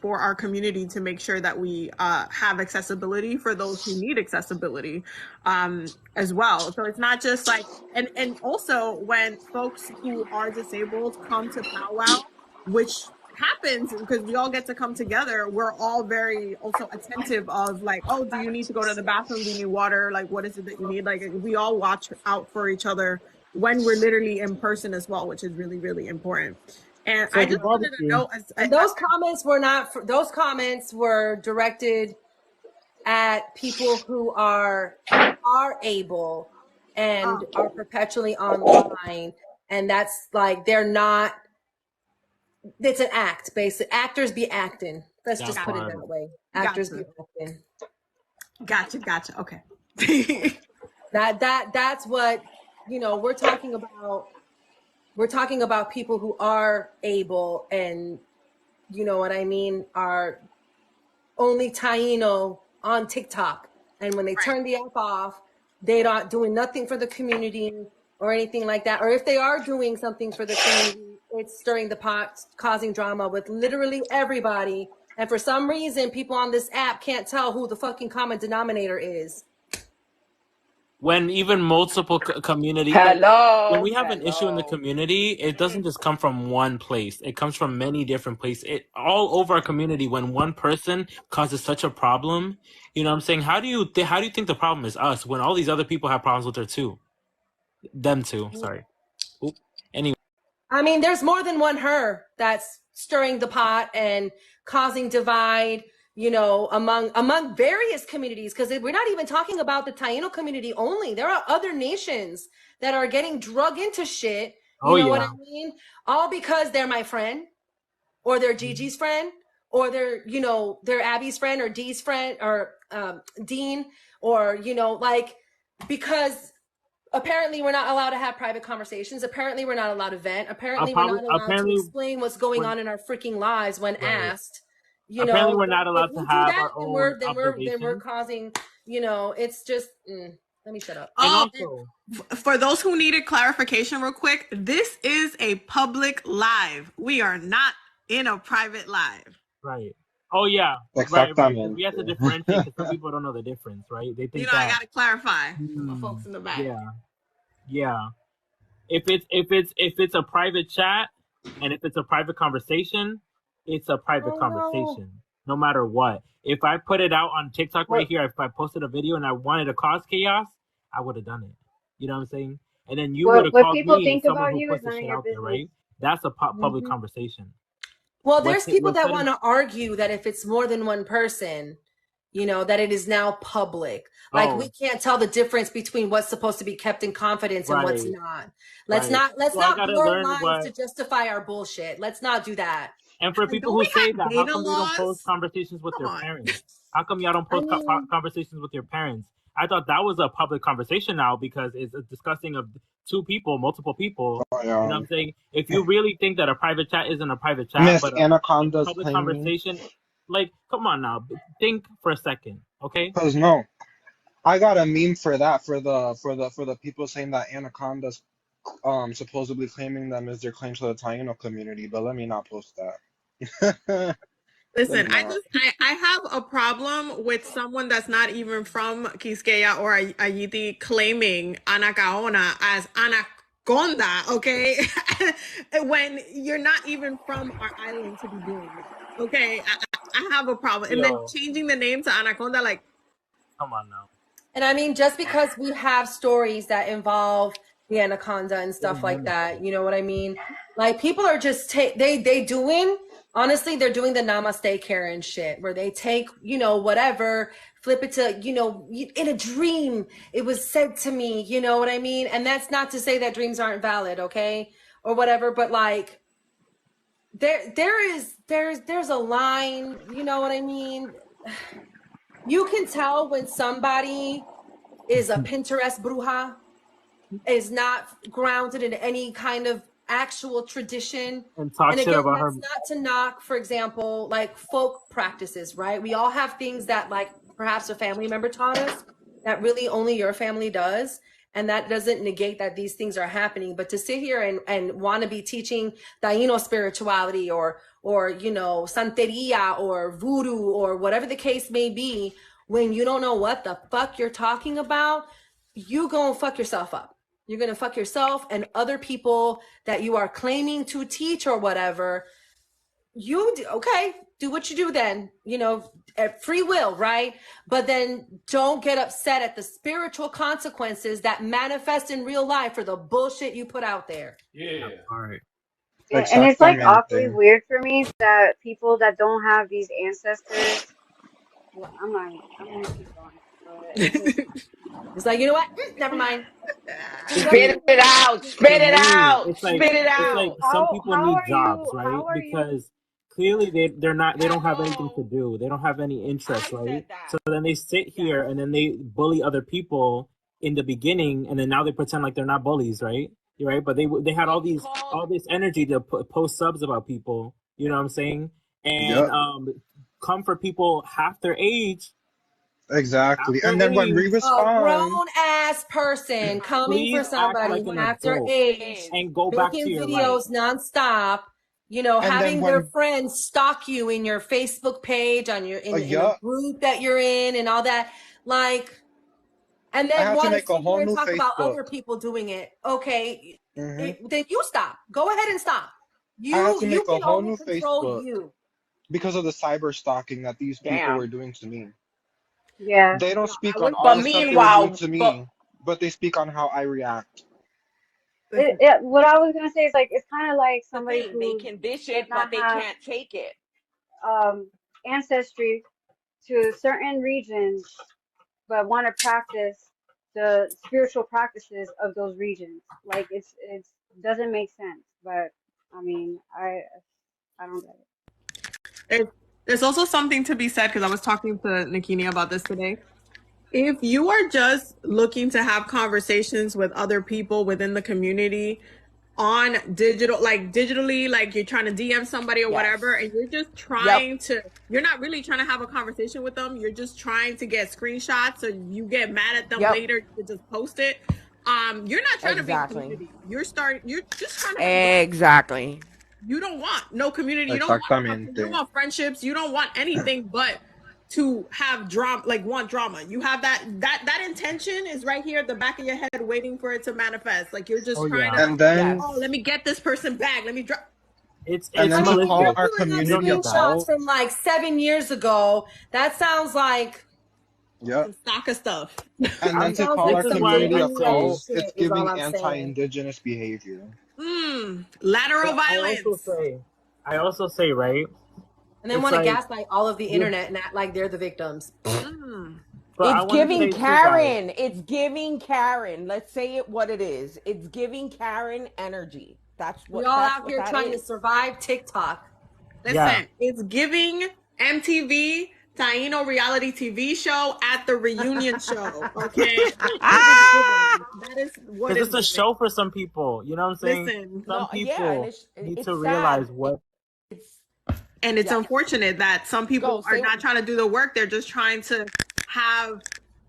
for our community to make sure that we have accessibility for those who need accessibility as well. So it's not just like, and also when folks who are disabled come to powwow, which happens because we all get to come together, we're all very also attentive of like, oh, do you need to go to the bathroom, do you need water, like what is it that you need, like we all watch out for each other when we're literally in person as well, which is really, really important. And So I the just wanted to barbecue. know And those comments were not, those comments were directed at people who are able and are perpetually online. And that's like, they're not, it's an act, basically. Actors be acting. Let's That just put it part. that way. Actors Gotcha. be acting. Gotcha. Okay. That's what, you know, we're talking about people who are able and, you know what I mean, are only Taino on TikTok. And when they turn the app off, they're not doing nothing for the community or anything like that. Or if they are doing something for the community, it's stirring the pot, causing drama with literally everybody. And for some reason, people on this app can't tell who the fucking common denominator is. When even multiple community, when we have an issue in the community, it doesn't just come from one place. It comes from many different places. It all over our community. When one person causes such a problem, you know what I'm saying? How do you think the problem is us when all these other people have problems with them too? Sorry. Oop. Anyway. I mean, there's more than one her that's stirring the pot and causing divide, you know, among various communities, because we're not even talking about the Taino community only. There are other nations that are getting drug into shit. You know what I mean? All because they're my friend, or they're Gigi's friend, or they're, you know, they're Abby's friend, or Dee's friend, or Dean, or, you know, like, because apparently we're not allowed to have private conversations. Apparently we're not allowed to vent. Apparently we're not allowed to explain what's going on in our freaking lives when asked. You apparently know, we're not allowed to have our own then we're causing, you know, it's just let me shut up. And also, for those who needed clarification real quick, this is a public live. We are not in a private live. Right. Oh yeah. Right. We have to differentiate because some people don't know the difference, right? They think I gotta clarify for my folks in the back. Yeah. If it's a private chat and if it's a private conversation, it's a private conversation. No matter what. If I put it out on TikTok right here, if I posted a video and I wanted to cause chaos, I would have done it. You know what I'm saying? And then you would have called people me think someone about who you puts is the none of shit your out there, right? business. That's a public Mhm. conversation. Well, there's people that setting- want to argue that if it's more than one person, that it is now public. Like we can't tell the difference between what's supposed to be kept in confidence and what's Right. not. Let's Right. not So I gotta blur learn lines what. to justify our bullshit. Let's not do that. And for And people don't who we say have that, how data come they don't post laws? conversations with Come their on. parents? How come y'all don't I post mean, conversations with your parents? I thought that was a public conversation now because it's a discussing of two people, multiple people. You know what I'm saying? If you really think that a private chat isn't a private chat, Miss but a Anaconda's public claiming. conversation, like, come on now, think for a second, okay? Cause no, I got a meme for that for the people saying that Anaconda's supposedly claiming them as their claim to the Taino community, but let me not post that. Listen, Let me not. I have a problem with someone that's not even from Quisqueya or Ayiti claiming Anacaona as Anaconda, okay? When you're not even from our island to be doing that, okay? I have a problem. And then Yo, changing the name to Anaconda, like, come on now. and I mean, just because we have stories that involve the anaconda and stuff like that, you know what I mean? Like people are just honestly, they're doing the namaste Karen shit where they take, whatever, flip it to, in a dream, it was said to me, you know what I mean? And that's not to say that dreams aren't valid, okay? Or whatever, but like there's a line, you know what I mean? You can tell when somebody is a Pinterest bruja, is not grounded in any kind of actual tradition. And talk And shit again, about her. that's not to knock, for example, like folk practices, right? We all have things that like perhaps a family member taught us that really only your family does. And that doesn't negate that these things are happening. But to sit here and want to be teaching Taino spirituality or Santeria or voodoo or whatever the case may be, when you don't know what the fuck you're talking about, you gonna fuck yourself up. You're gonna fuck yourself and other people that you are claiming to teach or whatever. Do what you do then, at free will, right? But then don't get upset at the spiritual consequences that manifest in real life for the bullshit you put out there. Yeah. All right. And it's like awfully Exactamente. weird for me that people that don't have these ancestors. Well, I'm gonna keep going. But it's just, It's like, you know what? Never mind. Spit it out. Spit it out. It's like Spit it it's like out. some people how need are jobs, you? right? How are you? Because clearly they don't have anything to do. They don't have any interest, I right? said that. So then they sit here and then they bully other people in the beginning, and then now they pretend like they're not bullies, right? You're right, but they had all this energy to post subs about people. You know what I'm saying? And Yep. come for people half their age. Exactly. Half And their then when we age. A respond, grown ass person coming for Please act somebody like an half their adult age, and go back to making your life. videos nonstop, and having then their when friends stalk you in your Facebook page, in the yup, group that you're in, and all that. Like, and I then have to want to make a sit whole here and new talk about Facebook. other people doing it. Okay, Hmm then you stop. Go ahead and stop. I have to You make a can whole only new control Facebook you. because of the cyber stalking that these people were Damn. doing to me. yeah. They don't No, speak I on wish all But the stuff they were doing meanwhile, to me, but they speak on how I react. what I was gonna say is like it's kind of like the somebody thing, they who can dish does it, not but they have can't take it. ancestry to certain regions, but want to practice the spiritual practices of those regions. Like it's doesn't make sense. But I mean, I don't get it. There's also something to be said because I was talking to Nikini about this today. If you are just looking to have conversations with other people within the community on digitally, like you're trying to DM somebody or Yes. whatever, and you're just Yep. trying to, you're not really trying to have a conversation with them. You're just trying to get screenshots so you get mad at them Yep. later. You can just post it. You're not trying to be Exactly. community. You're just trying to have Exactly. you don't want no community. You don't want Exactamente. you don't want friendships. You don't want anything but to have drama, like want drama. You have that intention is right here at the back of your head, waiting for it to manifest. Like you're just trying to. And then Yes. Oh, let me get this person back. Let me drop. It's and then to malicious. call our You have community screenshots about from like 7 years ago. That sounds like Yep. some stalker stuff. And then I'm, to Sounds call like our this is some why community a Indian I cult, shit it's is all giving I'm saying. anti-indigenous behavior. Lateral I also violence. say, right? And then It's want to like, gaslight all of the yeah, internet and act like they're the victims. but I It's want to giving say too, guys. Karen. It's giving Karen. Let's say it what it is. It's giving Karen energy. We all That's out what here that trying to is. survive TikTok. Yeah, Listen, it's giving MTV Taino reality TV show at the reunion show. Okay, that's what it's giving. That is what because it's it's a giving. show for some people. You know what I'm saying? Listen, Some No, yeah, and people need to it's sad. realize what. It's and it's yeah. unfortunate that some people Go are say not trying to do the work. They're just trying to have,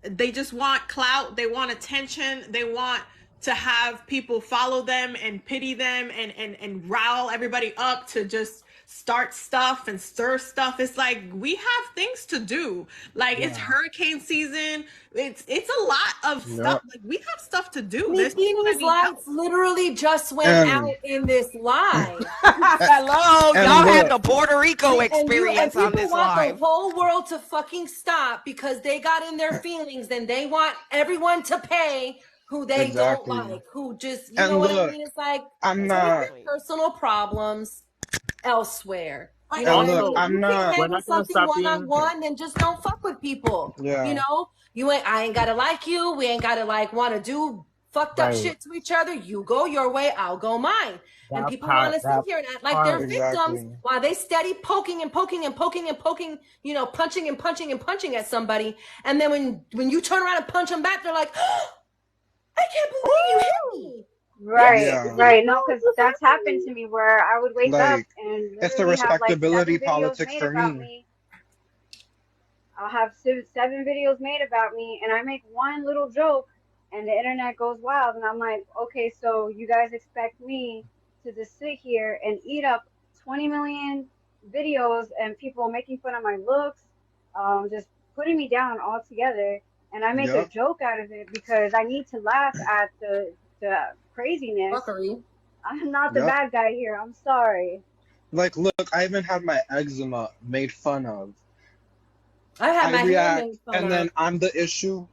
they just want clout, they want attention, they want to have people follow them and pity them and rile everybody up to just start stuff and stir stuff. It's like we have things to do. Like it's Yeah. hurricane season. It's a lot of stuff. Yep. Like we have stuff to do. There's people that Nikki's need help. lights literally just went out And in this live. Hello, and y'all had look, the Puerto Rico And experience on people this want the live. whole world to fucking stop because they got in their feelings and they want everyone to pay who they don't exactly. like, who just, you know And what I look, mean? It's like, I'm take not. your personal problems elsewhere. You know And what I look, mean? If I'm you can't not. We're handle not gonna something stop one being. on one, then just don't fuck with people. You Yeah. know, I ain't gotta like you. We ain't gotta like want to do fucked up Right. shit to each other. You go your way, I'll go mine. And That people want to sit that here and act like part. they're victims Exactly. while they steady poking and poking and poking and poking, you know, punching and punching and punching at somebody. And then when you turn around and punch them back, they're like, oh, I can't believe you hit me. Right, Yeah. right. No, because that's happened to me where I would wake up Like, and it's the literally have like respectability 7 videos politics made for about me. me. I'll have 7 videos made about me, and I make one little joke, and the internet goes wild. And I'm like, okay, so you guys expect me to just sit here and eat up 20 million videos and people making fun of my looks, just putting me down altogether, and I make a Yep. joke out of it because I need to laugh at the craziness. Fuckery. I'm not the Yep. bad guy here. I'm sorry. Like, look, I even had my eczema made fun of. I had I my hair react, made fun and of. then I'm the issue,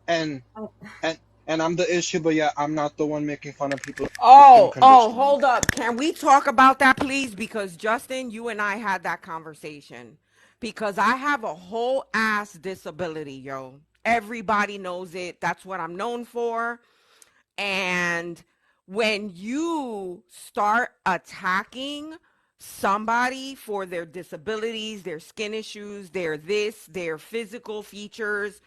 and and I'm the issue, but yeah, I'm not the one making fun of people with skin Oh, conditions. hold up. Can we talk about that, please? Because Justin, you and I had that conversation. Because I have a whole ass disability, yo. Everybody knows it. That's what I'm known for. And when you start attacking somebody for their disabilities, their skin issues, their physical features,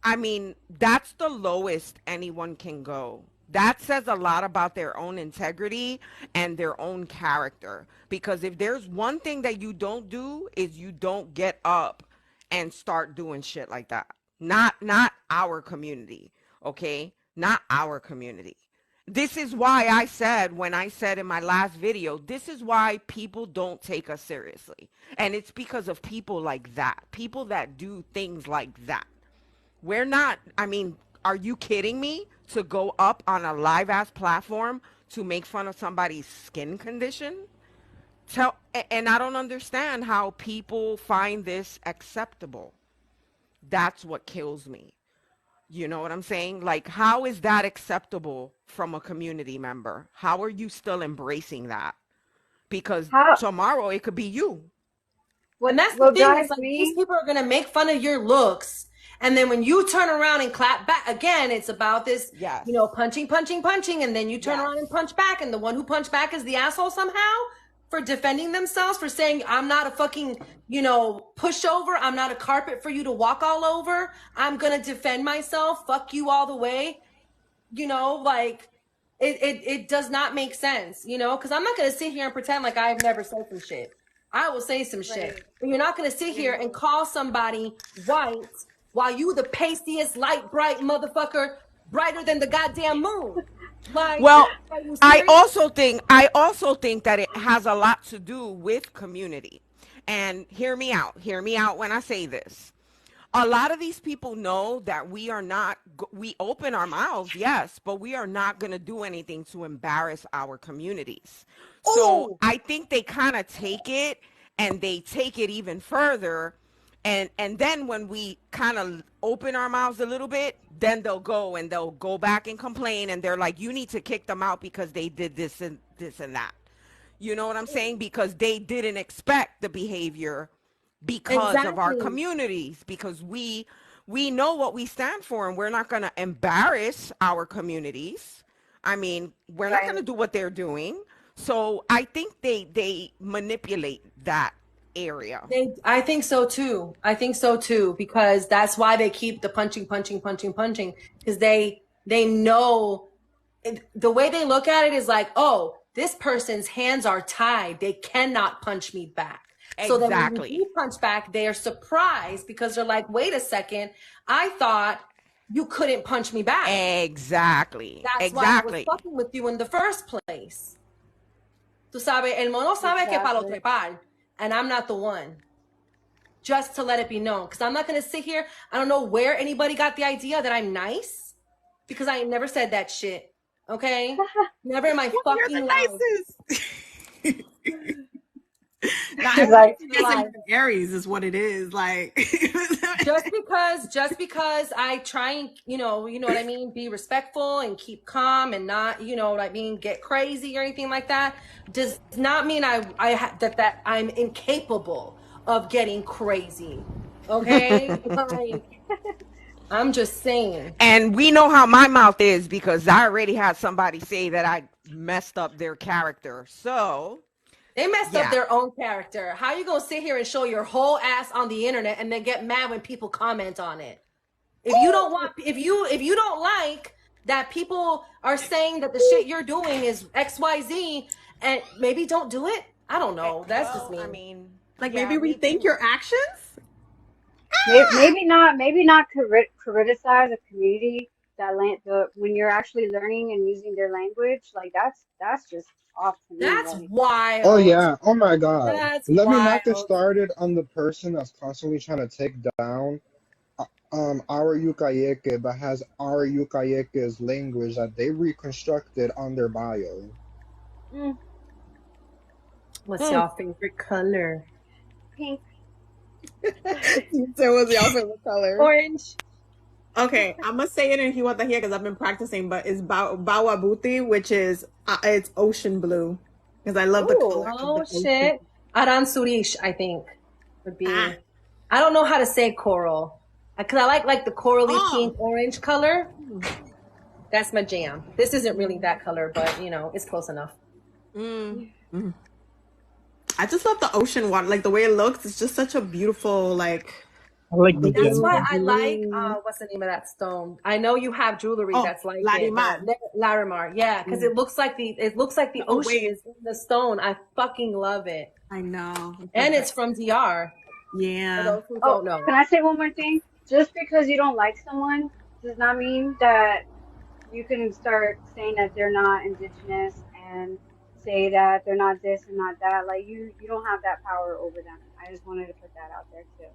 I mean, that's the lowest anyone can go. That says a lot about their own integrity and their own character. Because if there's one thing that you don't do is you don't get up and start doing shit like that. Not our community, okay? Not our community. This is why I said when I said in my last video, this is why people don't take us seriously. And it's because of people like that. People that do things like that. We're not, I mean, are you kidding me? To go up on a live ass platform to make fun of somebody's skin condition? And I don't understand how people find this acceptable. That's what kills me. You know what I'm saying? Like, how is that acceptable from a community member? How are you still embracing that? Because How tomorrow it could be you. And that's the what thing is drives like these me? people are gonna make fun of your looks, and then when you turn around and clap back again, it's about this, Yes. you know, punching, and then you turn Yes. around and punch back, and the one who punched back is the asshole somehow for defending themselves, for saying I'm not a fucking, you know, pushover, I'm not a carpet for you to walk all over, I'm gonna defend myself, fuck you all the way, you know, like it does not make sense, you know, because I'm not gonna sit here and pretend like I've never said some shit. I will say some shit. Right. But you're not going to sit here and call somebody white while you the pastiest, light, bright motherfucker, brighter than the goddamn moon. Like, Well, are you I serious? also think that it has a lot to do with community. And hear me out when I say this. A lot of these people know that we open our mouths, yes, but we are not going to do anything to embarrass our communities. So Oh, I think they kind of take it and they take it even further And then when we kind of open our mouths a little bit, then they'll go back and complain, and they're like, you need to kick them out because they did this and that. You know what I'm saying? Because they didn't expect the behavior because of our Exactly. communities, because we know what we stand for, and we're not going to embarrass our communities. I mean, we're not going to Right. do what they're doing. So I think they manipulate that area. I think so too. I think so too, because that's why they keep the punching, because they know the way they look at it is like, oh, this person's hands are tied. They cannot punch me back. So then when Exactly. you punch back, they are surprised because they're like, wait a second, I thought you couldn't punch me back. Exactly. That's why I was Exactly. fucking with you in the first place. Tú sabes, el mono sabe que para lo Exactly. trepar, and I'm not the one. Just to let it be known, because I'm not going to sit here. I don't know where anybody got the idea that I'm nice, because I ain't never said that shit. Okay? Never in my Well, you're fucking the life. nicest. Not She's like, everything is Life. in Aries is what it is. Like, Just because I try and you know what I mean, be respectful and keep calm and not, you know what I mean, get crazy or anything like that, does not mean that I'm incapable of getting crazy. Okay? Like, I'm just saying. And we know how my mouth is, because I already had somebody say that I messed up their character. So, They messed up yeah. their own character. How you gonna sit here and show your whole ass on the internet and then get mad when people comment on it? If you don't like that people are saying that the shit you're doing is XYZ, and maybe don't do it. I don't know. That's just me. Well, I mean, like yeah, maybe me rethink too. your actions. maybe not criticize a community that when you're actually learning and using their language, like that's just off to me. That's Like, wild. Oh yeah. Oh my God. That's Let me not get wild. started on the person that's constantly trying to take down our Yucayeke, but has our Yucayeke's language that they reconstructed on their bio. mm, What's y'all favorite color? pink, So was y'all favorite color? Orange. Okay, I'm gonna say it in Hiwatahia because I've been practicing, but it's Bawabuti, which is it's ocean blue, because I love the color of Oh the ocean. shit. Aransurish, I think, would be. Ah. I don't know how to say coral. Because I like the corally Oh. pink orange color. That's my jam. This isn't really that color, but you know, it's close enough. I just love the ocean water, like the way it looks. It's just such a beautiful, like. I like the That's blue. why I like what's the name of that stone? I know you have jewelry Oh, that's like Larimar. it. Larimar. Yeah, because it looks like the The ocean wave. is in the stone. I fucking love it. I know. And it's from DR. For yeah. those who Oh, don't know. can I say one more thing? Just because you don't like someone does not mean that you can start saying that they're not indigenous and say that they're not this and not that. Like you don't have that power over them. I just wanted to put that out there too,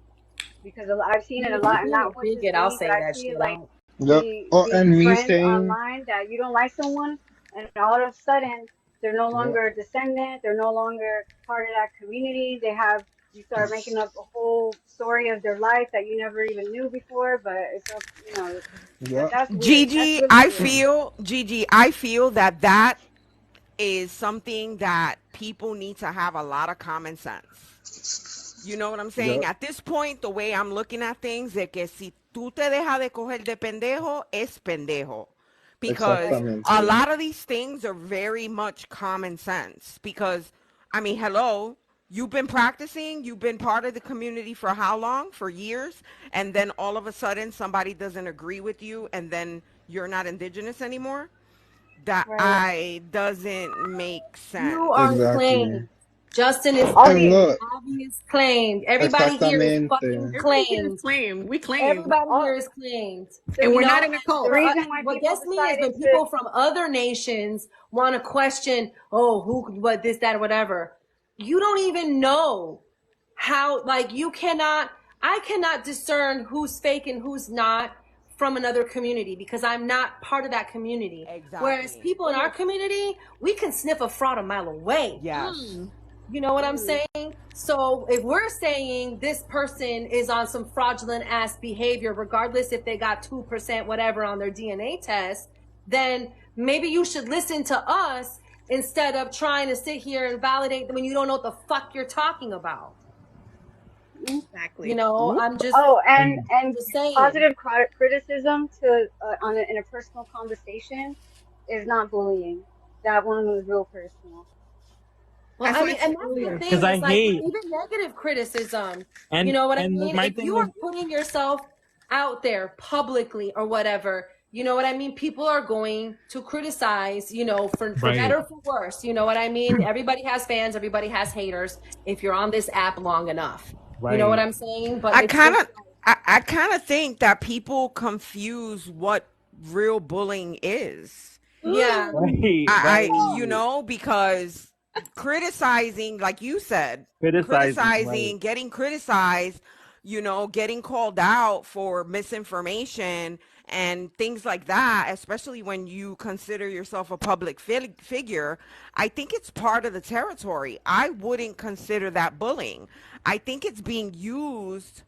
because I've seen it a lot, and not Big just it, I'll me, say but I that see it shit. like Yep. Oh, and the me friends saying, online that you don't like someone, and all of a sudden they're no yep. longer a descendant. They're no longer part of that community. You start making up a whole story of their life that you never even knew before. But it's up, Yep. that's weird. Gigi, That's really weird. I feel that is something that people need to have a lot of common sense. You know what I'm saying? Yep. At this point, the way I'm looking at things, de que si tú te dejas de coger de pendejo, es pendejo. Because Right. a Exactamente. lot of these things are very much common sense. Because, I mean, hello, you've been practicing, you've been part of the community for how long? For years. And then all of a sudden somebody doesn't agree with you, and then you're not indigenous anymore. That Right. doesn't make sense. You are Exactly. claimed. Justin is And claimed. look, Abby is claimed. Everybody here is fucking exactamente. Everybody here is claimed. claimed. We claim. Everybody All, here is claimed. And You we're know, not in a cult. the reason why what people gets me is when decided people to from other nations want to question, oh, who, what, this, that, or whatever. You don't even know how, like, I cannot discern who's fake and who's not from another community because I'm not part of that community. Whereas Exactly. people in our community, we can sniff a fraud a mile away. Yes. You know what I'm saying? So if we're saying this person is on some fraudulent ass behavior, regardless if they got 2% whatever on their DNA test, then maybe you should listen to us instead of trying to sit here and validate when you don't know what the fuck you're talking about. Exactly. You know, I'm just and just saying. positive criticism to in a personal conversation is not bullying. That one was real personal. Well, That's I what mean, I said and that's the earlier. thing. Because I It's like hate even negative criticism. and You know what I and mean? my If thing you is are putting yourself out there publicly or whatever, you know what I mean? People are going to criticize, you know, for right. better or for worse. You know what I mean? Everybody has fans, everybody has haters if you're on this app long enough. You know what Right. I'm saying? But I it's kind just of I kind of think that people confuse what real bullying is. yeah. Right. I Right. you know, because criticizing, like you said, Criticizing. Right. getting criticized, you know, getting called out for misinformation and things like that, especially when you consider yourself a public figure, I think it's part of the territory. I wouldn't consider that bullying. I think it's being used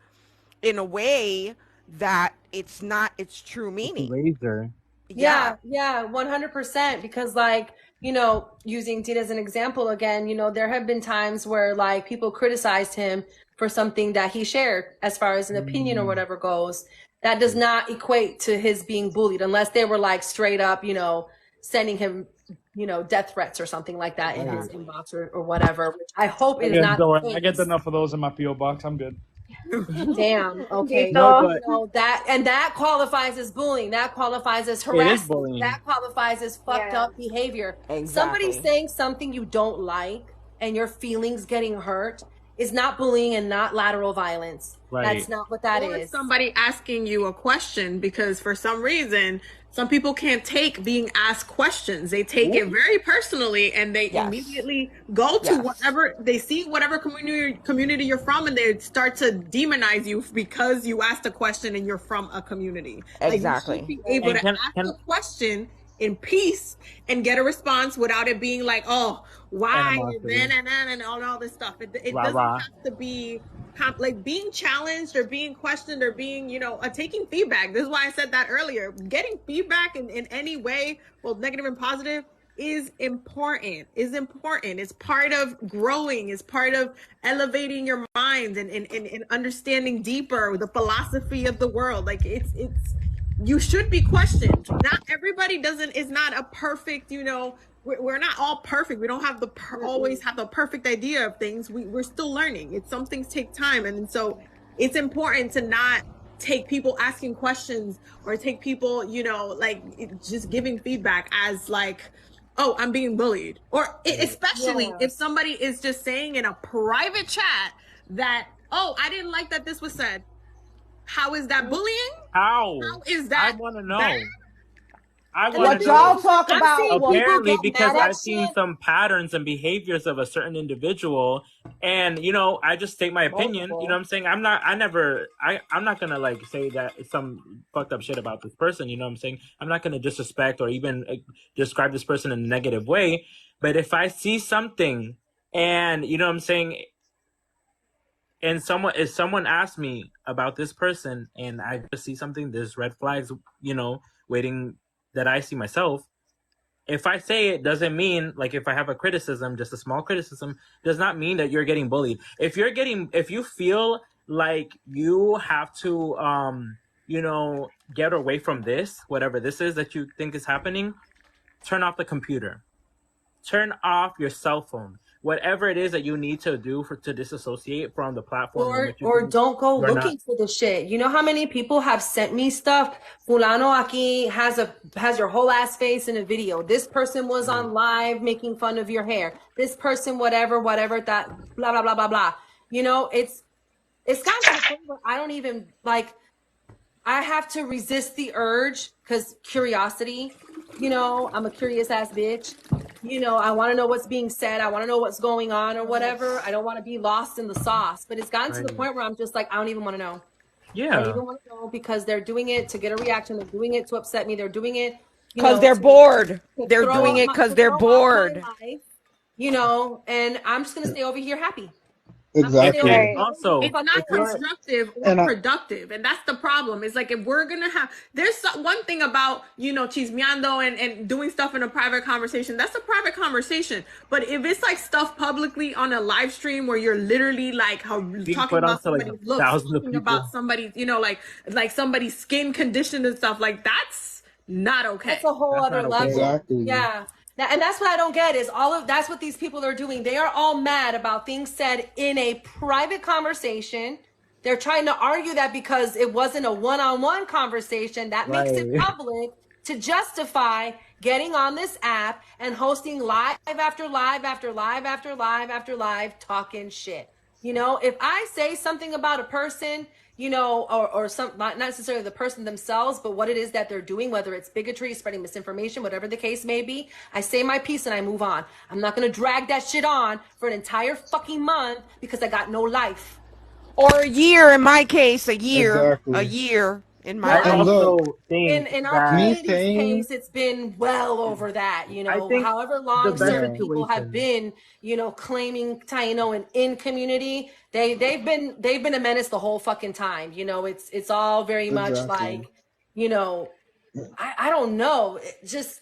in a way that it's not its true It's a meaning. razor. Yeah, 100%. Because, like, you know, using Tina as an example again, you know, there have been times where, like, people criticized him for something that he shared as far as an opinion or whatever goes. That does not equate to his being bullied unless they were, like, straight up, you know, sending him, you know, death threats or something like that in his inbox or whatever. Which I hope it is Yeah, not don't the worry. I get case. enough of those in my PO box. I'm good. Damn. Okay. No, Dito. but You know, that qualifies as bullying. That qualifies as it is harassment. bullying. That qualifies as fucked Yeah. up behavior. Exactly. Somebody saying something you don't like and your feelings getting hurt is not bullying and not lateral violence. Right. That's not what that Or is. somebody asking you a question because for some reason some people can't take being asked questions. They take it very personally and they Yes. immediately go to Yes. whatever they see, whatever community you're from, and they start to demonize you because you asked a question and you're from a community. Exactly. Like you should be able And to ask a question in peace and get a response without it being like, oh, why Animosity. and all this stuff. It Rah, doesn't rah. have to be like being challenged or being questioned or being, you know, taking feedback. This is why I said that earlier. Getting feedback in any way, both negative and positive, is important. It's part of growing. It's part of elevating your mind and understanding deeper the philosophy of the world. Like it's you should be questioned. Not everybody is not a perfect, you know, we're not all perfect. We don't have always have the perfect idea of things. We're still learning. Some things take time. And so it's important to not take people asking questions or take people, you know, like just giving feedback as like, oh, I'm being bullied. Or especially if somebody is just saying in a private chat that, oh, I didn't like that this was said. How is that bullying? How? How is I that want to know. bad? I want What to y'all know. talk I'm about? seeing What people Apparently, get because mad at I've seen shit. some patterns and behaviors of a certain individual, and you know, I just state my opinion. You know what I'm saying? I'm not gonna like say that some fucked up shit about this person. You know what I'm saying? I'm not gonna disrespect or even describe this person in a negative way. But if I see something, and you know what I'm saying, and if someone asks me about this person, and I just see something, there's red flags, you know, waiting that I see myself. If I say it, doesn't mean, like, if I have a criticism, just a small criticism, does not mean that you're getting bullied. If you feel like you have to, you know, get away from this, whatever this is that you think is happening, turn off the computer, turn off your cell phone, whatever it is that you need to do to disassociate from the platform. Or don't go looking for the shit. You know how many people have sent me stuff? Fulano aquí has your whole ass face in a video. This person was on live making fun of your hair. This person, whatever, that blah blah blah blah blah. You know, it's gotten to the point where I don't even like. I have to resist the urge because curiosity. You know, I'm a curious ass bitch. You know, I want to know what's being said. I want to know what's going on or whatever. I don't want to be lost in the sauce. But it's gotten to the point where I'm just like, I don't even want to know. Yeah. I don't even want to know because they're doing it to get a reaction. They're doing it to upset me. They're doing it because they're bored. They're doing it because they're bored. you know, and I'm just gonna stay over here happy. I'm gonna stay over Exactly. here. Right. Also, It's if not you're constructive or And I, productive, and that's the problem. It's like if we're gonna have, one thing about chismeando and doing stuff in a private conversation. That's a private conversation. But if it's like stuff publicly on a live stream where you're literally like being talking put about onto like somebody's looks, thousands of talking about people, somebody's like somebody's skin condition and stuff, like that's not okay. That's a whole that's other not okay. level. exactly. Yeah. And that's what I don't get is that's what these people are doing. They are all mad about things said in a private conversation. They're trying to argue that because it wasn't a one-on-one conversation, that makes it Right. public to justify getting on this app and hosting live after live after live after live after live talking shit. You know, if I say something about a person, you know, or some, not necessarily the person themselves, but what it is that they're doing, whether it's bigotry, spreading misinformation, whatever the case may be, I say my piece and I move on. I'm not going to drag that shit on for an entire fucking month because I got no life. Or a year in my case, a year Exactly. in Well, my I I And case. mean, look, also think in our that me community's saying, case, it's been well over that, you I know, think however the long best certain yeah, people have situation. been, you know, claiming Taino and in community, they've been a menace the whole fucking time. You know, it's all very much exactly. like, you know, I don't know. It just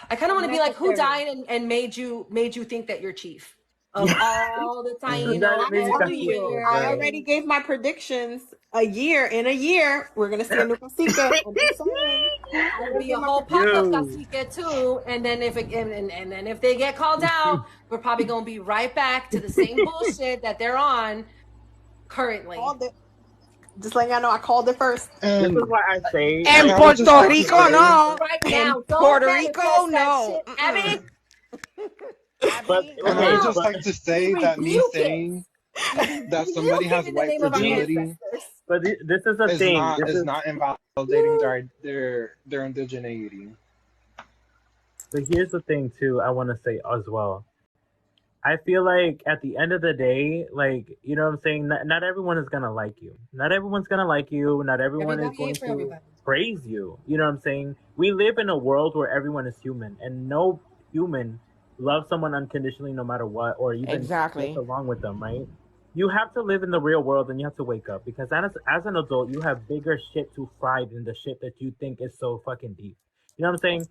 I kind of want to be like, who Necessary. died and made you think that you're chief of Yeah, all the Mhm. Taino that made me every confused. year? I Right. already gave my predictions. In a year, we're gonna see a new cacique. I'm just saying. I It'll already be a gave my whole pop up Dude. cacique too, and then and then if they get called out, we're probably gonna be right back to the same bullshit that they're on currently. called it. Just letting y'all know, I called it first. This is And why I say En I would just Puerto have to Rico, say, no. Right In now, don't Puerto Rico, manifest that no. shit, Abby. but Abby, and I would okay, no. just but like to We say that me rebuke it. saying We that somebody rebuke it has in the white name of our see, fragility ancestors. this is the thing. This is is not invalidating their indigeneity. but here's the thing too. I want to say as well. I feel like at the end of the day, like, you know what I'm saying? Not everyone is going to like you. Not everyone's going to like you. Not everyone is Everybody going ain't for to everybody. praise you. You know what I'm saying? We live in a world where everyone is human and no human loves someone unconditionally no matter what or even gets Exactly. along with them, right? You have to live in the real world and you have to wake up because as an adult, you have bigger shit to fight than the shit that you think is so fucking deep. You know what I'm saying?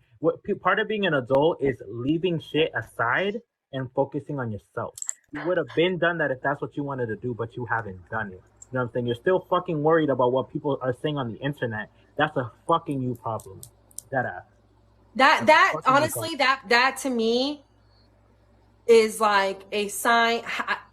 Part of being an adult is leaving shit aside and focusing on yourself. You would have been done that if that's what you wanted to do, but you haven't done it. You know what I'm saying? You're still fucking worried about what people are saying on the internet. That's a fucking you problem. That That fucking you honestly, that to me is like a sign.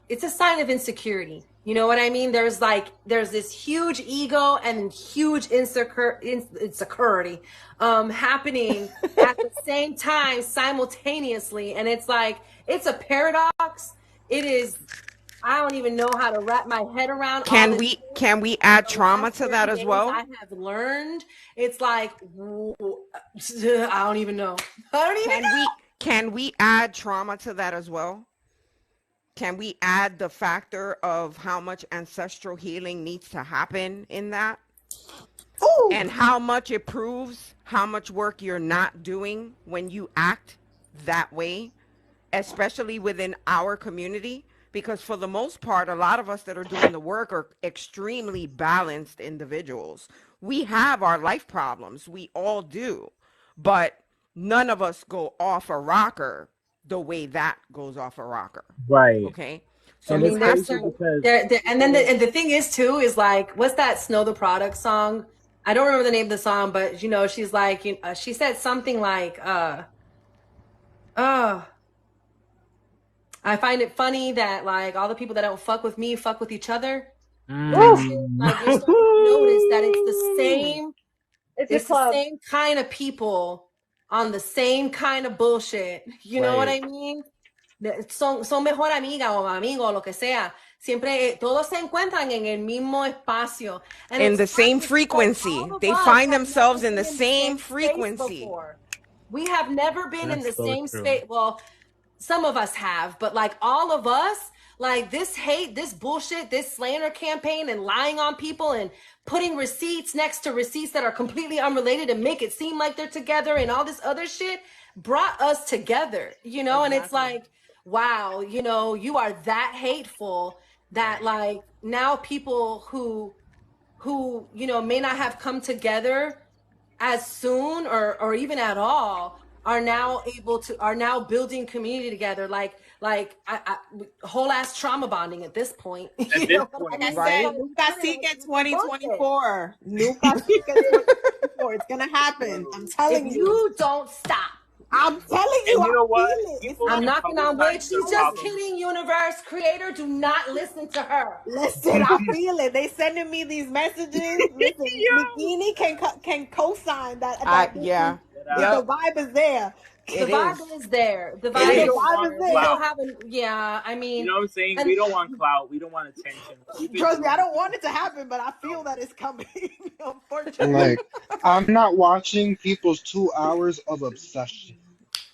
It's a sign of insecurity. You know what I mean? There's this huge ego and huge insecurity happening at the same time simultaneously, and it's like it's a paradox. It is. I don't even know how to wrap my head around all Can the we add the trauma last to 30 that as days well? I have learned. It's like I don't even know. I don't even know. Can we add trauma to that as well? Can we add the factor of how much ancestral healing needs to happen in that? Ooh. And how much it proves how much work you're not doing when you act that way, especially within our community? Because for the most part, a lot of us that are doing the work are extremely balanced individuals. We have our life problems. We all do. But none of us go off a rocker the way that goes off a rocker. Right. Okay. So And you it's have crazy to. because And then the thing is too is like, what's that Snow the Product song? I don't remember the name of the song, but you know, she's like, she said something like, I find it funny that like all the people that don't fuck with me fuck with each other. Type shit. Like you're starting to notice that it's the same. It's a It's the club. same kind of people on the same kind of bullshit. You know what I Right. mean? Son mejor amiga o amigo, lo que sea. Siempre todos se encuentran en el mismo espacio. And In it's the same funny because frequency. all of They us find have themselves never in the been same space frequency. before. We have never been in the That's so same true. space. Well, some of us have, but like all of us, like this hate, this bullshit, this slander campaign and lying on people and putting receipts next to receipts that are completely unrelated to make it seem like they're together and all this other shit brought us together, you know? And it's Exactly. like, wow, you know, you are that hateful that like now people who you know may not have come together as soon or even at all are now building community together like whole ass trauma bonding at this point. At You this know what Like point, I'm I yeah. said, saying? Right? new It's cacique bullshit. 2024. New cacique 2024. It's gonna happen. I'm If telling you. you don't stop, I'm telling you, And you I know feel what? it. It's People not I'm can knocking on wood. publicize their She's just listen. problems. kidding, universe creator. Do not listen to her. Listen, I feel it. They sending me these messages. Listen, Nikini can co-sign that this is Yeah. the Yep. vibe is there. The It vibe is. is there. The It And vibe we The is is. don't vibe is want there. there. People clout. haven't. Yeah, I You mean, know what I'm saying? and We don't want clout. We don't want attention. We've been Trust me, doing I this don't shit want for it to happen, but I feel so that it's coming. And Unfortunately. like, I'm not watching people's 2 hours of obsession.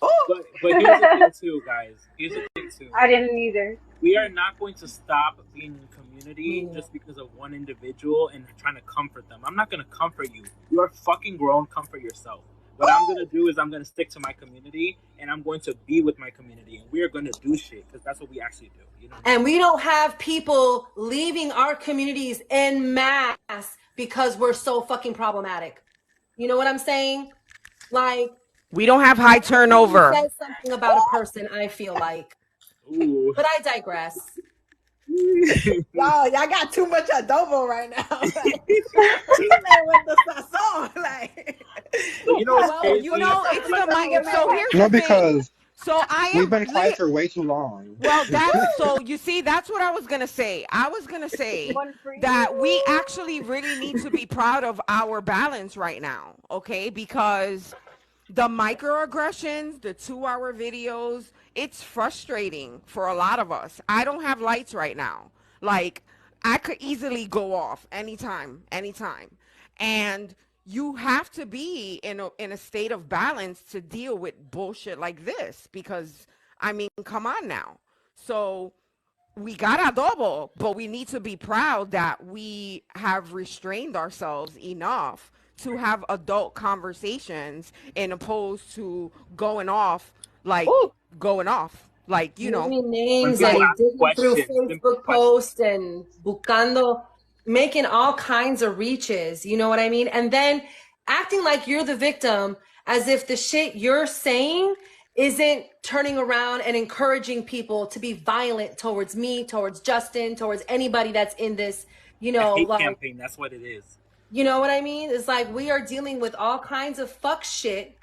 Oh, but here's the thing too, guys. Here's the thing too. I didn't either. We are not going to stop being in community Mm. just because of one individual and trying to comfort them. I'm not going to comfort you. You are fucking grown. Comfort yourself. What I'm going to do is I'm going to stick to my community and I'm going to be with my community and we are going to do shit because that's what we actually do. You know what I'm and we don't have people leaving our communities en masse because we're so fucking problematic. You know what I'm saying? Like, We don't have high turnover. says something about a person, I feel like. saying? Ooh. But I digress. y'all got too much adobo right now. Like, Chile with the sazon. Like, But you know what's Well, crazy? You know, it's Like, the mic. So here's No, the thing. because So I we've am been quiet for way too long. well, that's so you see, that's what I was gonna say. I was gonna say One for that we you. actually really need to be proud of our balance right now, okay? Because the microaggressions, the 2-hour videos, it's frustrating for a lot of us. I don't have lights right now. Like, I could easily go off anytime. And you have to be in a state of balance to deal with bullshit like this because I mean, come on now. So we got adobo, but we need to be proud that we have restrained ourselves enough to have adult conversations in opposed to going off like Ooh, you know. Naming when names people and ask digging through questions, simple Facebook questions. posts and buscando, making all kinds of reaches. You know what I mean? And then acting like you're the victim as if the shit you're saying isn't turning around and encouraging people to be violent towards me, towards Justin, towards anybody that's in this, you A know, hate like, campaign, that's what it is. you know what I mean? It's like we are dealing with all kinds of fuck shit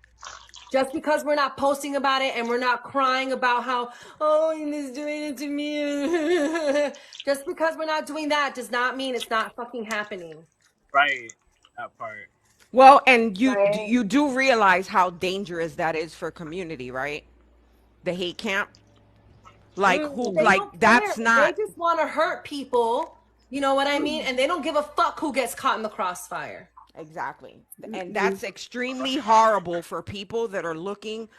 just because we're not posting about it and we're not crying about how, oh, he's doing it to me. Just because we're not doing that does not mean it's not fucking happening. Right. That part. Well, and you right. you do realize how dangerous that is for community, right? The hate camp. Like who They like don't that's care. They not just want to hurt people. You know what I mean? And they don't give a fuck who gets caught in the crossfire. exactly. And that's extremely horrible for people that are looking.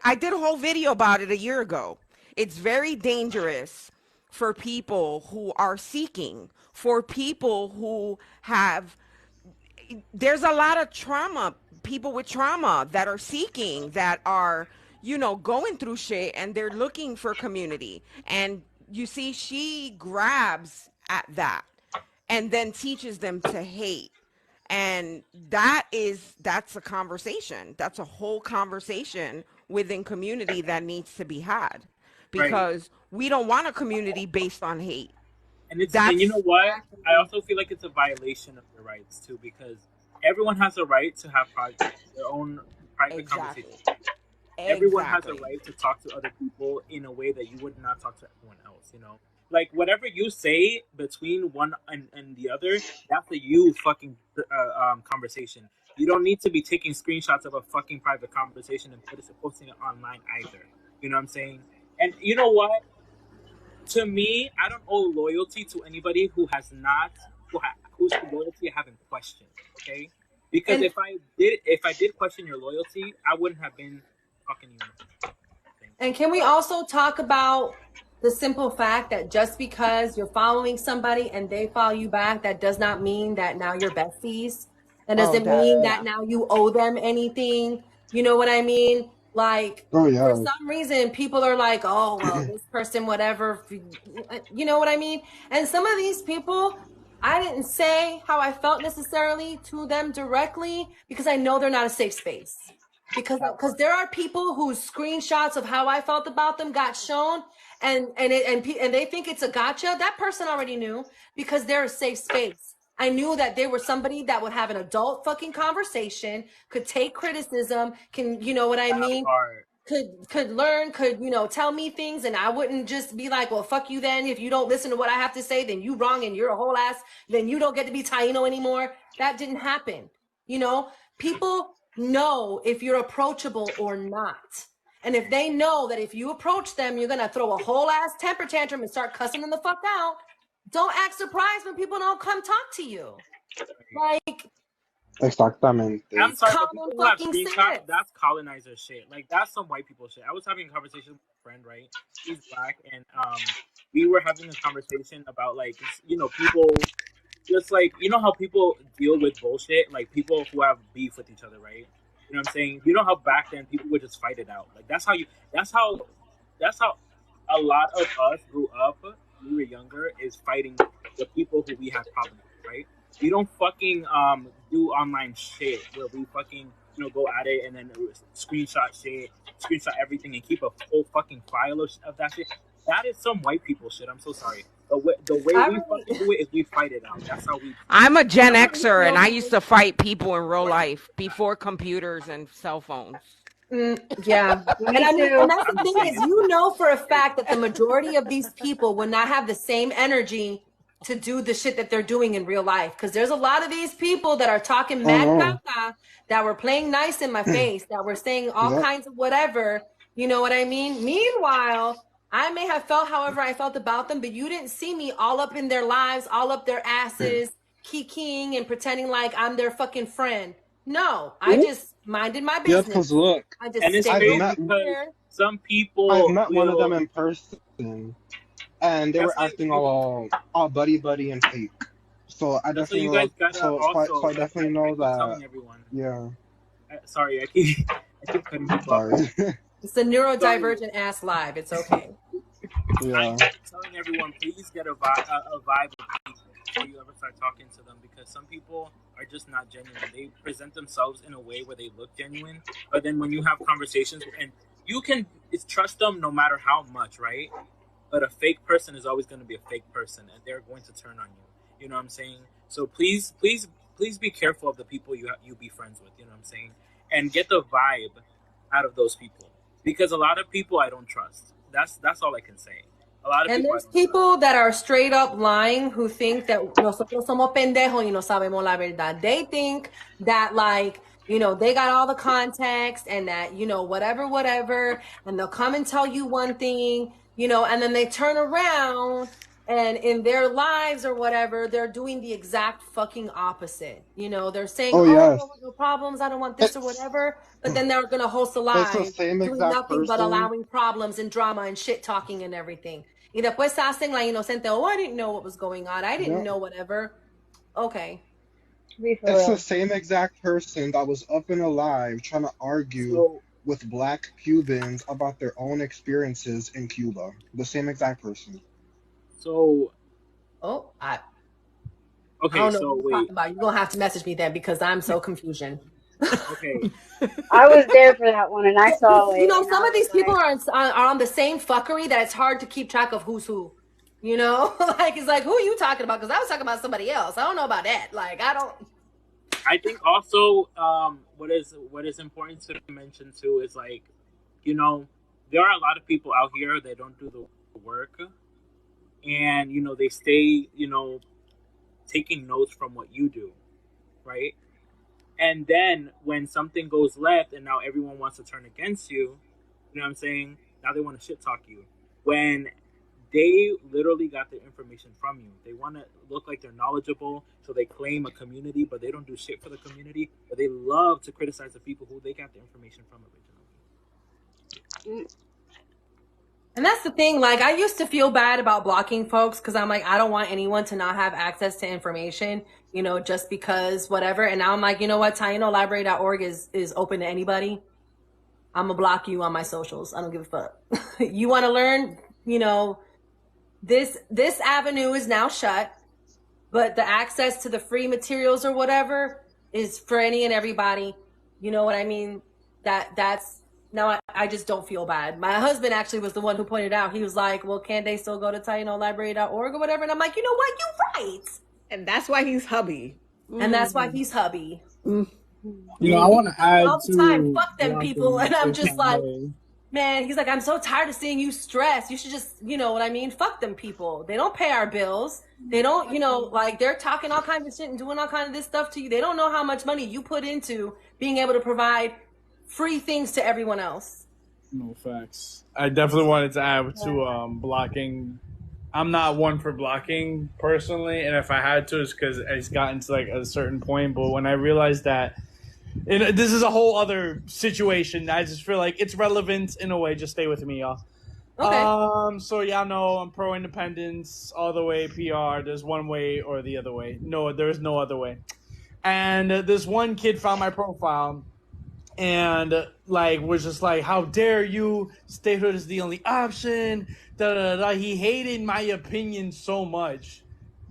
I did a whole video about it a year ago. It's very dangerous for people who are seeking, for people who have, there's a lot of trauma, people with trauma that are seeking, that are, you know, going through shit and they're looking for community. And you see, she grabs at that and then teaches them to hate. And that's a conversation. That's a whole conversation within community that needs to be had Right. because we don't want a community based on hate. And you know That's what? I also feel like it's a violation of their rights too, because everyone has a right to have their own private exactly. conversations. Everyone has a Exactly. right to talk to other people in a way that you would not talk to everyone else. You know, like whatever you say between one and the other, that's a you fucking conversation. You don't need to be taking screenshots of a fucking private conversation and posting it online either. You know what I'm saying? And you know what? To me, I don't owe loyalty to anybody who has not, whose loyalty I haven't questioned. Okay, because And if I did question your loyalty, I wouldn't have been fucking you. and can we also talk about the simple fact that just because you're following somebody and they follow you back, that does not mean that now you're besties. That Oh, doesn't that mean yeah. that now you owe them anything. You know what I mean? Like, Oh for yeah. some reason, people are like, oh, well, this person, whatever, you know what I mean? And some of these people, I didn't say how I felt necessarily to them directly because I know they're not a safe space. Because there are people whose screenshots of how I felt about them got shown, and they think it's a gotcha. That person already knew because they're a safe space. I knew that they were somebody that would have an adult fucking conversation, could take criticism, can, you know what I mean? Part. Could learn, could, you know, tell me things, and I wouldn't just be like, well, fuck you then. If you don't listen to what I have to say, then you wrong and you're a whole ass, then you don't get to be Taino anymore. That didn't happen. You know, people know if you're approachable or not. And if they know that if you approach them, you're gonna throw a whole ass temper tantrum and start cussing them the fuck out, don't act surprised when people don't come talk to you. Like, Exactamente. I'm it's sorry, but common people who have fucking screenshots, sense. that's colonizer shit. Like, that's some white people shit. I was having a conversation with a friend, right? He's black, and we were having a conversation about, like, you know, people, just like, you know how people deal with bullshit? Like, people who have beef with each other, right? You know what I'm saying? You know how back then people would just fight it out. Like, that's how a lot of us grew up when we were younger, is fighting the people who we have problems with, right? We don't fucking do online shit where we fucking, you know, go at it and then screenshot shit, screenshot everything, and keep a whole fucking file of that shit. That is some white people shit. I'm so sorry. The way I we really, fucking do it is we fight it out. That's how we. I'm a Gen I really Xer, and I feel used to fight people in real life before computers and cell phones. yeah. And Me I mean, too. and that's I'm the just thing is, saying. you know for a fact that the majority of these people would not have the same energy to do the shit that they're doing in real life. Because there's a lot of these people that are talking Oh mad no. caca, that were playing nice in my face, that were saying all Yep. kinds of whatever. You know what I mean? Meanwhile, I may have felt however I felt about them, but you didn't see me all up in their lives, all up their asses, kikiing and pretending like I'm their fucking friend. No, I just minded my Yeah, because business. look, I just And it's stayed I've over crazy met because here. some I've people met one of them will. in person, and they were That's why acting you. all buddy and fake. So I That's why definitely you guys know. gotta So also. I definitely I know keep that. telling everyone. Yeah. Sorry, I keep cutting people off. Sorry. It's a So neurodivergent ass live. It's okay. I Yeah. keep telling everyone, please get a vibe of people before you ever start talking to them, because some people are just not genuine. They present themselves in a way where they look genuine, but then when you have conversations, and you can trust them no matter how much, right? But a fake person is always going to be a fake person, and they're going to turn on you. You know what I'm saying? So please be careful of the people you be friends with. You know what I'm saying? And get the vibe out of those people, because a lot of people I don't trust. That's all I can say. A lot of And people I there's don't trust. people that are straight up lying who think that nosotros somos pendejos y no sabemos la verdad. They think that, like, you know, they got all the context and that, you know, whatever, and they'll come and tell you one thing, you know, and then they turn around and in their lives or whatever, they're doing the exact fucking opposite. You know, they're saying, Oh oh, I yes. don't want no problems, I don't want this or It's whatever, but then they're gonna host a it's the live same doing exact nothing but person. allowing problems and drama and shit talking and everything. Y después se hacen la inocente. Oh, I didn't know what was going on. I didn't Yeah. know whatever. Okay. Be for It's the real. same exact person that was up and alive trying to argue So with black Cubans about their own experiences in Cuba. The same exact person. so Oh, I okay. don't know what So you're wait. talking about. You're going to have to message me then because I'm so confusion. Okay. I was there for that one and I saw You it know, and I some of was these people like, are on the same fuckery that it's hard to keep track of who's who. You know, like it's like, who are you talking about? Because I was talking about somebody else. I don't know about that. Like, I don't. I think also what is important to mention too is, like, you know, there are a lot of people out here that don't do the work, and you know they stay, you know, taking notes from what you do, right? And then when something goes left and now everyone wants to turn against you, you know what I'm saying? Now they want to shit talk you. When they literally got the information from you. They want to look like they're knowledgeable, so they claim a community, but they don't do shit for the community. But they love to criticize the people who they got the information from originally. And that's the thing. Like, I used to feel bad about blocking folks because I'm like, I don't want anyone to not have access to information, you know, just because whatever. And now I'm like, you know what? TainoLibrary.org is open to anybody. I'm gonna block you on my socials. I don't give a fuck. You want to learn, you know, this avenue is now shut, but the access to the free materials or whatever is for any and everybody. You know what I mean? That's now I just don't feel bad. My husband actually was the one who pointed out. He was like, well, can't they still go to TainoLibrary.org or whatever? And I'm like, you know what? You're right. And that's why he's hubby. And that's why he's hubby. You know, I want to add All the time, to fuck them people. Blanca, And I'm if just I like, may. man, he's like, I'm so tired of seeing you stressed. You should just, you know what I mean? Fuck them people. They don't pay our bills. They don't, you know, like they're talking all kinds of shit and doing all kinds of this stuff to you. They don't know how much money you put into being able to provide free things to everyone else. No facts. I definitely wanted to add to blocking. I'm not one for blocking personally, and if I had to, it's because it's gotten to like a certain point. But when I realized that, and this is a whole other situation, I just feel like it's relevant in a way. Just stay with me, y'all. Okay. So y'all know I'm pro independence all the way. PR. There's one way or the other way. No, there is no other way. And this one kid found my profile. And like was just like, how dare you? Statehood is the only option. Da, da, da. He hated my opinion so much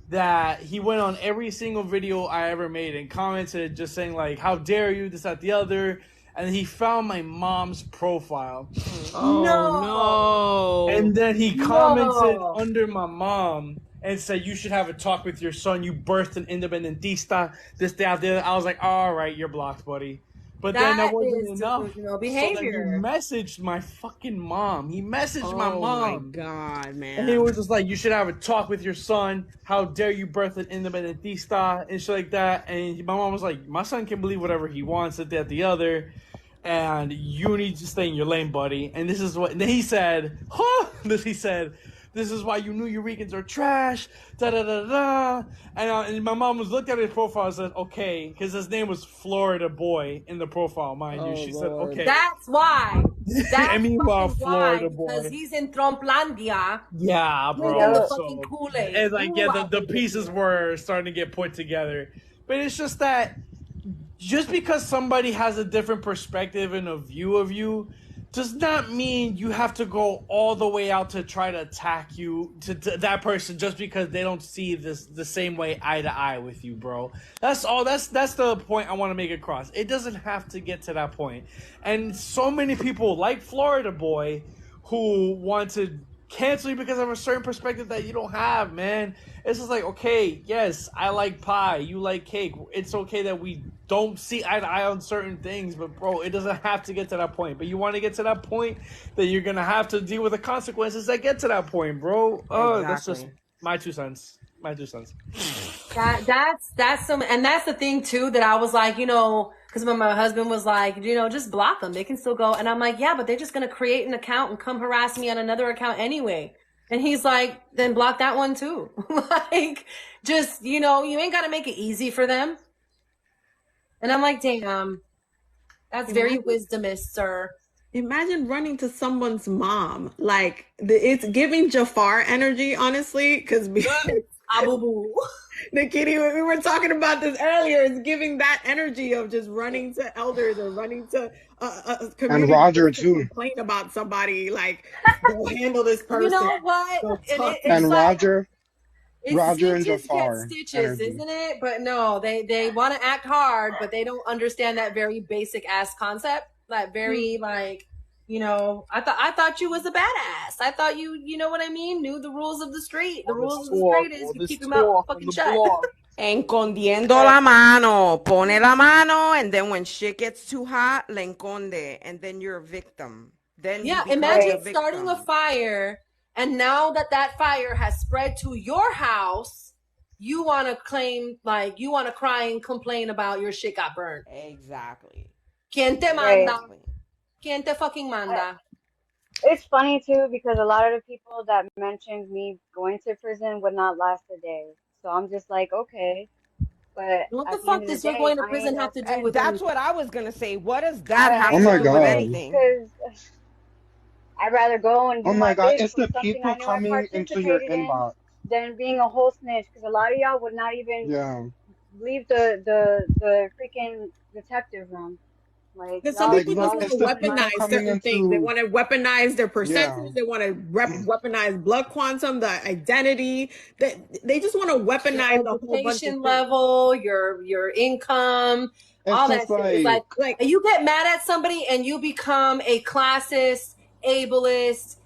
that he went on every single video I ever made and commented just saying like, how dare you? This, that, the other. And he found my mom's profile. Oh no! And then he commented under my mom and said, you should have a talk with your son. You birthed an independentista. This, that, the other. I was like, all right, you're blocked, buddy. But then that wasn't enough. Behavior. So then he messaged my fucking mom. He messaged my mom. Oh my God, man. And he was just like, you should have a talk with your son. How dare you birth an independentista and shit like that. And my mom was like, my son can believe whatever he wants, that, the other. And you need to stay in your lane, buddy. And this is what, and then he said, this is why you New Euricans are trash, da-da-da-da. And my mom was looked at his profile and said, okay, because his name was Florida Boy in the profile, mind you. She said, okay. That's why. That's and meanwhile, Florida why, because Boy. he's in Trumplandia. Yeah, bro. Drinking the So, fucking Kool-Aid. and like, yeah, the pieces were starting to get put together. But it's just that just because somebody has a different perspective and a view of you does not mean you have to go all the way out to try to attack you to that person just because they don't see this the same way eye to eye with you, bro. That's all. That's the point I want to make across. It doesn't have to get to that point. And so many people like Florida Boy who want to cancel you because of a certain perspective that you don't have, man. It's just like, okay, yes, I like pie, you like cake. It's okay that we don't see eye to eye on certain things, but bro, it doesn't have to get to that point. But you want to get to that point, then you're gonna have to deal with the consequences that get to that point, bro. Oh, That's just my 2 cents. My 2 cents. That's some, and that's the thing too that I was like, you know, because when my husband was like, you know, just block them, they can still go, and I'm like, yeah, but they're just gonna create an account and come harass me on another account anyway. And he's like, then block that one too. Like, just, you know, you ain't gotta make it easy for them. And I'm like, damn, that's very wisdomist, sir. Imagine running to someone's mom. Like, it's giving Jafar energy, honestly, because Nikki, we were talking about this earlier. It's giving that energy of just running to elders or running to community and Roger too. Complain about somebody, like, go handle this person. You know what? And like, Roger and Jafar. Stitches, isn't it? But no, they want to act hard, but they don't understand that very basic ass concept. That very like, you know, I thought you was a badass. I thought you know what I mean? Knew the rules of the street. The rules of the street is you keep your mouth fucking shut. Escondiendo la mano. Pone la mano, and then when shit gets too hot, le esconde, and then you're a victim. Then yeah, imagine starting a fire, and now that fire has spread to your house, you want to claim, like, you want to cry and complain about your shit got burned. Exactly. ¿Quién te manda? ¿Quién te fucking manda? It's funny too because a lot of the people that mentioned me going to prison would not last a day. So I'm just like, okay, but what the fuck does your going to prison have to do with that's anything? what I was gonna say. What does that have to do with anything? Because I'd rather go and do my God, bit it's the for people something I know I coming into your participated in inbox than being a whole snitch. Because a lot of y'all would not even leave the freaking detective room. Like Because some y'all, Like, people just look, want y'all, it's to the people weaponize coming certain things. They into, want to weaponize their yeah. percentage. They want to weaponize blood quantum, the identity. They just want to Your weaponize a whole bunch of education things. level, your income, It's all that just shit. It's like Like, you get mad at somebody and you become a classist, ableist,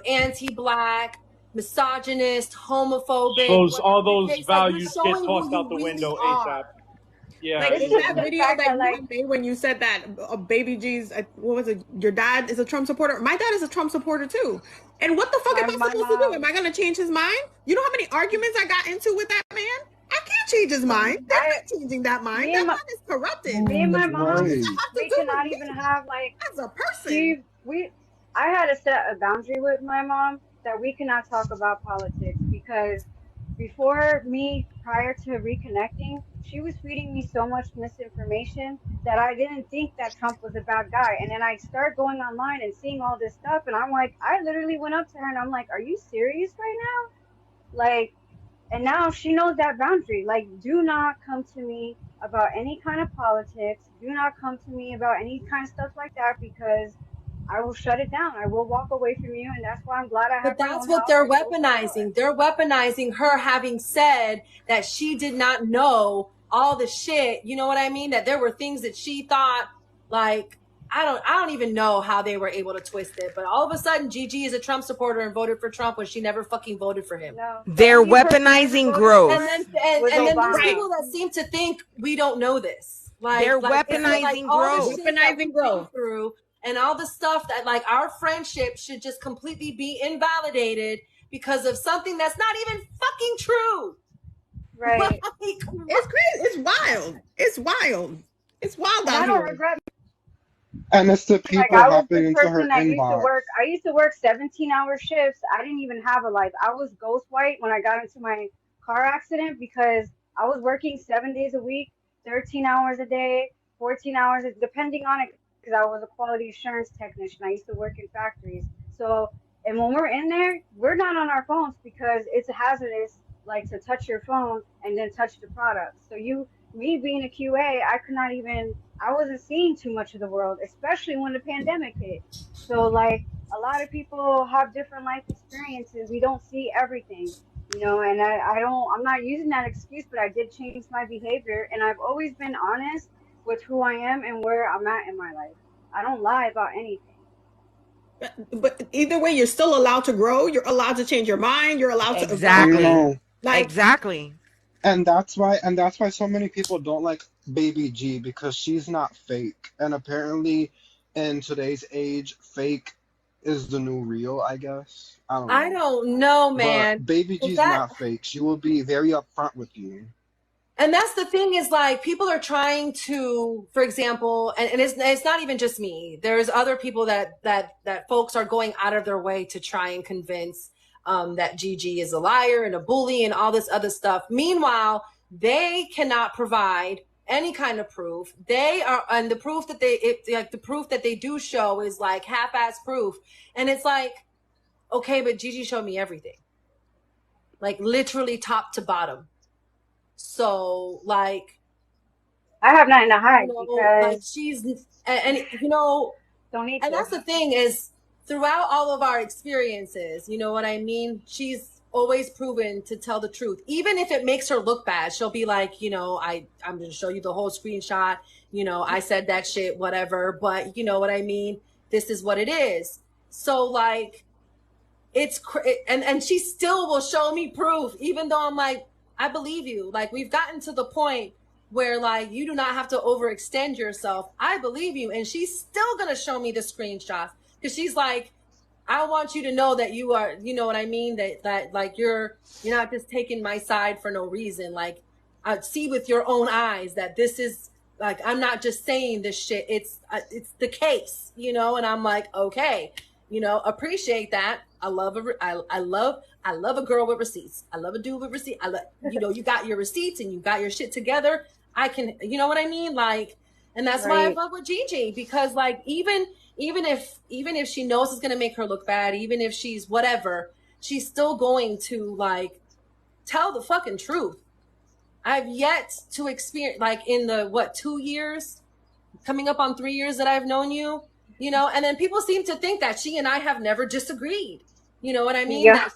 anti-black, misogynist, homophobic, All whatever the those case. Like you're values get showing who tossed out you the really window ASAP. are. Yeah, like it's in just that the exactly. video fact that that you like had made when you said that Baby G's, what was it? Your dad is a Trump supporter. My dad is a Trump supporter too. And what the fuck am I my supposed to do? mom, Am I going to change his mind? You know how many arguments I got into with that man? I can't change his mind. They're I not changing that mind. me That and my mind is corrupted. me and my What mom, does Right. that have to we do with cannot even me have like as a person? I had to set a boundary with my mom that we cannot talk about politics because before me, prior to reconnecting, she was feeding me so much misinformation that I didn't think that Trump was a bad guy. And then I start going online and seeing all this stuff, and I'm like, I literally went up to her and I'm like, are you serious right now? Like, and now she knows that boundary. Like, do not come to me about any kind of politics. Do not come to me about any kind of stuff like that because I will shut it down. I will walk away from you, and that's why I'm glad I have But my that's own what house they're and close the door. weaponizing. They're weaponizing her having said that she did not know all the shit. You know what I mean? That there were things that she thought, like, I don't even know how they were able to twist it. But all of a sudden, Gigi is a Trump supporter and voted for Trump when she never fucking voted for him. No, the They're only person I ever weaponizing voted growth. for was And then there's Right. Obama. people that seem to think we don't know this. They're Like it's like weaponizing all the growth. shit that Weaponizing we've growth. been through and all the stuff that like our friendship should just completely be invalidated because of something that's not even fucking true. Right. Like, It's crazy. It's wild. It's wild. It's wild And I out don't here. regret. And it's the Like people I was hopping this into her person that inbox. I used to work 17-hour shifts. I didn't even have a life. I was ghost white when I got into my car accident because I was working 7 days a week, 13 hours a day, 14 hours, depending on it, because I was a quality assurance technician. I used to work in factories. So, and when we're in there, we're not on our phones because it's hazardous, like to touch your phone and then touch the product. So me being a QA, I wasn't seeing too much of the world, especially when the pandemic hit. So like a lot of people have different life experiences. We don't see everything, and I'm not using that excuse, but I did change my behavior and I've always been honest with who I am and where I'm at in my life. I don't lie about anything. But either way, you're still allowed to grow. You're allowed to change your mind. You're allowed to evolve. Exactly. No. Like, Exactly. And that's why so many people don't like Baby G because she's not fake. And apparently in today's age, fake is the new real, I guess. I don't I know. don't know, But man. Baby Is G's that not fake. She will be very upfront with you. and that's the thing is like people are trying to, for example, and it's not even just me. There's other people that folks are going out of their way to try and convince that Gigi is a liar and a bully and all this other stuff. Meanwhile, they cannot provide any kind of proof. They are, and the proof that the proof that they do show is like half-ass proof. And it's like, okay, but Gigi showed me everything, like literally top to bottom. So like, I have nothing to hide like because she's and don't need and to. that's the thing is throughout all of our experiences, you know what I mean? She's always proven to tell the truth. Even if it makes her look bad, she'll be like, I'm going to show you the whole screenshot. I said that shit, whatever, but you know what I mean? This is what it is. So like, and she still will show me proof, even though I'm like, I believe you. Like we've gotten to the point where like you do not have to overextend yourself. I believe you. And she's still gonna show me the screenshots because she's like, I want you to know that you are, you know what I mean? That like you're not just taking my side for no reason. Like I see with your own eyes that this is like, I'm not just saying this shit. It's the case, and I'm like, okay, appreciate that. I love a girl with receipts. I love a dude with receipts. I love, you got your receipts and you got your shit together. I can, you know what I mean? Like, and that's why I Right. fuck with Gigi because like, even if she knows it's going to make her look bad, even if she's whatever, she's still going to like tell the fucking truth. I've yet to experience like in the 2 years coming up on 3 years that I've known you, you know, and then people seem to think that she and I have never disagreed. You know what I mean? Yeah.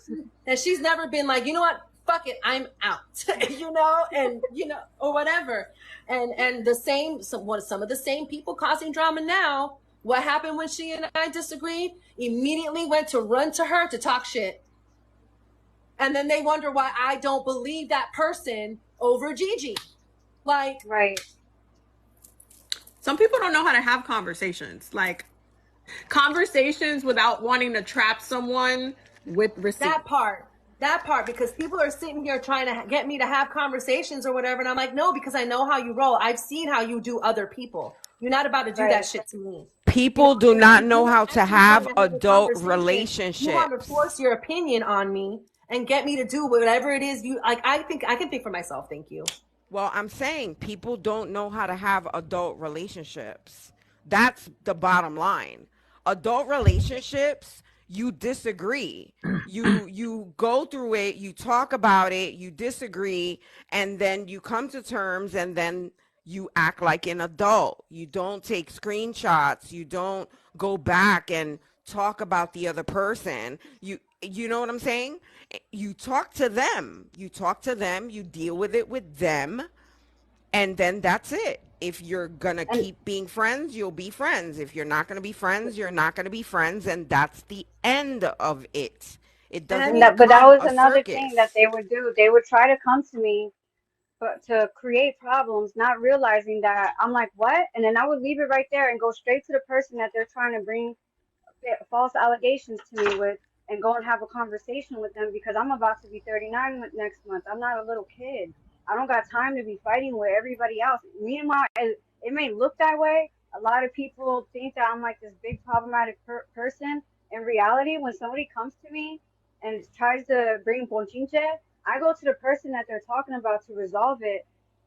That she's never been like, you know what, fuck it, I'm out, you know, and, you know, or whatever. And the same, some of the same people causing drama now, what happened when she and I disagreed? Immediately went to run to her to talk shit. And then they wonder why I don't believe that person over Gigi. Like, Right. Some people don't know how to have conversations. Like conversations without wanting to trap someone with receipts. that part, because people are sitting here trying to get me to have conversations or whatever. And I'm like, no, because I know how you roll. I've seen how you do other people. You're not about to do that shit to me. People do not know how to have a adult conversation. You want relationships. to force your opinion on me and get me to do whatever it is you like. I think I can think for myself. Thank you. Well, I'm saying people don't know how to have adult relationships. That's the bottom line. Adult relationships, you disagree. You go through it, you talk about it, you disagree, and then you come to terms, and then you act like an adult. You don't take screenshots. You don't go back and talk about the other person. You know what I'm saying? You talk to them. You deal with it with them, and then that's it. If you're going to keep being friends, you'll be friends. If you're not going to be friends, you're not going to be friends, and that's the end of it. It doesn't But that was become a another circus. thing that they would do. They would try to come to me, but to create problems, not realizing that I'm like, what? And then I would leave it right there and go straight to the person that they're trying to bring false allegations to me with, and go and have a conversation with them, because I'm about to be 39 next month. I'm not a little kid. I don't got time to be fighting with everybody else. Meanwhile, it may look that way. A lot of people think that I'm like this big problematic person. In reality, when somebody comes to me and tries to bring ponchinche, I go to the person that they're talking about to resolve it,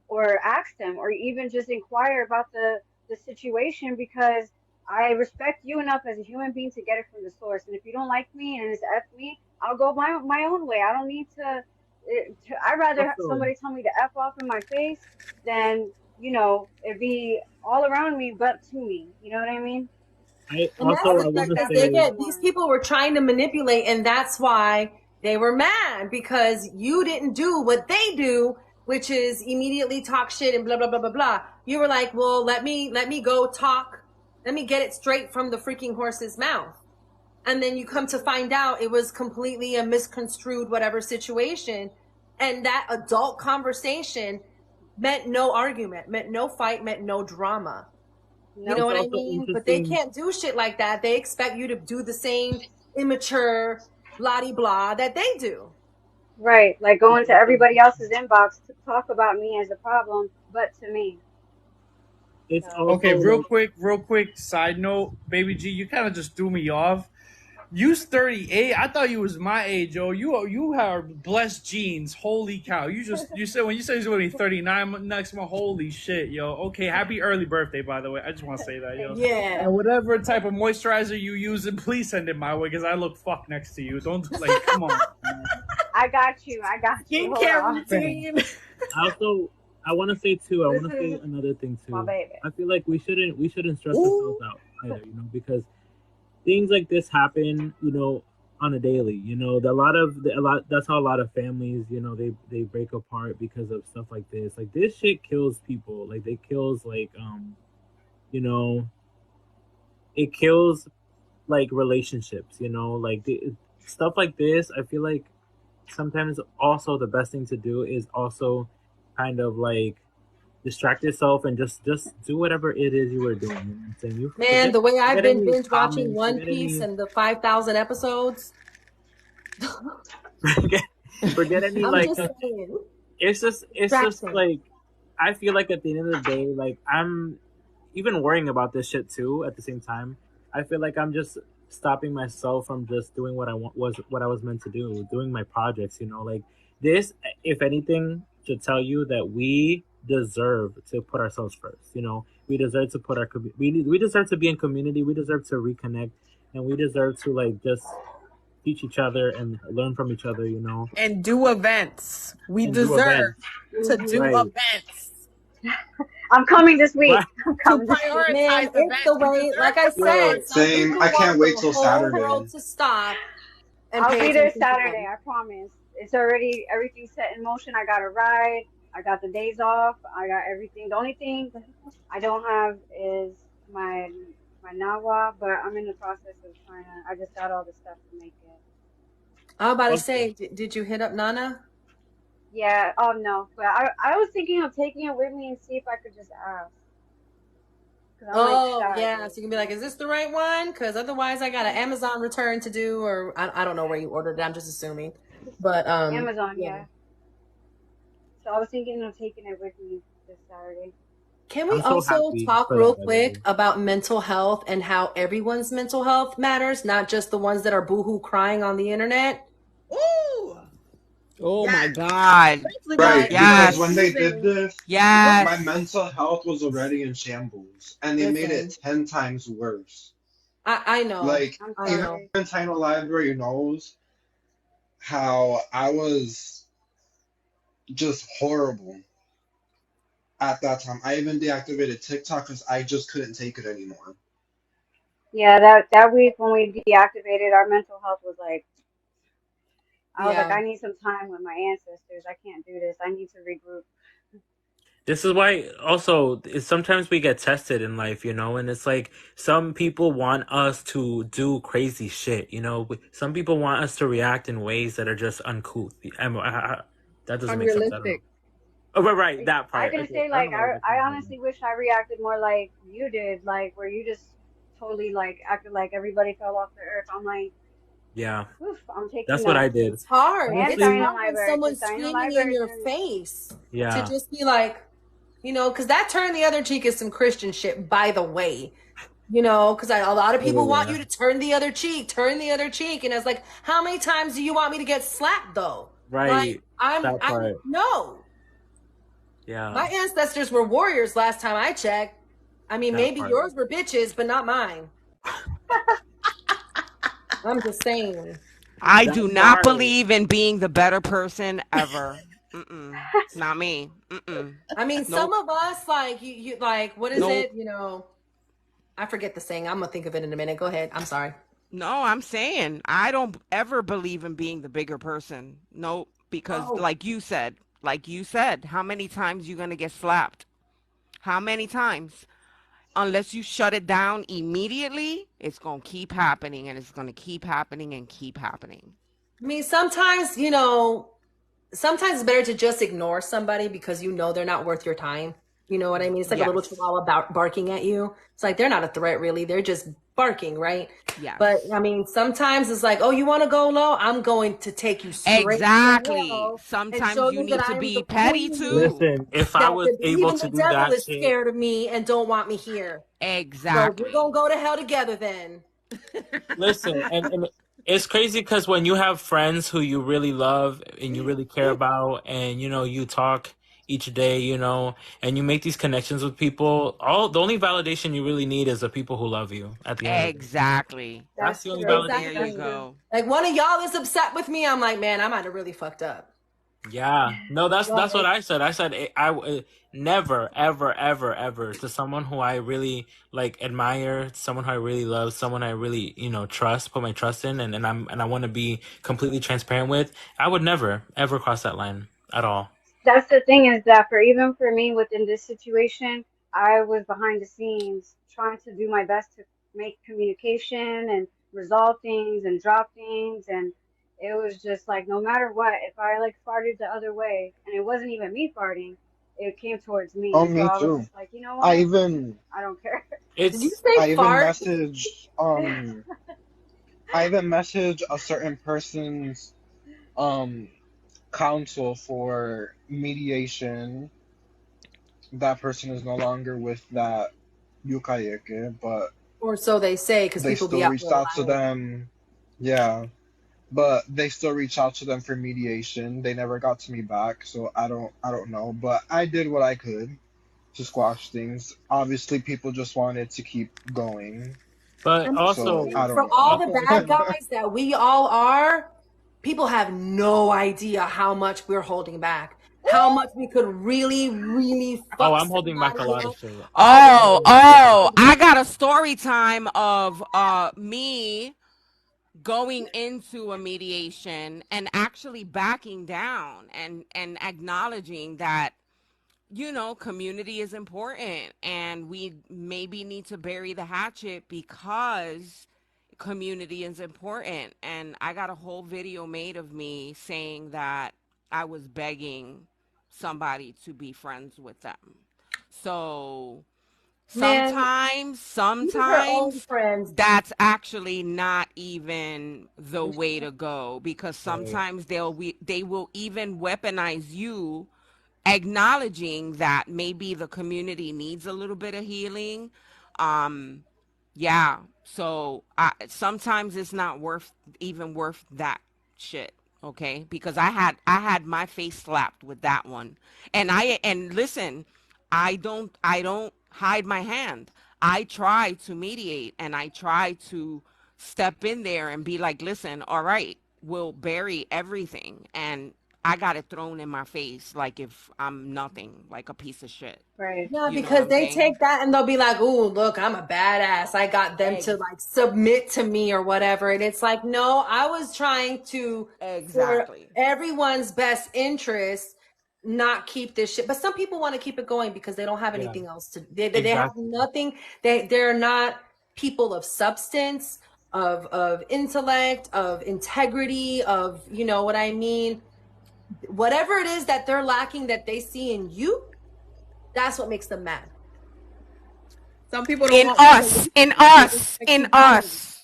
or ask them, or even just inquire about the situation, because I respect you enough as a human being to get it from the source. And if you don't like me and it's F me, I'll go my own way. I don't need to. I'd rather have somebody tell me to F off in my face than, you know, it be all around me but to me. You know what I mean? These people were trying to manipulate, and that's why they were mad, because you didn't do what they do, which is immediately talk shit and blah blah blah blah blah. You were like, well, let me go talk. Let me get it straight from the freaking horse's mouth. And then you come to find out it was completely a misconstrued whatever situation. And that adult conversation meant no argument, meant no fight, meant no drama. You know what I mean? But they can't do shit like that. They expect you to do the same immature blah-de-blah that they do. Right. Like going to everybody else's inbox to talk about me as a problem, but to me. It's Okay, real quick side note, Baby G, you kind of just threw me off. You's 38. I thought you was my age, yo. You have blessed genes. Holy cow. You said when you said you're going to be 39 next month. Holy shit, yo. Okay, happy early birthday, by the way. I just want to say that, yo. Yeah. And whatever type of moisture you using, please send it my way, because I look fucked next to you. Don't, like, come on. I got you. Skincare routine. I want to say too. I want to say another thing too. My baby. I feel like we shouldn't stress ourselves out either, you know, because things like this happen, you know, on a daily. You know, that's how a lot of families, you know, they break apart because of stuff like this. Like, this shit kills people. Like, it kills you know, it kills like relationships. You know, like stuff like this. I feel like sometimes also the best thing to do is also kind of like distract yourself and just do whatever it is you were doing. Man, the way I've been binge watching One Piece and the 5,000 episodes. forget any like. It's just like, I feel like at the end of the day, like, I'm even worrying about this shit too. At the same time, I feel like I'm just stopping myself from just doing what I was meant to do, doing my projects. You know, like this, if anything, should tell you that we deserve to put ourselves first. You know, we deserve to put we deserve to be in community. We deserve to reconnect, and we deserve to like just teach each other and learn from each other. You know, and do events. We deserve to do events. I'm coming this week. Right. I'm To coming this week. Man, prioritize the it's the vets. You way, deserve like I the said, vets. some Same. people I can't want wait the till whole world Saturday. to stop and I'll pay be there attention to Saturday. them. I promise. It's already everything set in motion. I got a ride. I got the days off. I got everything. The only thing I don't have is my Nawa, but I'm in the process of trying to. I just got all the stuff to make it. I was about to Okay. say, did you hit up Nana? Yeah. Oh no. But I was thinking of taking it with me and see if I could just ask. Cause I'm like Oh, shy. yeah. So you can be like, is this the right one? Because otherwise I got an Amazon return to do, or I don't know where you ordered it. I'm just assuming. But Amazon, yeah. yeah. So I was thinking of taking it with me this Saturday. Can we I'm so also happy talk for real that, by the way. quick about mental health and how everyone's mental health matters, not just the ones that are boohoo crying on the internet? Ooh. Oh my Yes. God. Especially Right, like because when Yes. they did this, my Yes. mental health was already in shambles, and they made listen, it 10 times worse. I know. Like, I'm I even know. sorry. Valentino Library knows how I was just horrible at that time. I even deactivated TikTok because I just couldn't take it anymore. Yeah, that week when we deactivated, our mental health was like, I was like, Yeah. I need some time with my ancestors. I can't do this. I need to regroup. This is why also sometimes we get tested in life, and it's like some people want us to do crazy shit, Some people want us to react in ways that are just uncouth. That doesn't make sense. I don't know. Unrealistic. Oh, right, that I part. gonna Okay, say I don't like know what you're I saying. honestly wish I reacted more like you did, like where you just totally like acted like everybody fell off the earth. I'm like, Yeah, oof, I'm taking that's what I that. did. It's hard. And It's Honestly, Dino hard when Library, someone's because Dino screaming in Library is your doing face to yeah. just be like, because that turn the other cheek is some Christian shit, by the way. Because a lot of people Oh, want yeah. you to turn the other cheek. And it's like, how many times do you want me to get slapped though? Like, Right, I'm that part. no. Yeah, My ancestors were warriors last time I checked. I mean, that maybe part. yours were bitches, but not mine. I'm just saying. I That do not part. believe in being the better person ever. Not me. I mean, some Nope. of us, like, you like, what is Nope. it? I forget the saying. I'm gonna think of it in a minute. Go ahead. I'm sorry. No, I'm saying I don't ever believe in being the bigger person. Nope. Because Oh, like you said, how many times you gonna get slapped? How many times? Unless you shut it down immediately, it's gonna keep happening and it's gonna keep happening and keep happening. I mean, sometimes, sometimes it's better to just ignore somebody because they're not worth your time. You know what I mean? It's like a little Yes. chihuahua barking at you. It's like they're not a threat, really. They're just barking, right? Yes. But I mean, sometimes it's like, oh, you want to go low? I'm going to take you straight to Exactly. hell and Sometimes show you them that need to I am be the petty queen, too. Listen, if I that was able even to the do devil that is shit, scared of me and don't want me here. So we're Exactly. gonna go to hell together then. listen, and it's crazy because when you have friends who you really love and you really care about, and you talk each day, and you make these connections with people, the only validation you really need is the people who love you at the end of the day. Exactly. That's That's the only true. There validation. you Exactly. go. Like one of y'all is upset with me, I'm like, man, I might have really fucked up. Yeah, no, that's Well, what I said. I said never, ever, ever, ever to someone who I really like admire, someone who I really love, someone I really trust, put my trust in, and I want to be completely transparent with. I would never ever cross that line at all. That's the thing, is that even for me within this situation, I was behind the scenes trying to do my best to make communication and resolve things and drop things, and it was just like no matter what, if I like farted the other way and it wasn't even me farting, it came towards me. Oh, So me I was too. just like, you know I what? even I don't care. did you It's say I even fart? message a certain person's counsel for mediation. That person is no longer with that Yukayeke, but Or so they say, because they people be still out reached there out to lying. them. Yeah, but they still reach out to them for mediation. They never got to me back, so I don't know. But I did what I could to squash things. Obviously, people just wanted to keep going, but I mean, also so I for don't all the know. bad guys that we all are, people have no idea how much we're holding back, how much we could really, really Oh, fuck I'm holding back a somebody lot of up. shit. I got a story time of me going into a mediation and actually backing down and acknowledging that, you know, community is important and we maybe need to bury the hatchet because community is important. And I got a whole video made of me saying that I was begging somebody to be friends with them. So Man, sometimes these are their own sometimes friends. that's actually not even the way to go, because Right. sometimes they will even weaponize you, acknowledging that maybe the community needs a little bit of healing. Yeah, so sometimes it's not worth that shit, okay? Because I had my face slapped with that one. And listen, I don't hide my hand. I try to mediate and I try to step in there and be like, listen, all right, we'll bury everything. And I got it thrown in my face like if I'm nothing, like a piece of shit. Right. Yeah, You know what because I'm they saying? take that and they'll be like, "Ooh, look, I'm a badass. I got them to Ex- like submit to me or whatever." And it's like, no, I was trying to, for Exactly. everyone's best interest, not keep this shit. But some people want to keep it going because they don't have Yeah. anything else to. They have Exactly. nothing. They're not people of substance, of intellect, of integrity, of, you know what I mean. Whatever it is that they're lacking that they see in you, that's what makes them mad. Some people don't In want us, in us, in keep going. us,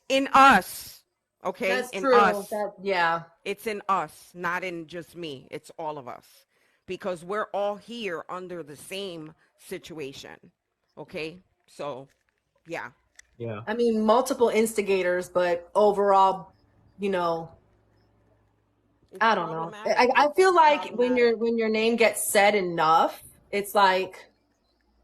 in us. Okay, That's in true. us. Yeah. It's in us, not in just me. It's all of us, because we're all here under the same situation. Okay, so yeah. Yeah. I mean, multiple instigators, but overall, you know, It's I don't know. problematic. I feel It's like when problematic. your name gets said enough, it's like,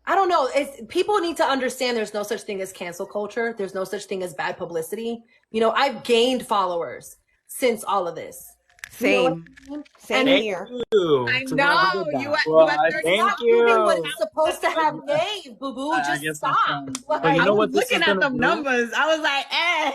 I don't know. It's, people need to understand there's no such thing as cancel culture. There's no such thing as bad publicity. You know, I've gained followers since all of this. You know what Same, I mean? same And Thank here. you I to whoever know did you. that. You Well, at I, you're 30. Thank not giving what you. it's supposed to have gave, boo boo. I Just guess I'm stop. trying. But you I know was what this is looking at gonna them do? numbers. I was like, eh.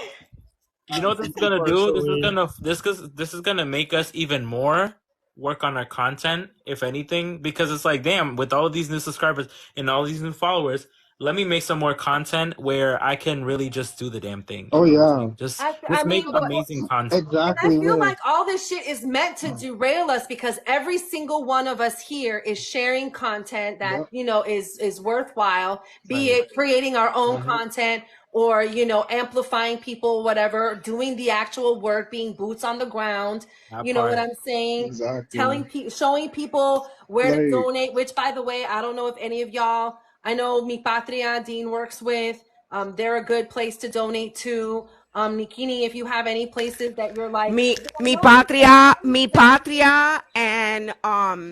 You know what this is gonna do? This is gonna make us even more work on our content, if anything, because it's like, damn, with all these new subscribers and all these new followers, let me make some more content where I can really just do the damn thing. Oh You know what I'm yeah, saying? Just I make mean, but amazing content. and I exactly. feel Look, like all this shit is meant to derail us because every single one of us here is sharing content that, yep. you know, is worthwhile, be Right. it creating our own Mhm. content or, you know, amplifying people, whatever, doing the actual work, being boots on the ground. That You know what part. I'm saying? Exactly. Telling people, showing people where to Like, donate, which by the way, I don't know if any of y'all, I know Mi Patria Dean works with, they're a good place to donate to. Nikini, if you have any places that you're like, Mi "Because I mi know you patria, can mi patria, and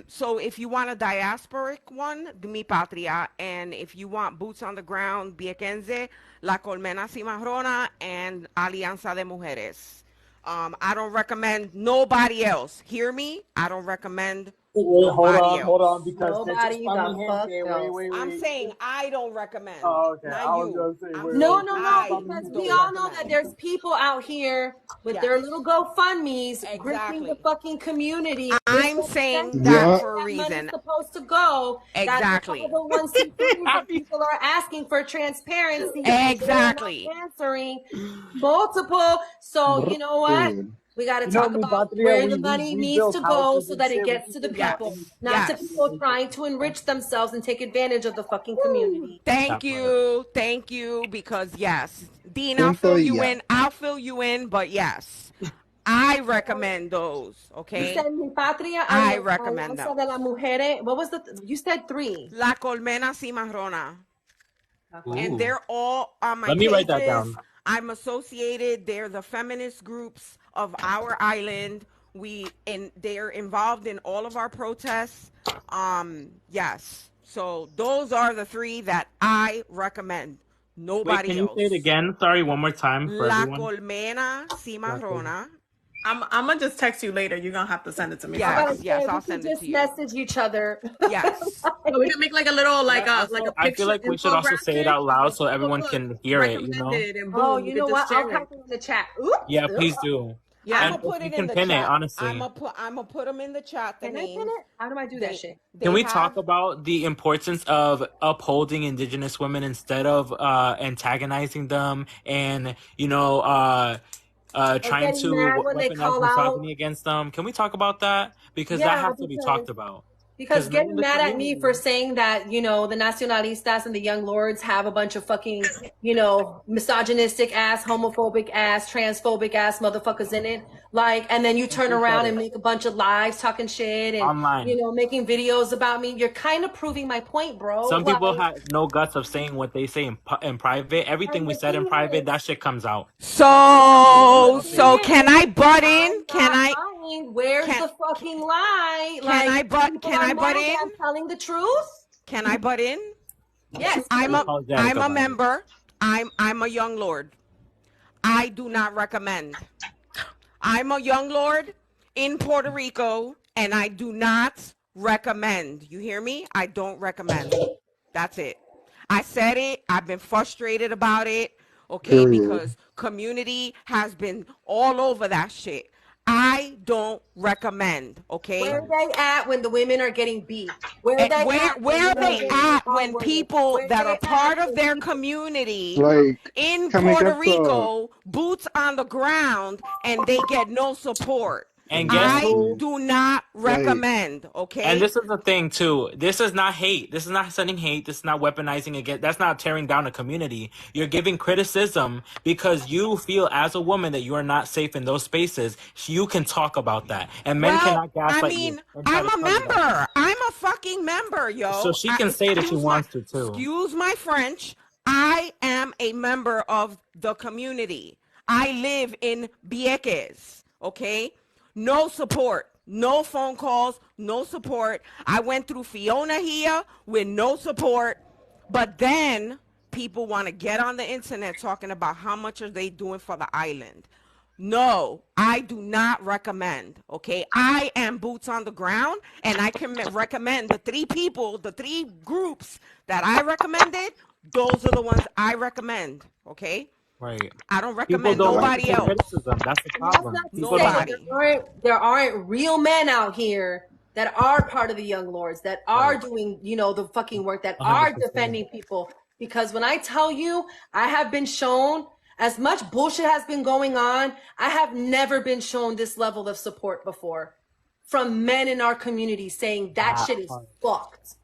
so if you want a diasporic one, mi patria, and if you want boots on the ground, Viequense, La Colmena Cimarrona, and Alianza de Mujeres. I don't recommend nobody else. Hear me? I don't recommend Wait, nobody hold on, else. because nobody the fuck else. I'm saying I don't recommend, Oh, okay. not I was you. gonna say, I'm wait, No, saying no, no, I because we don't all know that recommend. there's people out here with Yes, their little GoFundMe's gripping the exactly. fucking community, I'm saying misrepresenting that yeah, where for a that money's reason. supposed to go. That the Exactly. 501c3s that Happy. people are asking for transparency, they're not Exactly. answering multiple. So you know what? dude. We got to you know, talk Mi about Patria, where the money we needs build to go houses so and that it shit. We gets can to the give you people, any Yes. not to Yes. people information. trying to enrich themselves and take advantage of the fucking community. Thank That part. you, because yes, Dean, I'll Punto fill y you ya. in. I'll fill you in, but yes, I recommend those. You Okay, said Mi Patria, I recommend Alianza those. de las Mujeres. What was you said 3. La Colmena Cimarrona, Okay. and Ooh. they're all on my Let me write that pages. down. I'm associated. They're the feminist groups of our island. They're involved in all of our protests. Yes. So those are the 3 that I recommend. Wait, Nobody can you say it else. again? Sorry, one more time for La everyone. Colmena La Col- Cimarrona I'm gonna just text you later. You're gonna have to send it to me. I'm about Yes, to yes, say, we I'll can send it just to you. message each other. Yes. So we can make like a little like Yeah, a also, I feel picture like we should also say it infographic. out loud Like, so oh everyone look, can hear it, you know? recommended, and Oh, boom, you you know can what? just I'll share it. type it in the chat. Oops. Yeah, Oops. please do. I'm And gonna if put you it can in the pin it, chat. honestly. I'm gonna put them in the chat. The Can I pin names. it? How do I do that shit? Can They we talk have. about the importance of upholding Indigenous women instead of antagonizing them and, Or trying getting to mad when they weaponize call out. misogyny against them? Can we talk about that? Because that Yeah, has to be talked about. because Because men in getting the mad at me for community, saying that, the nacionalistas and the young lords have a bunch of fucking, misogynistic ass, homophobic ass, transphobic ass motherfuckers in it. Like, and then you turn who said around and it? make a bunch of lives talking shit and, Online. making videos about me. You're kind of proving my point, bro. Some people Like, have no guts of saying what they say in private. Everything and we the said in thing private, is, that shit comes out. So the thing can is, I butt in? I'm not lying. Where's Can the fucking lie? can Like, I butt people can are I mad butt that in? I'm telling the truth? Can I butt in? Yes, I'm a please. Apologetic about it. member. I'm a young lord. I do not recommend. I'm a young lord in Puerto Rico, and I do not recommend. You hear me? I don't recommend. That's it. I said it. I've been frustrated about it. Okay, Period. because community has been all over that shit. I don't recommend. Okay. Where are they at when the women are getting beat? Where are And they at when where are men are they getting at on when women? people Where are that are they at part of when their people? community Like, in can we Puerto get the Rico, boots on the ground, and they get no support? And guess I who? exactly do not like recommend, And okay? this is the thing too. This is not hate. This is not sending hate. This is not weaponizing against. That's not tearing down a community. You're giving criticism because you feel as a woman that you are not safe in those spaces. You can talk about that, and men Well, cannot I gaslight you mean, and try I'm to a tell you that. member. I'm a fucking member, So yo. she can say it if she wants to too. Excuse my French. I am a member of the community. I live in Vieques, okay? No support, no phone calls, no support. I went through Fiona here with no support, but then people want to get on the internet talking about how much are they doing for the island. No, I do not recommend. Okay, I am boots on the ground, and I can recommend the three groups that I recommended. Those are the ones I recommend. Okay, Right. I don't People recommend don't want to nobody take else. criticism. That's the And that's problem. not to People say don't that want. Nobody. there aren't real men out here that are part of the Young Lords, that are Right. doing, the fucking work, that are 100%. defending people. Because when I tell you, I have been shown as much bullshit has been going on, I have never been shown this level of support before from men in our community saying that That shit is part. fucked.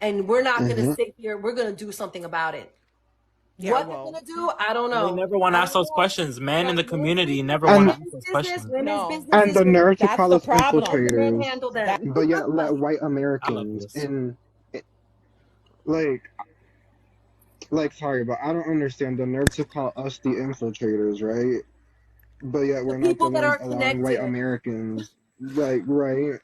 And we're not going to hmm sit here. We're going to do something about it. Yeah, What they're well, going to do, I don't And they know. never want to I ask don't those know. questions. Men in But the men's community business never is want to and ask men's those business. questions. Women's no, business and is the women's nerve to that's call the us problem. let the men infiltrators, handle That them. but yet let white I love Americans this. like sorry, but I don't understand the nerve to call us the infiltrators, right? But yet The we're not the people that ones are allowing white connected. Americans, like, right?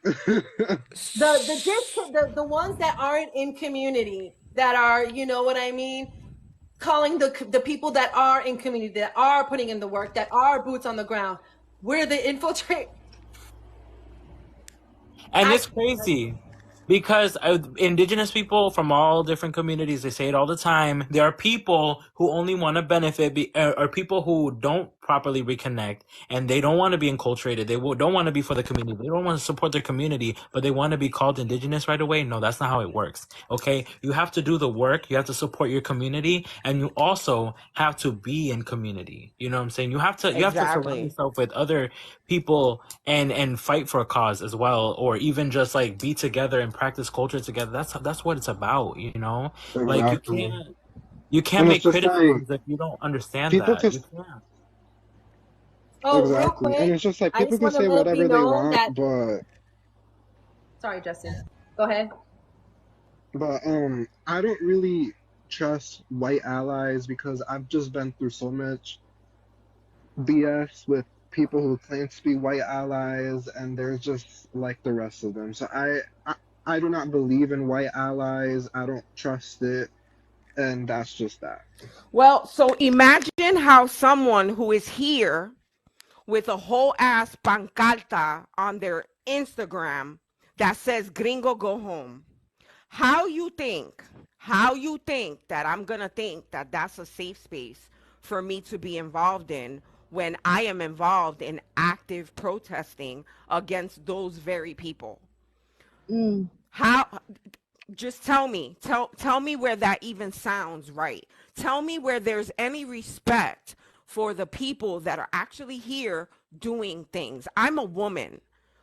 The ones that aren't in community that are, you know what I mean, calling the people that are in community, that are putting in the work, that are boots on the ground. We're the infiltrate. And I it's crazy because indigenous people from all different communities, they say it all the time. There are people who only want to benefit, or people who don't properly reconnect, and they don't want to be enculturated. They don't want to be for the community. They don't want to support their community, but they want to be called indigenous right away. No, that's not how it works. Okay, you have to do the work. You have to support your community, and you also have to be in community. You know what I'm saying? You have to surround exactly. yourself with other people and fight for a cause as well, or even just like be together and practice culture together. That's what it's about, you know. Like Exactly. you can't And it's make just like criticisms if you don't understand people that. You just can't. Oh, real exactly, and quick, it's just like I people just can want to say let it be whatever they known want, that. but Sorry, Justin. Go ahead. I don't really trust white allies because I've just been through so much BS with people who claim to be white allies, and they're just like the rest of them. So I do not believe in white allies. I don't trust it, and that's just that. Well, so imagine how someone who is here, with a whole ass pancarta on their Instagram that says "Gringo, go home." How you think that I'm gonna think that that's a safe space for me to be involved in when I am involved in active protesting against those very people? Mm. How? Just tell me where that even sounds right. Tell me where there's any respect for the people that are actually here doing things. I'm a woman,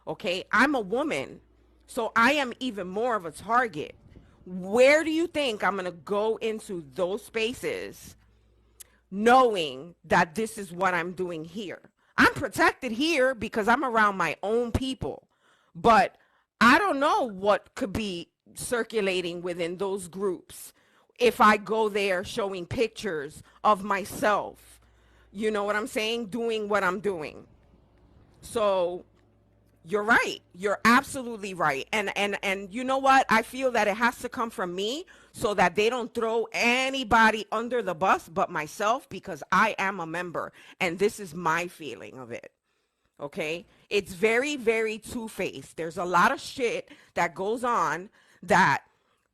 okay? I'm a woman, so I am even more of a target. Where do you think I'm gonna go into those spaces knowing that this is what I'm doing here? I'm protected here because I'm around my own people, but I don't know what could be circulating within those groups if I go there showing pictures of myself. You know what I'm saying? Doing what I'm doing. So you're right. You're absolutely right. And you know what? I feel that it has to come from me so that they don't throw anybody under the bus but myself, because I am a member and this is my feeling of it. Okay? It's very, very two-faced. There's a lot of shit that goes on that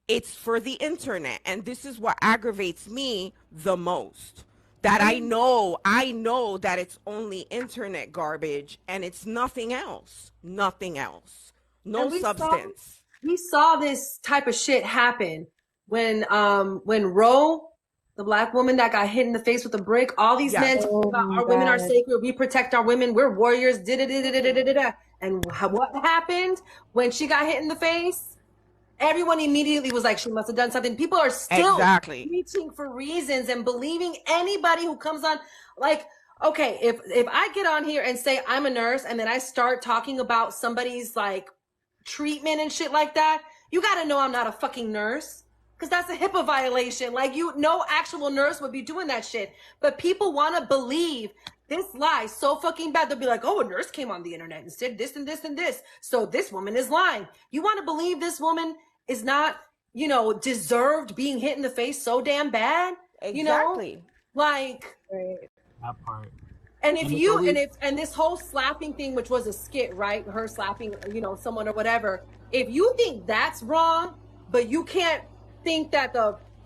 it's for the internet, and this is what aggravates me the most. That I know that it's only internet garbage and it's nothing else. Nothing else. No And substance. we saw this type of shit happen when Roe, the black woman that got hit in the face with a brick, all these Yes. men talking Oh about my our women are God. sacred, we protect our women, we're warriors, da-da-da-da-da-da-da. And what happened when she got hit in the face? Everyone immediately was like, she must have done something. People are still Exactly. reaching for reasons and believing anybody who comes on. Like, okay, if I get on here and say I'm a nurse and then I start talking about somebody's like treatment and shit like that, you got to know I'm not a fucking nurse, because that's a HIPAA violation. Like, no actual nurse would be doing that shit. But people want to believe this lie so fucking bad. They'll be like, oh, a nurse came on the internet and said this and this and this, so this woman is lying. You want to believe this woman is not, deserved being hit in the face so damn bad? Exactly. Like, Right. That part. and if And it's you always- and this whole slapping thing, which was a skit, right? Her slapping, someone or whatever. If you think that's wrong, but you can't think that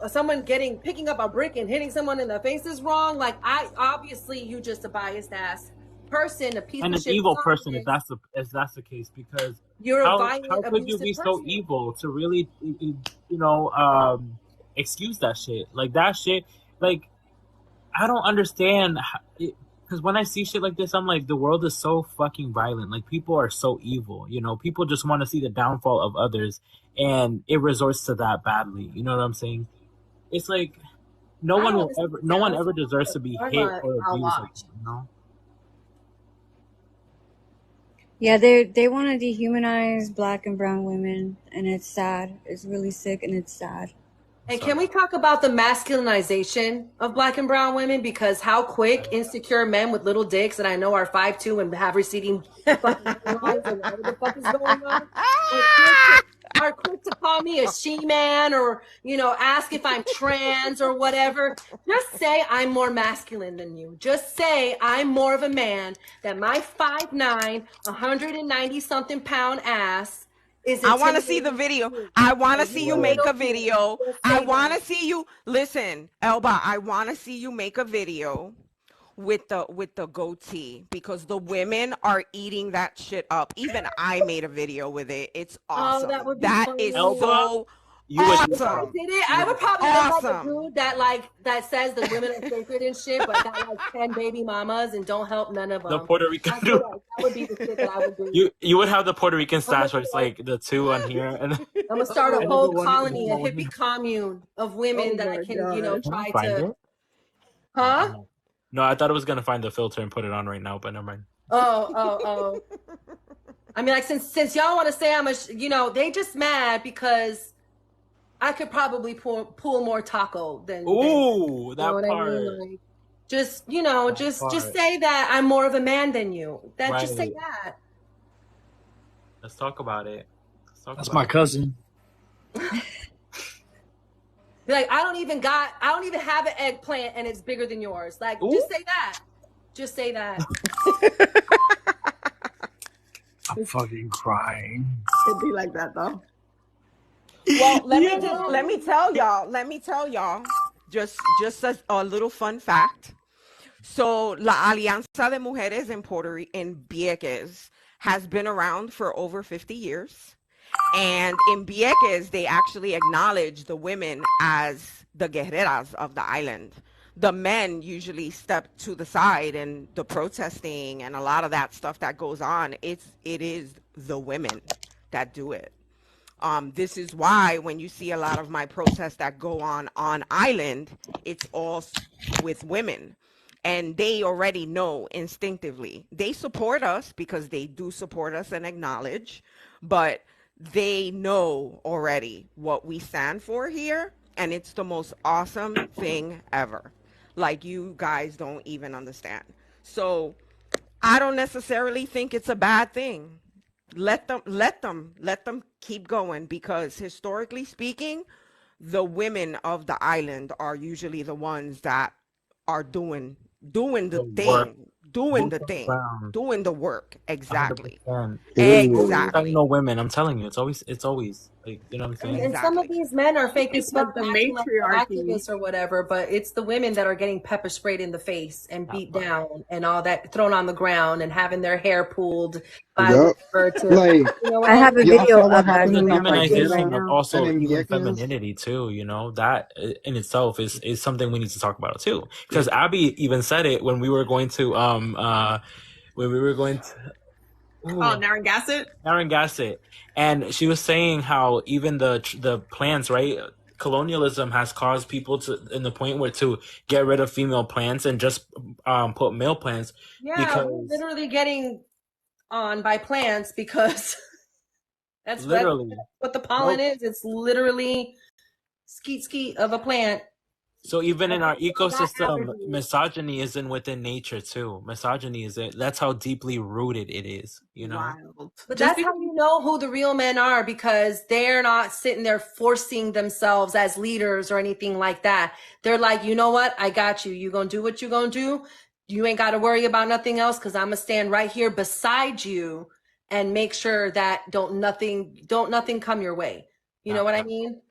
someone picking up a brick and hitting someone in the face is wrong, like, obviously you just a biased ass person, a piece and of an shit. evil person, if that's the case, because You're a how violent, could you abusive be so person. evil to really, excuse that shit? Like, that shit, like, I don't understand, because when I see shit like this, I'm like, the world is so fucking violent. Like, people are so evil, people just want to see the downfall of others, and it resorts to that badly. You know what I'm saying? It's like, no one ever deserves to be hit or abused like that, Yeah, they want to dehumanize black and brown women, and it's sad. It's really sick, and it's sad. And can we talk about the masculinization of black and brown women? Because how quick insecure men with little dicks, and I know are 5'2" and have receding fucking lines and whatever the fuck is going on, are quick to call me a she-man, or, ask if I'm trans or whatever. Just say I'm more masculine than you. Just say I'm more of a man, that my 5'9", 190-something pound ass is I want to see the video. I want to see you make a video. I want to see you. Listen, Elba, I want to see you make a video with the goatee, because the women are eating that shit up. Even I made a video with it. It's awesome. that would be That funny. is Elba, so you would do awesome. I did it. I would probably look like Awesome. a dude that says the women are sacred and shit, but got like 10 baby mamas and don't help none of them. The Puerto Rican I feel like that would be the shit that I would do. You would have the Puerto Rican stash where it's like the two on here, and I'm gonna start a And whole the one- colony, a the one- hippie commune of women Oh that I my can, God. try find to. it. Huh? No, I thought I was gonna find the filter and put it on right now, but never mind. Oh. I mean, like, since y'all want to say I'm they just mad because I could probably pull more taco than. Ooh, that You know what part. I mean? Like, just part. say that I'm more of a man than you. Just say Right. that. Let's talk about it. That's about my it. cousin. Be like, I don't even have an eggplant and it's bigger than yours. Like, Ooh. just say that. Just say that. I'm fucking crying. It'd be like that though. Well, let me tell y'all, just as a little fun fact. So, La Alianza de Mujeres in Vieques has been around for over 50 years. And in Vieques, they actually acknowledge the women as the guerreras of the island. The men usually step to the side, and the protesting and a lot of that stuff that goes on, it is the women that do it. This is why when you see a lot of my protests that go on island, it's all with women. And they already know instinctively. They support us because they do support us and acknowledge, but they know already what we stand for here. And it's the most awesome thing ever. Like, you guys don't even understand. So I don't necessarily think it's a bad thing. Let them keep going, because historically speaking, the women of the island are usually the ones that are doing the The work, thing, doing boots the on the thing, ground, doing the work. Exactly. 100%. Period. Telling Exactly. no women, I'm telling you, it's always like, you know what I'm saying? And some of Exactly. these men are fake as It's fuck, like the acting like they're matriarchy. activists or whatever, but it's the women that are getting pepper sprayed in the face and That beat part. down and all that, thrown on the ground and having their hair pulled by Yep. whatever to, Like, you know what I I have a mean? y'all video saw what of It's that happened the in coming that up on screen protest right demonization of now. and also in even Vieques? femininity too, you know, that in itself is something we need to talk about too. Because Abby even said it when we were going to Oh, ooh, Narragansett. Narragansett, and she was saying how even the plants, right? Colonialism has caused people to in the point where to get rid of female plants and just put male plants Yeah, we're because literally getting on by plants because that's literally what the pollen no. is. It's literally skeet skeet of a plant. So even in our All that ecosystem, allergies. misogyny isn't within nature too. Misogyny is it. That's how deeply rooted it is. You know. Wild. But Just that's because. how you know who the real men are, because they're not sitting there forcing themselves as leaders or anything like that. They're like, you know what? I got you. You gonna do what you gonna do. You ain't got to worry about nothing else, because I'm gonna stand right here beside you and make sure that don't nothing come your way. You know That what I part. mean?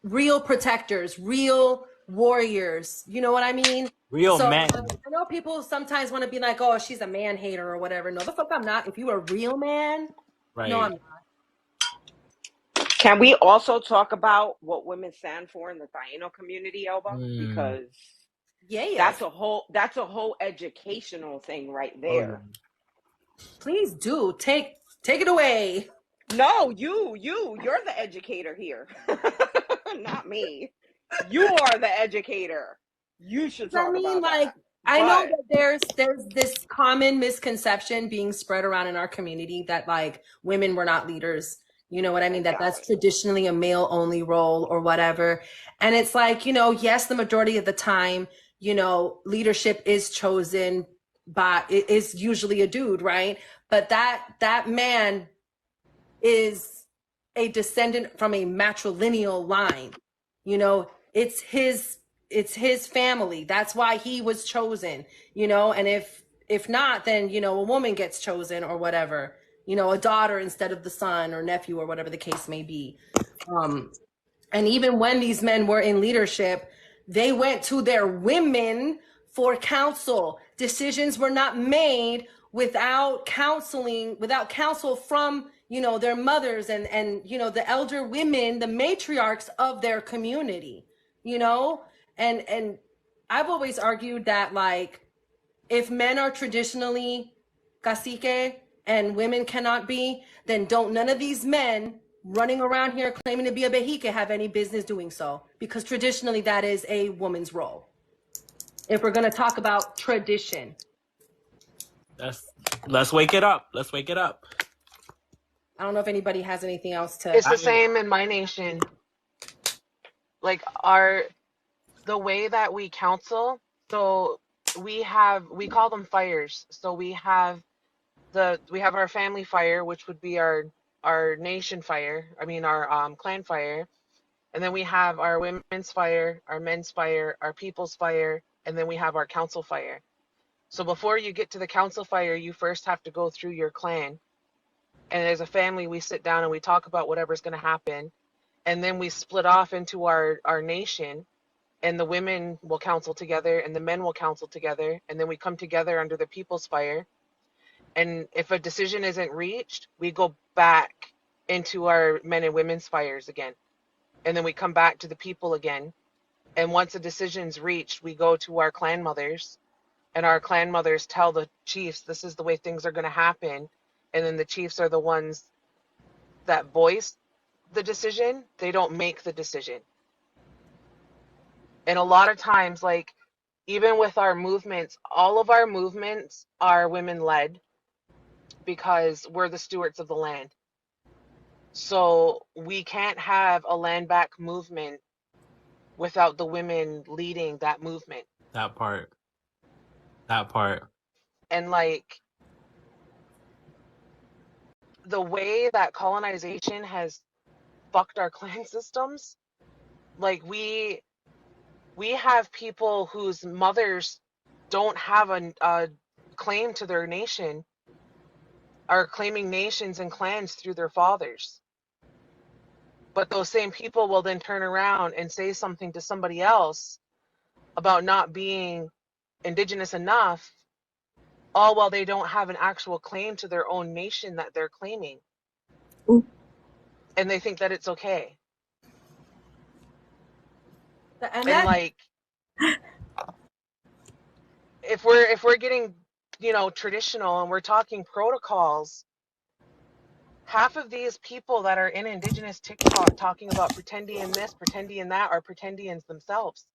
Real protectors, real warriors. You know what I mean? Real So men, I know people sometimes want to be like, oh, she's a man hater or whatever. No, the fuck I'm not. If you a real man, no, I'm right? not. Can we also talk about what women stand for in the Taino community, Elba? Mm. Because Yes. that's a whole educational thing right Oh yeah. there. Please do. Take it away. No, you're the educator here. Not me. You are the educator. You should I talk mean, about like, that. I know But that there's this common misconception being spread around in our community that like women were not leaders. You know what I mean? That's exactly. traditionally a male only role or whatever. And it's like, yes, the majority of the time, leadership is chosen by it is usually a dude, right? But that man is a descendant from a matrilineal line. It's his family. That's why he was chosen, and if not, then a woman gets chosen or whatever, a daughter instead of the son or nephew or whatever the case may be. And even when these men were in leadership, they went to their women for counsel. Decisions were not made without counsel from, their mothers and the elder women, the matriarchs of their community, and I've always argued that, like, if men are traditionally cacique and women cannot be, then don't none of these men running around here claiming to be a bejique have any business doing so, because traditionally that is a woman's role. If we're going to talk about tradition, Let's wake it up. Let's wake it up. I don't know if anybody has anything else to. It's the same in my nation. Like the way that we counsel, so we call them fires. So we have our family fire, which would be our nation fire. I mean our clan fire. And then we have our women's fire, our men's fire, our people's fire, and then we have our council fire. So before you get to the council fire, you first have to go through your clan. And as a family, we sit down and we talk about whatever's going to happen. And then we split off into our nation, and the women will council together and the men will council together. And then we come together under the people's fire. And if a decision isn't reached, we go back into our men and women's fires again. And then we come back to the people again. And once a decision's reached, we go to our clan mothers, and our clan mothers tell the chiefs, this is the way things are going to happen. And then the chiefs are the ones that voice the decision. They don't make the decision. And a lot of times, like, even with our movements, all of our movements are women led because we're the stewards of the land. So we can't have a land back movement without the women leading that movement. That part. That part. And like, the way that colonization has fucked our clan systems, like we have people whose mothers don't have a claim to their nation, are claiming nations and clans through their fathers. But those same people will then turn around and say something to somebody else about not being indigenous enough, all while they don't have an actual claim to their own nation that they're claiming. Ooh. And they think that it's okay. And And like, if we're getting, traditional and we're talking protocols, half of these people that are in indigenous TikTok talking about pretending this, pretending that, are pretendians themselves.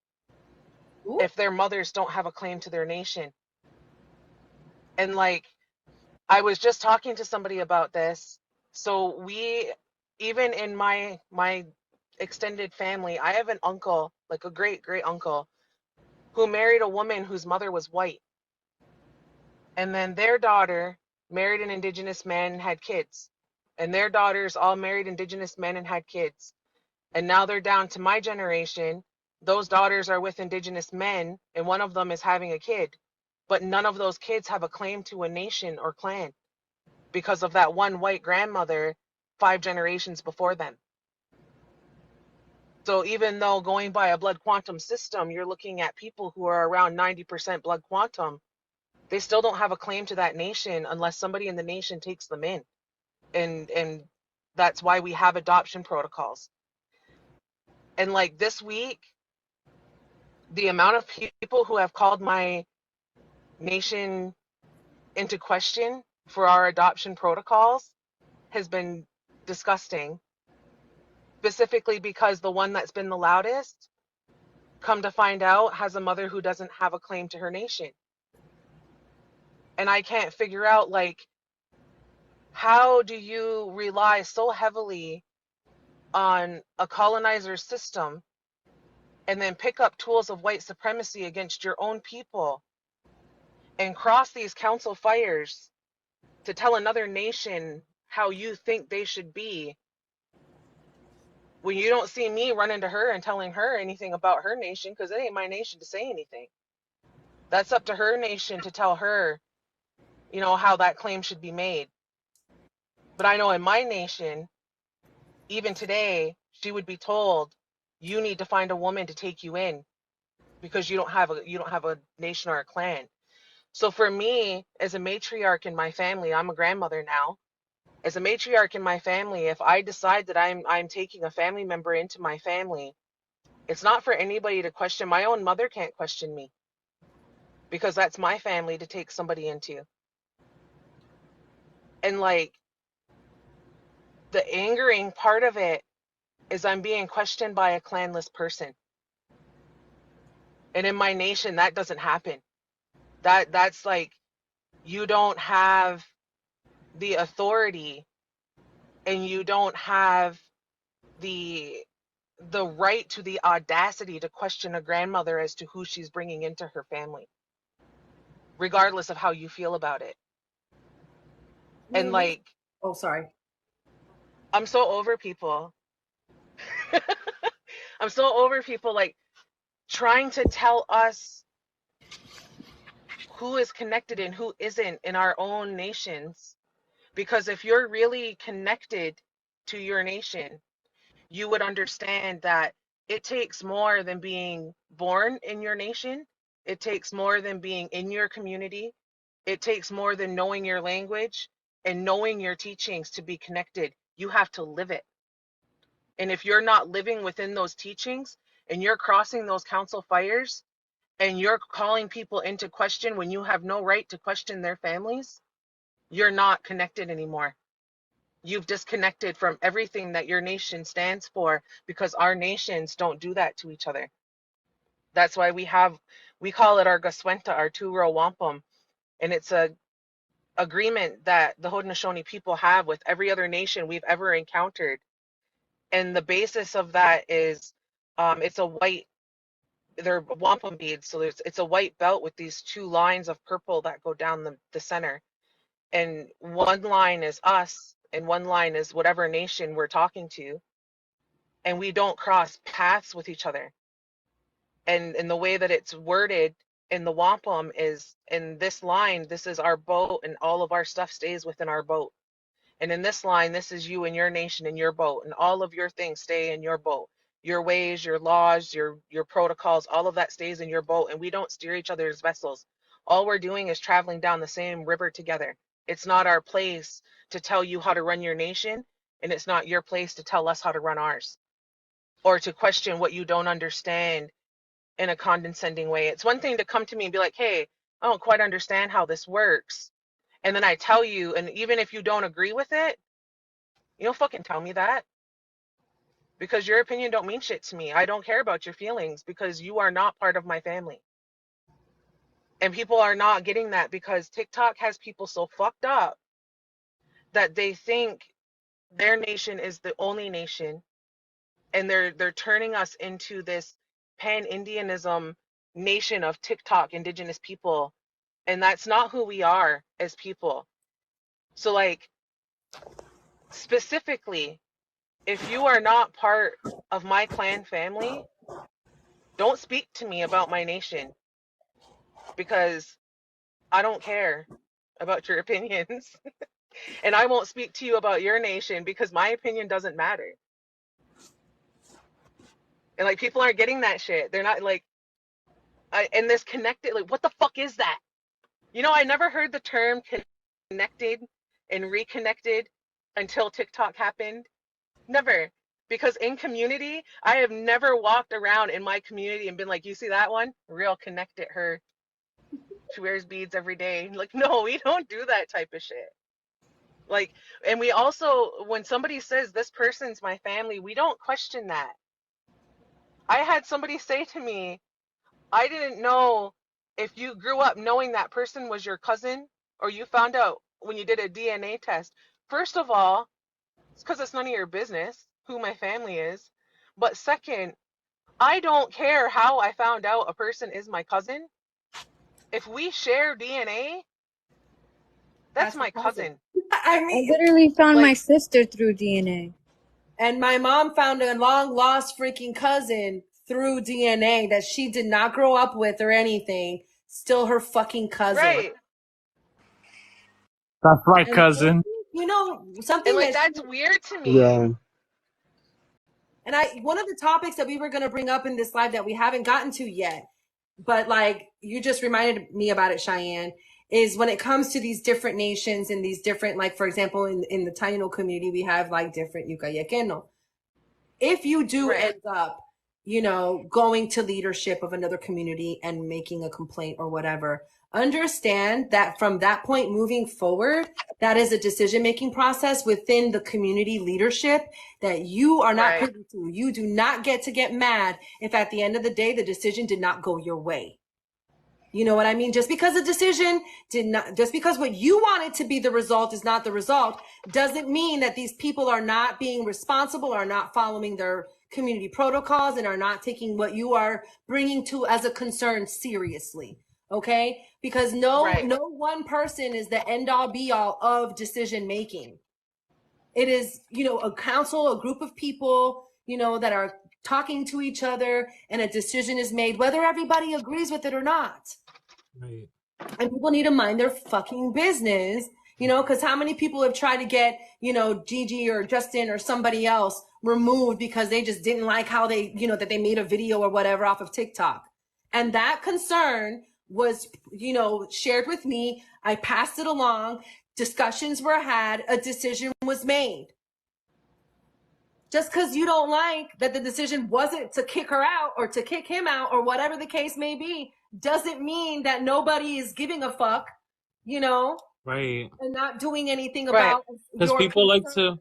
Ooh. If their mothers don't have a claim to their nation. And like, I was just talking to somebody about this. So we, even in my extended family, I have an uncle, like a great uncle, who married a woman whose mother was white. And then their daughter married an indigenous man and had kids. And their daughters all married indigenous men and had kids. And now they're down to my generation. Those daughters are with indigenous men, and one of them is having a kid. But none of those kids have a claim to a nation or clan because of that one white grandmother 5 generations before them. So even though going by a blood quantum system, you're looking at people who are around 90% blood quantum, they still don't have a claim to that nation unless somebody in the nation takes them in. And that's why we have adoption protocols. And like this week, the amount of people who have called my nation into question for our adoption protocols has been disgusting. Specifically because the one that's been the loudest, come to find out, has a mother who doesn't have a claim to her nation. And I can't figure out, like, how do you rely so heavily on a colonizer system and then pick up tools of white supremacy against your own people and cross these council fires to tell another nation how you think they should be, when you don't see me running to her and telling her anything about her nation, because it ain't my nation to say anything. That's up to her nation to tell her, how that claim should be made. But I know in my nation, even today, she would be told, you need to find a woman to take you in because you don't have a nation or a clan. So for me, as a matriarch in my family, I'm a grandmother now. As a matriarch in my family, if I decide that I'm taking a family member into my family, it's not for anybody to question. My own mother can't question me because that's my family to take somebody into. And like, the angering part of it is I'm being questioned by a clanless person. And in my nation, that doesn't happen. That's like, you don't have the authority and you don't have the right to the audacity to question a grandmother as to who she's bringing into her family, regardless of how you feel about it. And like, oh, sorry. I'm so over people. I'm so over people like trying to tell us who is connected and who isn't in our own nations. Because if you're really connected to your nation, you would understand that it takes more than being born in your nation. It takes more than being in your community. It takes more than knowing your language and knowing your teachings to be connected. You have to live it. And if you're not living within those teachings and you're crossing those council fires and you're calling people into question when you have no right to question their families, you're not connected anymore. You've disconnected from everything that your nation stands for, because our nations don't do that to each other. That's why we call it our Gaswenta, our two-row wampum. And it's a agreement that the Haudenosaunee people have with every other nation we've ever encountered. And the basis of that is they're wampum beads. So it's a white belt with these two lines of purple that go down the center. And one line is us and one line is whatever nation we're talking to. And we don't cross paths with each other. And the way that it's worded in the wampum is, in this line, this is our boat and all of our stuff stays within our boat. And in this line, this is you and your nation and your boat, and all of your things stay in your boat. Your ways, your laws, your protocols, all of that stays in your boat, and we don't steer each other's vessels. All we're doing is traveling down the same river together. It's not our place to tell you how to run your nation, and it's not your place to tell us how to run ours, or to question what you don't understand in a condescending way. It's one thing to come to me and be like, hey, I don't quite understand how this works. And then I tell you, and even if you don't agree with it, you don't fucking tell me that. Because your opinion don't mean shit to me. I don't care about your feelings because you are not part of my family. And people are not getting that because TikTok has people so fucked up that they think their nation is the only nation, and they're turning us into this pan-Indianism nation of TikTok indigenous people, and that's not who we are as people. So like, specifically, if you are not part of my clan family, don't speak to me about my nation, because I don't care about your opinions. And I won't speak to you about your nation because my opinion doesn't matter. And like, people aren't getting that shit. They're not like, and this connected, like, what the fuck is that? You know, I never heard the term connected and reconnected until TikTok happened. Never. Because in community, I have never walked around in my community and been like, you see that one? Real connected her. She wears beads every day. Like, no, we don't do that type of shit. Like, and we also, when somebody says this person's my family, we don't question that. I had somebody say to me, I didn't know if you grew up knowing that person was your cousin, or you found out when you did a DNA test. First of all, it's because it's none of your business who my family is. But second, I don't care how I found out a person is my cousin. If we share DNA, that's my cousin. I mean, I literally found my like, sister through DNA. and my mom found a long lost freaking cousin through DNA that she did not grow up with or anything. Still her fucking cousin. Right. That's my And cousin. you know, something And like, that that's weird to me. Yeah. and one of the topics that we were going to bring up in this live that we haven't gotten to yet, but like you just reminded me about it, Cheyenne, is when it comes to these different nations and these different, like, for example, in the Taino community, we have like different Yucayekeno. If you do Right. end up, you know, going to leadership of another community and making a complaint or whatever, understand that from that point moving forward, that is a decision-making process within the community leadership that you are not Right. privy to. You do not get to get mad if at the end of the day, the decision did not go your way. You know what I mean? Just because the decision did not, just because what you wanted to be the result is not the result, doesn't mean that these people are not being responsible, are not following their community protocols, and are not taking what you are bringing to as a concern seriously. Okay? Because no one person is the end all be all of decision making. It is, you know, a council, a group of people, you know, that are talking to each other, and a decision is made, whether everybody agrees with it or not. Right. and people need to mind their fucking business, you know, because how many people have tried to get, you know, Gigi or Justin or somebody else removed because they just didn't like how they, you know, that they made a video or whatever off of TikTok. And that concern was, you know, shared with me. I passed it along. Discussions were had. A decision was made. Just because you don't like that the decision wasn't to kick her out or to kick him out or whatever the case may be, doesn't mean that nobody is giving a fuck, you know, Right. and not doing anything Right. about Because your people like concern.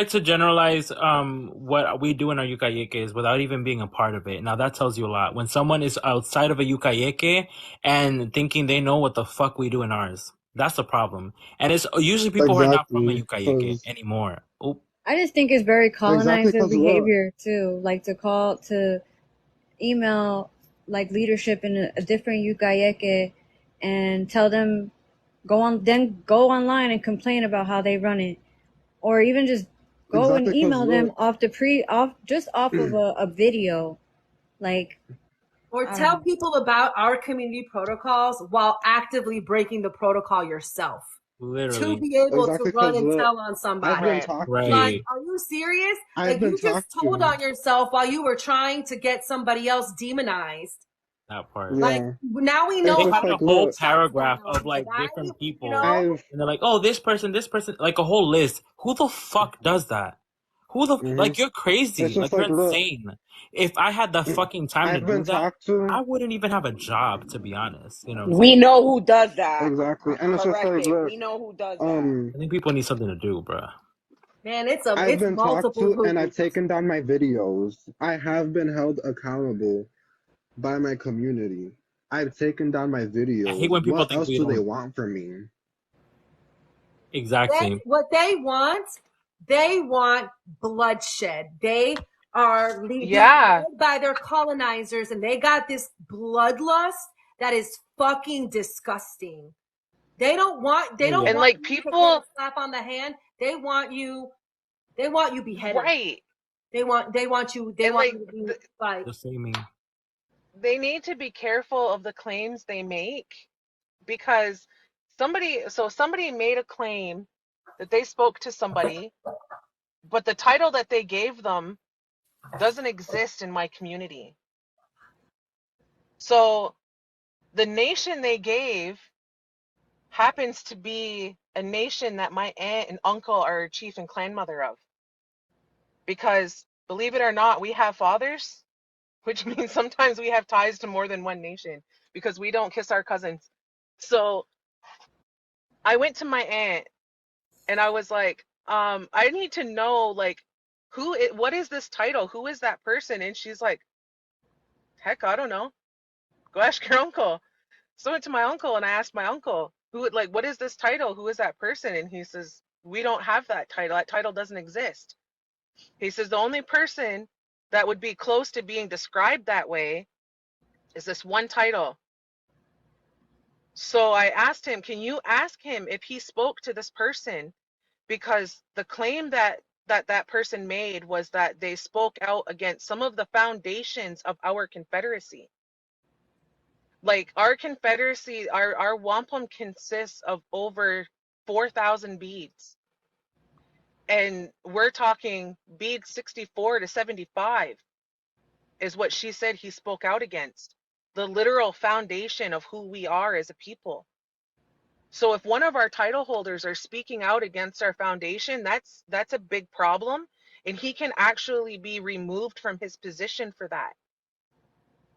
to generalize what we do in our yukayekes without even being a part of it. Now that tells you a lot. When someone is outside of a yukayeke and thinking they know what the fuck we do in ours, that's the problem. And it's usually people who are not from a Exactly. yukayeke 'Cause anymore. Oh, I just think it's very exactly colonizer 'cause look, behavior too. Like to email like leadership in a different Yukayeke and tell them go online and complain about how they run it, or even just go and exactly 'cause email them look, off of a video. Like, Or I don't tell know. people about our community protocols while actively breaking the protocol yourself. To literally. be able to exactly run 'cause and look, tell on I've somebody. been Right. talked Like, to. Right. are you serious? I've Like, been you just talked told to. on yourself while you were trying to get somebody else demonized. That part. Like, Yeah. now we It's know They just how had to a like, whole look, shots paragraph down, of like right? different You people, know? I've, and they're like, "Oh, this person, like a whole list." Who the fuck does that? Who the mhm. like? You're It's crazy. just Like you're like, look, insane. If I had the fucking time to I've been do that, talked to. I wouldn't even have a job, to be honest. You know what I'm We saying? know who does that. Exactly. And it's just Correct like, it. look, We know who does that. I think people need something to do, bruh. Man, it's I've been talked multiple to and I've hoops. taken down my videos. I have been held accountable by my community. I've taken down my I hate videos. when people What think else we do they don't. want from me? Exactly. What they want bloodshed. They are being Yeah. led by their colonizers, and they got this bloodlust that is fucking disgusting. They don't want Oh yeah. And you like to get a people, slap on the hand. They want you beheaded. right. They want you And like to be like, The shaming. they need to be careful of the claims they make, because somebody made a claim that they spoke to somebody, but the title that they gave them doesn't exist in my community. So the nation they gave happens to be a nation that my aunt and uncle are chief and clan mother of. Because believe it or not, we have fathers, which means sometimes we have ties to more than one nation because we don't kiss our cousins. So I went to my aunt and I was like, I need to know, like, what is this title? Who is that person? And she's like, heck, I don't know. Go ask your uncle. So I went to my uncle and I asked my uncle, what is this title? Who is that person? And he says, we don't have that title. That title doesn't exist. He says, the only person that would be close to being described that way is this one title. So I asked him, can you ask him if he spoke to this person? Because the claim that person made was that they spoke out against some of the foundations of our confederacy. Like our confederacy, our wampum consists of over 4,000 beads. And we're talking beads 64 to 75 is what she said he spoke out against. The literal foundation of who we are as a people. So if one of our title holders are speaking out against our foundation, that's a big problem, and he can actually be removed from his position for that.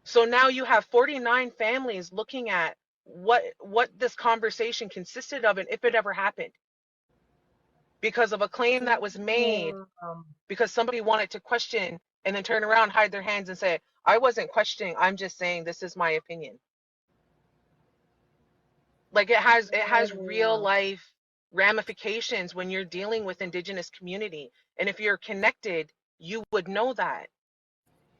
So now you have 49 families looking at what this conversation consisted of and if it ever happened, because of a claim that was made because somebody wanted to question and then turn around, hide their hands and say, I wasn't questioning, I'm just saying this is my opinion. Like it has real life ramifications when you're dealing with indigenous community. And if you're connected, you would know that.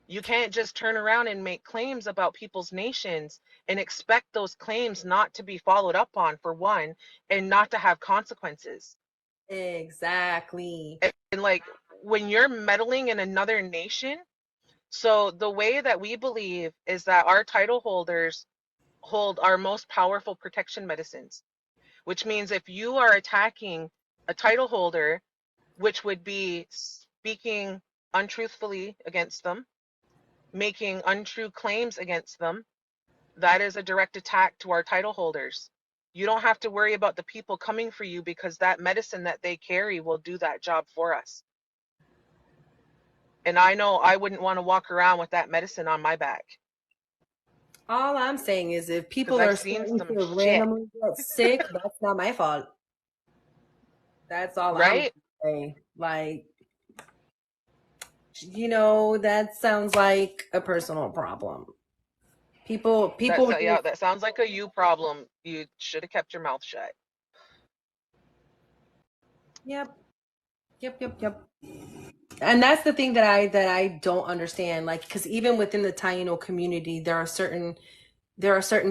You can't just turn around and make claims about people's nations and expect those claims not to be followed up on, for one, and not to have consequences. exactly. And like when you're meddling in another nation, so the way that we believe is that our title holders hold our most powerful protection medicines, which means if you are attacking a title holder, which would be speaking untruthfully against them, making untrue claims against them, that is a direct attack to our title holders. You don't have to worry about the people coming for you because that medicine that they carry will do that job for us. And I know I wouldn't want to walk around with that medicine on my back. All I'm saying is if people Because are I've seen starting some to shit, randomly get sick, that's not my fault. That's all I'm right? saying. Like, that sounds like a personal problem. People Yeah, that sounds like a you problem. You should have kept your mouth shut. Yep. And that's the thing that I don't understand. Like, because even within the Taino community, there are certain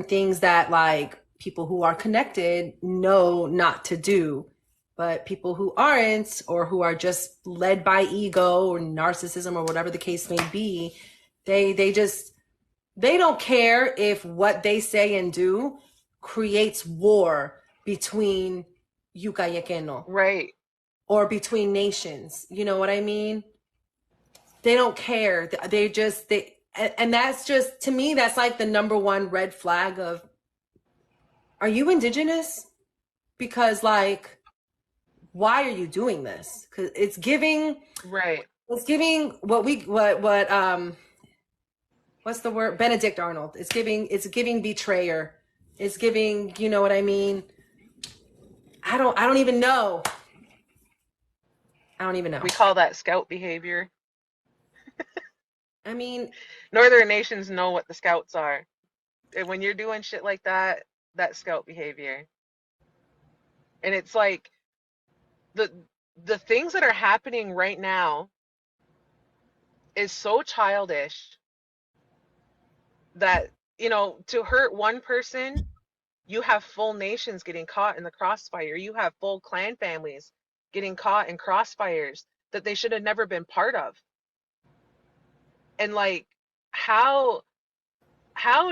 things that like people who are connected know not to do, but people who aren't, or who are just led by ego or narcissism or whatever the case may be, they don't care if what they say and do creates war between Yucayekeno Right. or between nations. You know what I mean? They don't care. And that's just, to me, that's like the number one red flag of, are you indigenous? Because like, why are you doing this? Because it's giving Right. what's the word? Benedict Arnold. It's giving betrayer. It's giving, you know what I mean? I don't even know. We call that scout behavior. I mean, Northern nations know what the scouts are. And when you're doing shit like that, that's scout behavior. And it's like the things that are happening right now is so childish that, to hurt one person, you have full nations getting caught in the crossfire. You have full clan families getting caught in crossfires that they should have never been part of. And like, how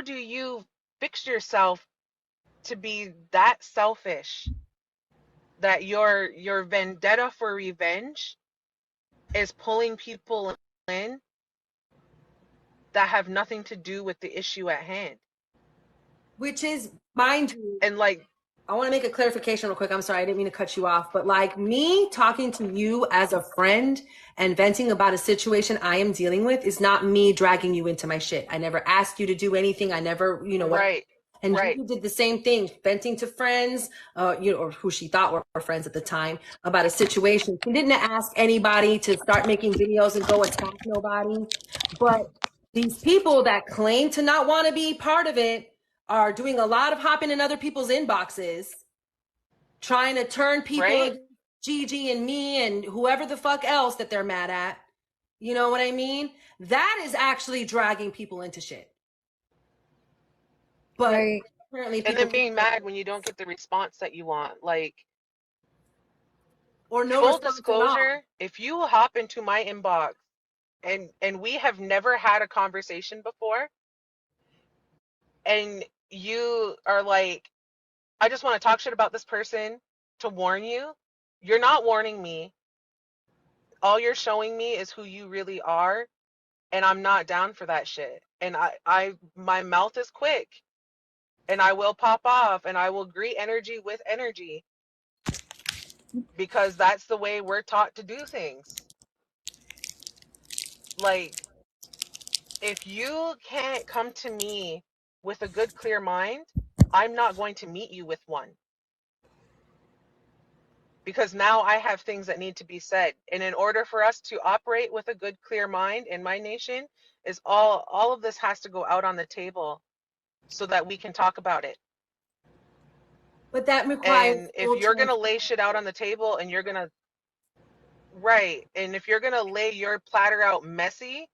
do you fix yourself to be that selfish that your vendetta for revenge is pulling people in that have nothing to do with the issue at hand? Which is, mind you, and like, I want to make a clarification real quick. I'm sorry, I didn't mean to cut you off, but like me talking to you as a friend and venting about a situation I am dealing with is not me dragging you into my shit. I never asked you to do anything. I never, right. And right. you did the same thing, venting to friends, or who she thought were friends at the time, about a situation. She didn't ask anybody to start making videos and go attack nobody. But these people that claim to not want to be part of it are doing a lot of hopping in other people's inboxes, trying to turn people against Gigi and me and whoever the fuck else that they're mad at. You know what I mean? That is actually dragging people into shit. But apparently and then being mad when you don't get the response that you want, like, or no full disclosure, if you hop into my inbox and we have never had a conversation before, and you are like, I just want to talk shit about this person to warn you, you're not warning me. All you're showing me is who you really are, and I'm not down for that shit. And my mouth is quick, and I will pop off, and I will greet energy with energy, because that's the way we're taught to do things. Like, if you can't come to me with a good, clear mind, I'm not going to meet you with one. Because now I have things that need to be said. And in order for us to operate with a good, clear mind in my nation, is all of this has to go out on the table so that we can talk about it. But that requires, and if you're going to lay shit out on the table and you're going to, right, and if you're going to lay your platter out messy,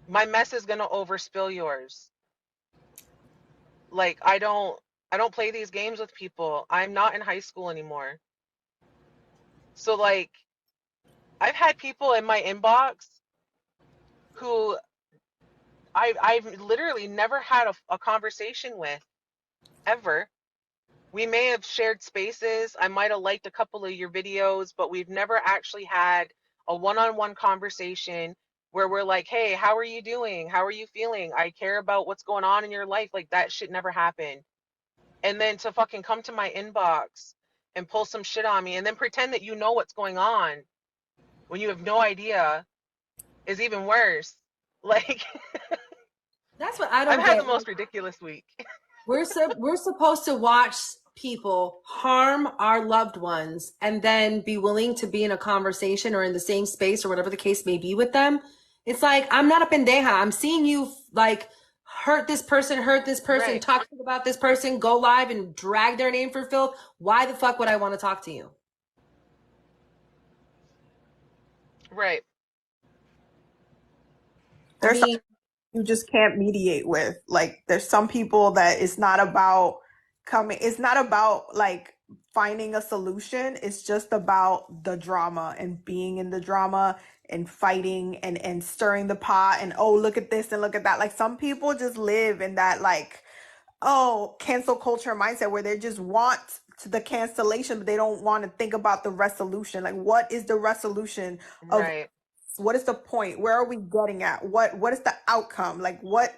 my mess is going to overspill yours. Like, I don't play these games with people. I'm not in high school anymore. So like, I've had people in my inbox who I've literally never had a conversation with, ever. We may have shared spaces. I might have liked a couple of your videos, but we've never actually had a one-on-one conversation where we're like, hey, how are you doing? How are you feeling? I care about what's going on in your life. Like, that shit never happened. And then to fucking come to my inbox and pull some shit on me and then pretend that you know what's going on when you have no idea is even worse. Like, That's what I I've don't had the get. most ridiculous week. We're supposed to watch people harm our loved ones and then be willing to be in a conversation or in the same space or whatever the case may be with them. It's like, I'm not a pendeja. I'm seeing you like hurt this person, Right. talk about this person, go live and drag their name for filth. Why the fuck would I want to talk to you? Right. I There's some mean, you just can't mediate with. Like, there's some people that it's not about it's not about like finding a solution. It's just about the drama and being in the drama and fighting and stirring the pot and, oh, look at this and look at that. Like, some people just live in that, like, oh, cancel culture mindset where they just want the cancellation, but they don't want to think about the resolution. Like, what is the resolution of Right. what is the point? Where are we getting at? What is the outcome? Like, what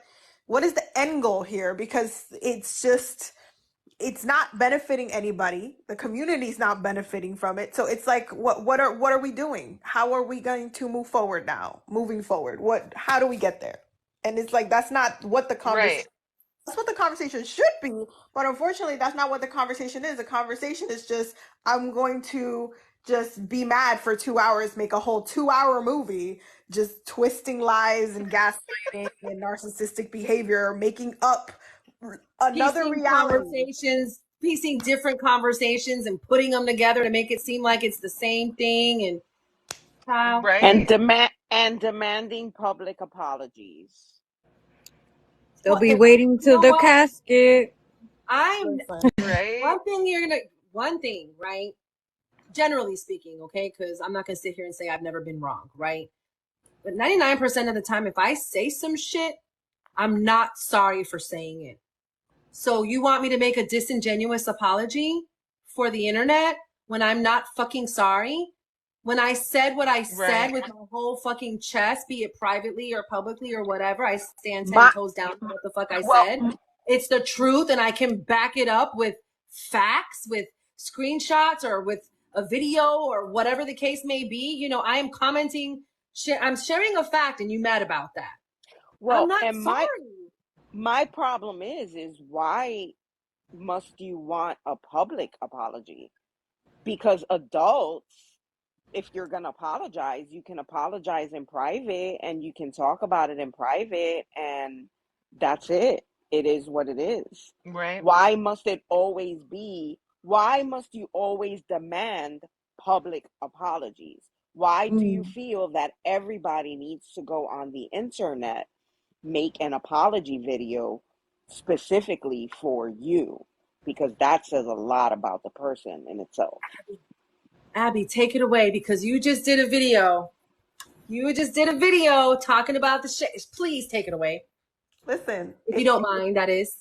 is the end goal here? Because it's not benefiting anybody. The community's not benefiting from it. So it's like, what are we doing? How are we going to move forward now? Moving forward. How do we get there? And it's like, that's not what the conversation Right. that's what the conversation should be, but unfortunately that's not what the conversation is. The conversation is just, I'm going to just be mad for 2 hours, make a whole 2 hour movie, just twisting lies and gaslighting and narcissistic behavior, making up another reality. piecing different conversations and putting them together to make it seem like it's the same thing. And how Right. Demanding public apologies. They'll well, be you waiting till know the what? casket. I'm Right. one thing, right? Generally speaking, okay, because I'm not gonna sit here and say I've never been wrong, right? But 99% of the time, if I say some shit, I'm not sorry for saying it. So you want me to make a disingenuous apology for the internet when I'm not fucking sorry? When I said what I said Right. with my whole fucking chest, be it privately or publicly or whatever, I stand 10 My toes down for what the fuck I well, said. It's the truth, and I can back it up with facts, with screenshots, or with a video, or whatever the case may be. You know, I am commenting, I'm sharing a fact, and you mad about that. Well, I'm not and sorry. my problem is why must you want a public apology? Because adults, if you're going to apologize, you can apologize in private and you can talk about it in private, and that's it. It is what it is. right. Why must you always demand public apologies? Why do you feel that everybody needs to go on the internet, make an apology video specifically for you? Because that says a lot about the person in itself. Abby, take it away, because you just did a video. You just did a video talking about the shit. Please take it away. Listen, If you don't mind, that is.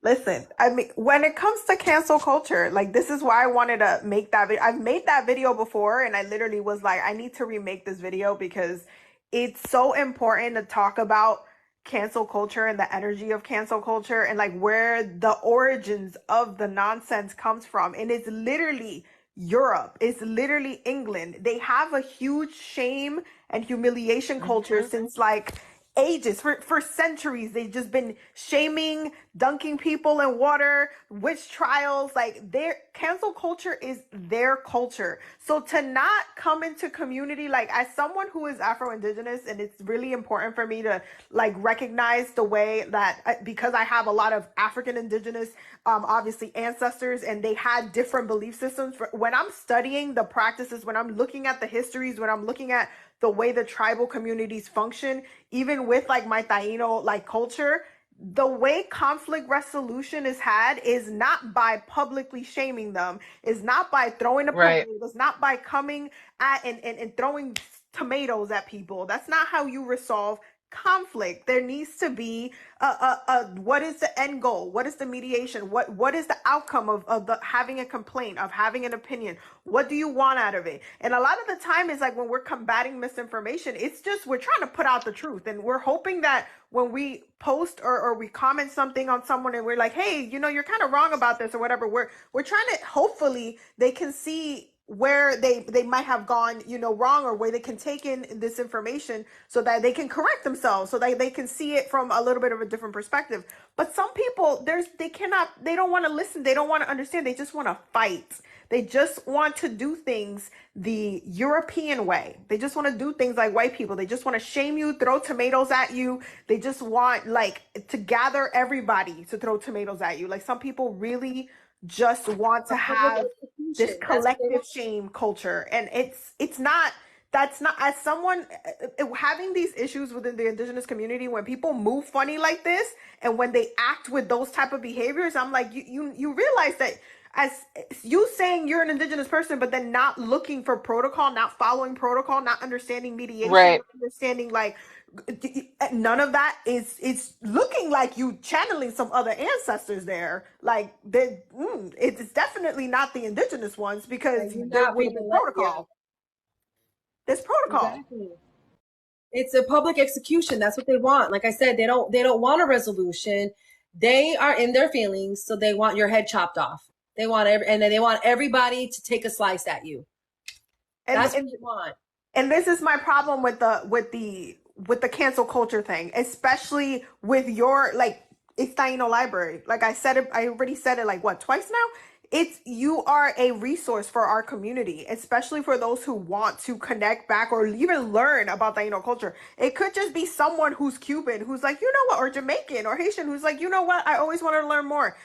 listen, I mean, when it comes to cancel culture, like, this is why I wanted to make that video. I've made that video before, and I literally was like, I need to remake this video because it's so important to talk about cancel culture and the energy of cancel culture and like where the origins of the nonsense comes from. And it's literally Europe. It's literally England. They have a huge shame and humiliation culture since like ages, for centuries. They've just been shaming, dunking people in water, witch trials. Like, their cancel culture is their culture. So to not come into community, like, as someone who is Afro-Indigenous, and it's really important for me to like recognize the way that, because I have a lot of African Indigenous obviously ancestors, and they had different belief systems. When I'm studying the practices, when I'm looking at the histories, when I'm looking at the way the tribal communities function, even with like my Taino like culture, the way conflict resolution is had is not by publicly shaming them, is not by throwing a Right. parade, it's not by coming at and throwing tomatoes at people. That's not how you resolve conflict. There needs to be a what is the end goal? What is the mediation? What is the outcome of the having a complaint, of having an opinion? What do you want out of it? And a lot of the time is like when we're combating misinformation, it's just we're trying to put out the truth, and we're hoping that when we post or we comment something on someone and we're like, hey, you know, you're kind of wrong about this or whatever, we're trying to, hopefully they can see where they might have gone, you know, wrong, or where they can take in this information so that they can correct themselves, so that they can see it from a little bit of a different perspective. But some people, they don't want to listen, they don't want to understand, they just want to fight. They just want to do things the European way. They just want to do things like white people. They just want to shame you, throw tomatoes at you. They just want like to gather everybody to throw tomatoes at you. Like some people really just want to have this collective shame culture, and it's not, that's not, as someone having these issues within the indigenous community, when people move funny like this and when they act with those type of behaviors, I'm like, you realize that as you saying you're an indigenous person, but then not looking for protocol, not following protocol, not understanding mediation, Right. not understanding like none of that is looking like you channeling some other ancestors there. Like it's definitely not the indigenous ones, because You're there not would have being been let- protocol. There's protocol. Exactly. It's a public execution. That's what they want. Like I said, they don't want a resolution. They are in their feelings, so they want your head chopped off. They want and then they want everybody to take a slice at you. That's what they want. And this is my problem with the cancel culture thing, especially with your, like, it's Taino Library. Like I said it, I already said it like what, twice now? You are a resource for our community, especially for those who want to connect back or even learn about Taino culture. It could just be someone who's Cuban, who's like, you know what, or Jamaican or Haitian, who's like, you know what, I always wanted to learn more.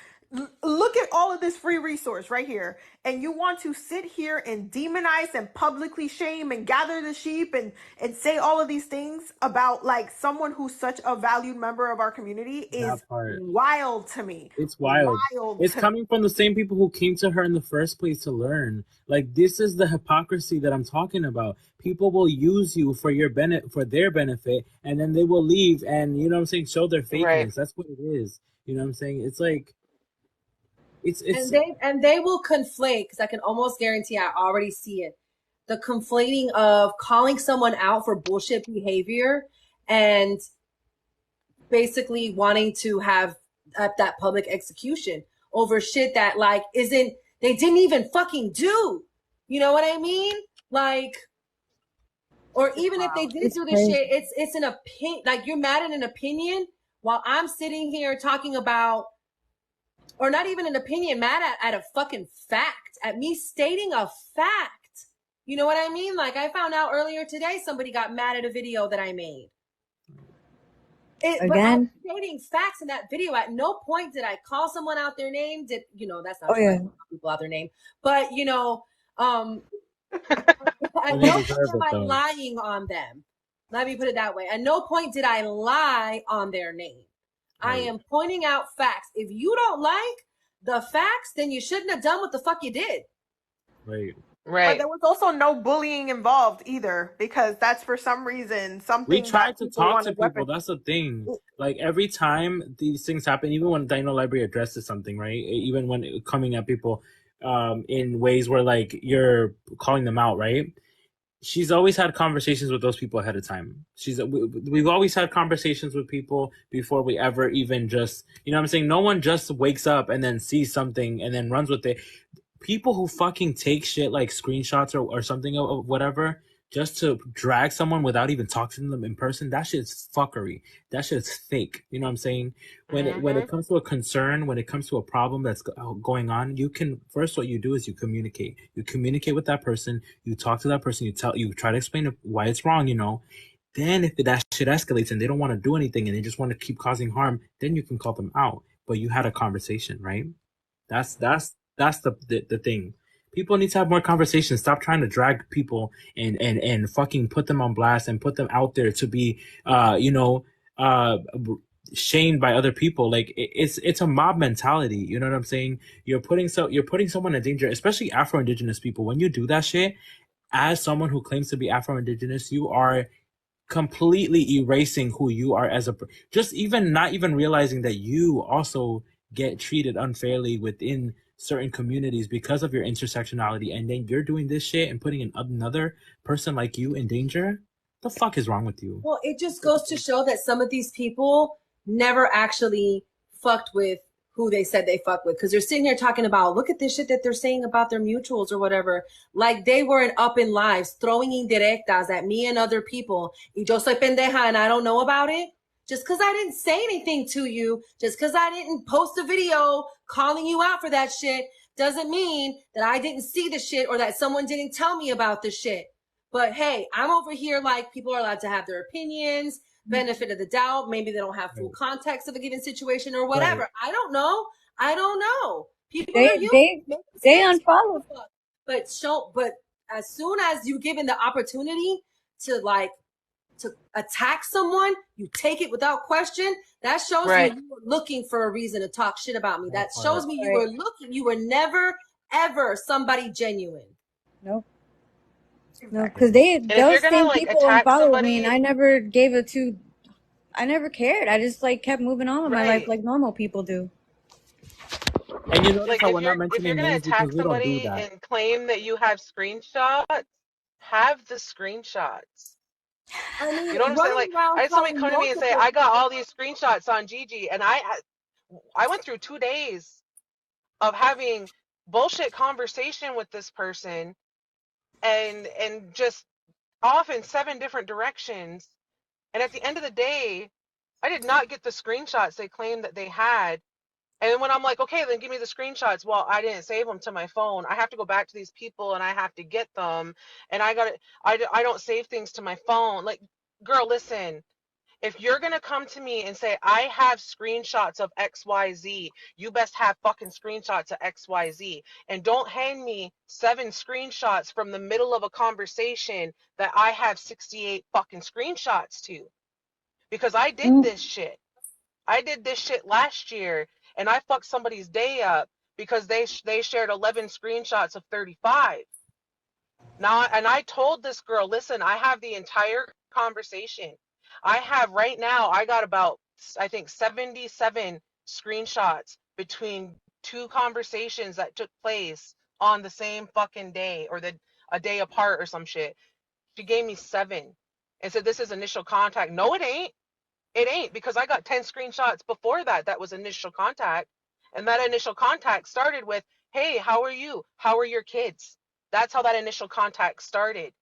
Look at all of this free resource right here, and you want to sit here and demonize and publicly shame and gather the sheep and say all of these things about like someone who's such a valued member of our community is wild to me. It's wild. It's coming from the same people who came to her in the first place to learn. Like, this is the hypocrisy that I'm talking about. People will use you for your for their benefit, and then they will leave and, you know what I'm saying, show their fakeness. Right. That's what it is. You know what I'm saying? It's like it's and they will conflate, because I can almost guarantee I already see it. The conflating of calling someone out for bullshit behavior and basically wanting to have that public execution over shit that like they didn't even fucking do. You know what I mean? Like, or even if they did do this shit, it's an opinion. Like, you're mad at an opinion while I'm sitting here talking about, or not even an opinion, mad at a fucking fact, at me stating a fact. You know what I mean? Like, I found out earlier today somebody got mad at a video that I made. But I'm stating facts in that video. At no point did I call someone out their name. That's not people out their name. But, at no point am I lying on them. Let me put it that way. At no point did I lie on their name. I am pointing out facts. If you don't like the facts, then you shouldn't have done what the fuck you did. Right. But there was also no bullying involved either, because that's for some reason something. We tried to talk to people. That's the thing. Like, every time these things happen, even when Taino Library addresses something, right? Even when coming at people in ways where like you're calling them out, right? She's always had conversations with those people ahead of time. We've always had conversations with people before we ever even just, you know what I'm saying? No one just wakes up and then sees something and then runs with it. People who fucking take shit like screenshots or something or whatever just to drag someone without even talking to them in person, that shit's fuckery. That shit's fake. You know what I'm saying? When it comes to a concern, when it comes to a problem that's going on, first what you do is you communicate. You communicate with that person. You talk to that person. You try to explain why it's wrong. You know. Then if that shit escalates and they don't want to do anything and they just want to keep causing harm, then you can call them out. But you had a conversation, right? That's the thing. People need to have more conversations. Stop trying to drag people and fucking put them on blast and put them out there to be, shamed by other people. Like, it's a mob mentality. You know what I'm saying? You're putting someone in danger, especially Afro-Indigenous people. When you do that shit, as someone who claims to be Afro-Indigenous, you are completely erasing who you are as a just even not even realizing that you also get treated unfairly within certain communities because of your intersectionality, and then you're doing this shit and putting another person like you in danger. The fuck is wrong with you? Well, it just goes to show that some of these people never actually fucked with who they said they fucked with, because they're sitting here talking about, look at this shit that they're saying about their mutuals or whatever, like they weren't up in lives throwing indirectas at me and other people. Y yo soy pendeja and I don't know about it. Just because I didn't say anything to you, just because I didn't post a video calling you out for that shit, doesn't mean that I didn't see the shit or that someone didn't tell me about the shit. But hey, I'm over here like people are allowed to have their opinions, benefit of the doubt. Maybe they don't have full context of a given situation or whatever. Right. I don't know. People are They human. they they unfollowed. But as soon as you given the opportunity to attack someone, you take it without question. That shows Right. me you were looking for a reason to talk shit about me. That Right. shows me you were never ever somebody genuine. Nope. No, because those And if you're gonna same like people attack unfollowed me, and somebody, I never cared. I just like kept moving on with my life right? like normal people do. And you notice Like how if we're not you're mentioning gonna names because attack we don't do somebody that. and claim that you have screenshots, have the screenshots. I mean, You know what I'm saying? running Like I around had somebody telling come to me and say, multiple I got all these screenshots on Gigi, and I went through 2 days of having bullshit conversation with this person and just off in 7 different directions. And at the end of the day, I did not get the screenshots they claimed that they had. And then when I'm like, okay, then give me the screenshots. Well, I didn't save them to my phone. I have to go back to these people and I have to get them. And I don't save things to my phone. Like, girl, listen, if you're going to come to me and say, I have screenshots of XYZ, you best have fucking screenshots of XYZ. And don't hand me 7 screenshots from the middle of a conversation that I have 68 fucking screenshots to. Because I did this shit. I did this shit last year and I fucked somebody's day up because they shared 11 screenshots of 35. Now, and I told this girl, listen, I have the entire conversation. I have right now, I got about, I think, 77 screenshots between 2 conversations that took place on the same fucking day or a day apart or some shit. She gave me 7 and said, this is initial contact. No, it ain't. It ain't, because I got 10 screenshots before that was initial contact. And that initial contact started with, hey, how are you? How are your kids? That's how that initial contact started.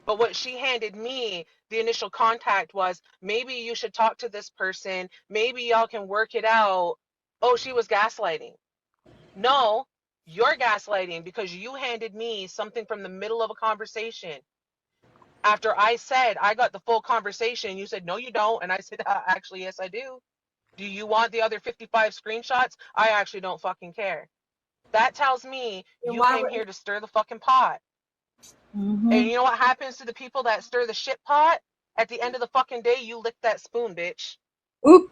But what she handed me, the initial contact was, maybe you should talk to this person. Maybe y'all can work it out. Oh, she was gaslighting. No, you're gaslighting because you handed me something from the middle of a conversation. After I said I got the full conversation, you said, no, you don't. And I said, actually, yes, I do. Do you want the other 55 screenshots? I actually don't fucking care. That tells me you came here to stir the fucking pot. Mm-hmm. And you know what happens to the people that stir the shit pot? At the end of the fucking day, you lick that spoon, bitch. Oop.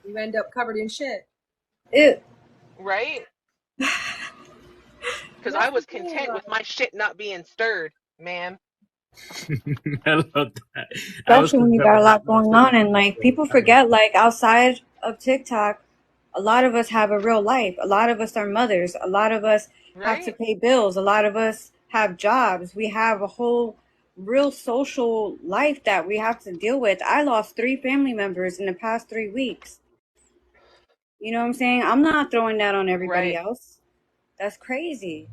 You end up covered in shit. Ew. Right? Because I was content with my shit not being stirred, ma'am. I love that. Especially when you got a lot going on, and like people forget, like outside of TikTok, a lot of us have a real life. A lot of us are mothers. A lot of us have to pay bills. A lot of us have jobs. We have a whole real social life that we have to deal with. I lost 3 family members in the past 3 weeks. You know what I'm saying? I'm not throwing that on everybody else. That's crazy.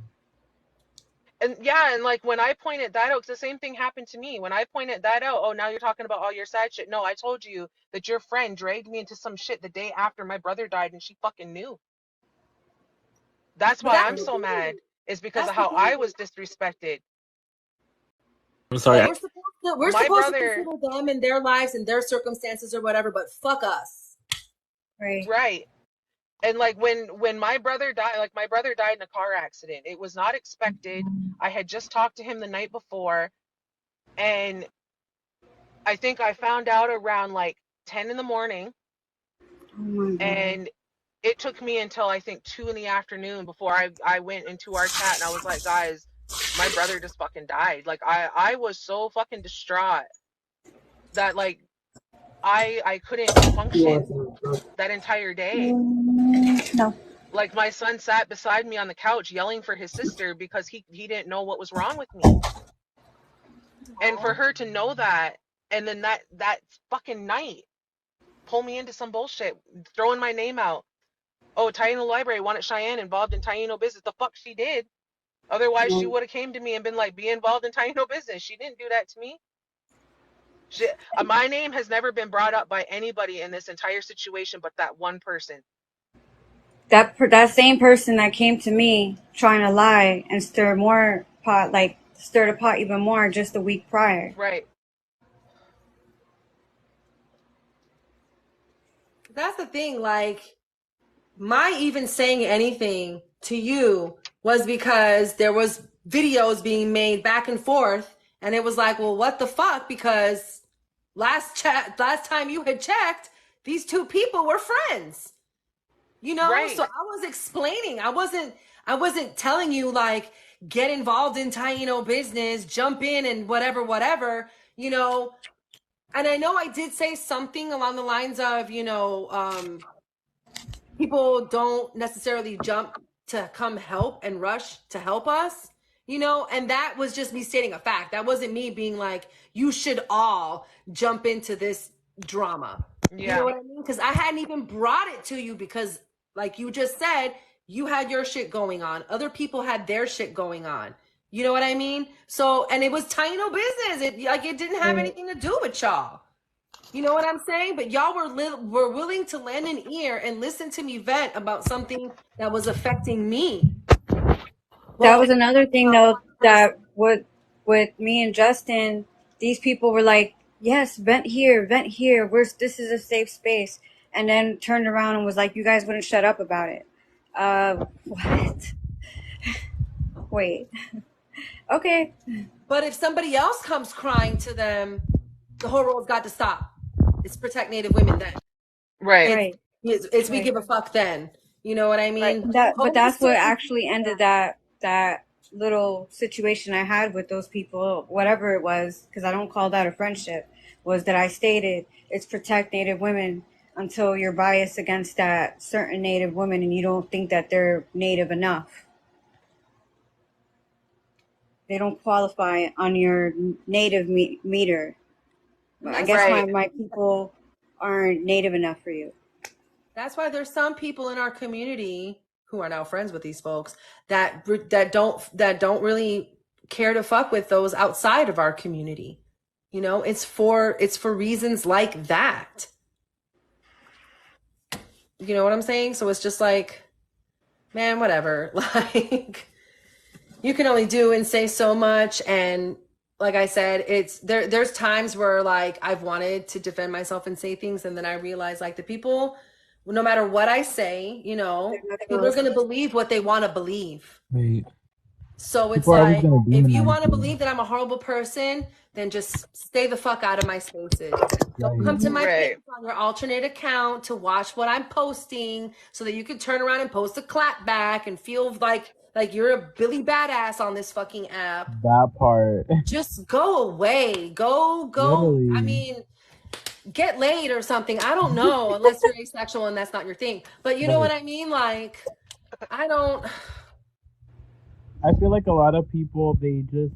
And yeah, and like when I pointed that out, the same thing happened to me. When I pointed that out, oh, now you're talking about all your sad shit. No, I told you that your friend dragged me into some shit the day after my brother died and she fucking knew. That's why I'm so mad, is because of how I was disrespected. I'm sorry. Like, we're supposed to consider them and their lives and their circumstances or whatever, but fuck us. Right. And like when my brother died, like my brother died in a car accident. It was not expected. I had just talked to him the night before, and I think I found out around like 10 in the morning. Oh my God. And it took me until I think 2 in the afternoon before I went into our chat and I was like, guys, my brother just fucking died. Like I was so fucking distraught. that like I couldn't function that entire day. No. Like my son sat beside me on the couch yelling for his sister because he didn't know what was wrong with me. And for her to know that, and then that fucking night pull me into some bullshit, throwing my name out. Oh, Taino Library wanted Cheyenne involved in Taino business. The fuck she did. Otherwise, she would have came to me and been like, be involved in Taino business. She didn't do that to me. My name has never been brought up by anybody in this entire situation but that one person. That same person that came to me trying to lie and stir more pot, like stirred the pot even more just a week prior. Right. That's the thing. Like, my even saying anything to you was because there was videos being made back and forth, and it was like, well, what the fuck? Because last time you had checked, these two people were friends. You know, Right. so I was explaining. I wasn't telling you like get involved in Taino business, jump in and whatever, you know. And I know I did say something along the lines of, you know, people don't necessarily jump to come help and rush to help us, you know, and that was just me stating a fact. That wasn't me being like, you should all jump into this drama. Yeah. You know what I mean? Because I hadn't even brought it to you because, like you just said, you had your shit going on. Other people had their shit going on. You know what I mean? So, and it was Taino business. It didn't have anything to do with y'all. You know what I'm saying? But y'all were willing to lend an ear and listen to me vent about something that was affecting me. That was another thing though, that with me and Justin, these people were like, yes, vent here, this is a safe space. And then turned around and was like, you guys wouldn't shut up about it. What? Wait. Okay. But if somebody else comes crying to them, the whole world's got to stop. It's protect Native women then. Right. It's we give a fuck then. You know what I mean? But that's what actually ended that little situation I had with those people, whatever it was, because I don't call that a friendship, was that I stated it's protect Native women until you're biased against that certain Native woman and you don't think that they're Native enough. They don't qualify on your Native meter. I guess my people aren't Native enough for you. That's why there's some people in our community who are now friends with these folks that don't really care to fuck with those outside of our community. You know, it's for reasons like that. You know what I'm saying? So it's just like, man, whatever. Like, you can only do and say so much. And like I said, there's times where like I've wanted to defend myself and say things, and then I realize like the people, no matter what I say, you know, people are going to believe what they want to believe. Right. So it's People are always like, gonna if you demonize want to you. believe that I'm a horrible person, then just stay the fuck out of my spaces. Don't Right. come to my Right. page on your alternate account to watch what I'm posting so that you can turn around and post a clap back and feel like you're a Billy Badass on this fucking app. That part. Just go away. Go. Literally. I mean, get laid or something. I don't know, unless you're asexual and that's not your thing. But you know what I mean? Like, I feel like a lot of people, they just,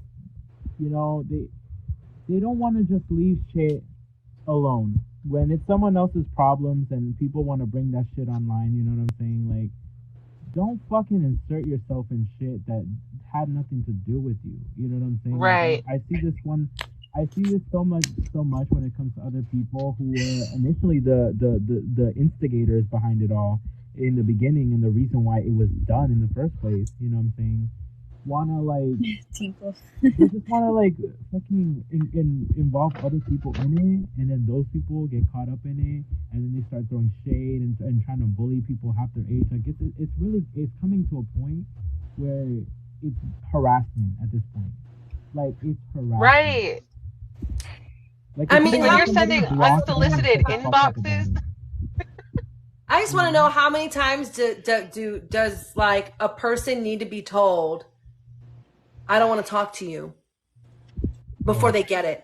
you know, they don't want to just leave shit alone. When it's someone else's problems and people want to bring that shit online, you know what I'm saying? Like, don't fucking insert yourself in shit that had nothing to do with you. You know what I'm saying? Right. Like, I see this so much when it comes to other people who were initially the instigators behind it all in the beginning, and the reason why it was done in the first place. You know what I'm saying? Wanna like they just wanna like fucking involve other people in it, and then those people get caught up in it, and then they start throwing shade and trying to bully people half their age. Like it's coming to a point where it's harassment at this point. Like, it's harassment. Right. Like, I mean, When you're sending unsolicited inboxes. I just want to know how many times does like a person need to be told, I don't want to talk to you, before they get it.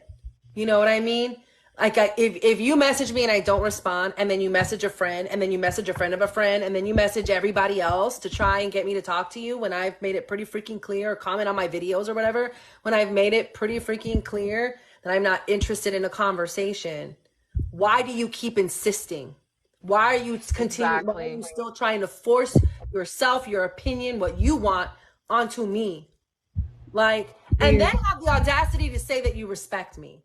You know what I mean? Like if you message me and I don't respond, and then you message a friend, and then you message a friend of a friend, and then you message everybody else to try and get me to talk to you when I've made it pretty freaking clear, or comment on my videos or whatever, when I've made it pretty freaking clear that I'm not interested in a conversation, why do you keep insisting? Why are you continuing? Why are you Exactly. still trying to force yourself, your opinion, what you want onto me? Like, and then have the audacity to say that you respect me.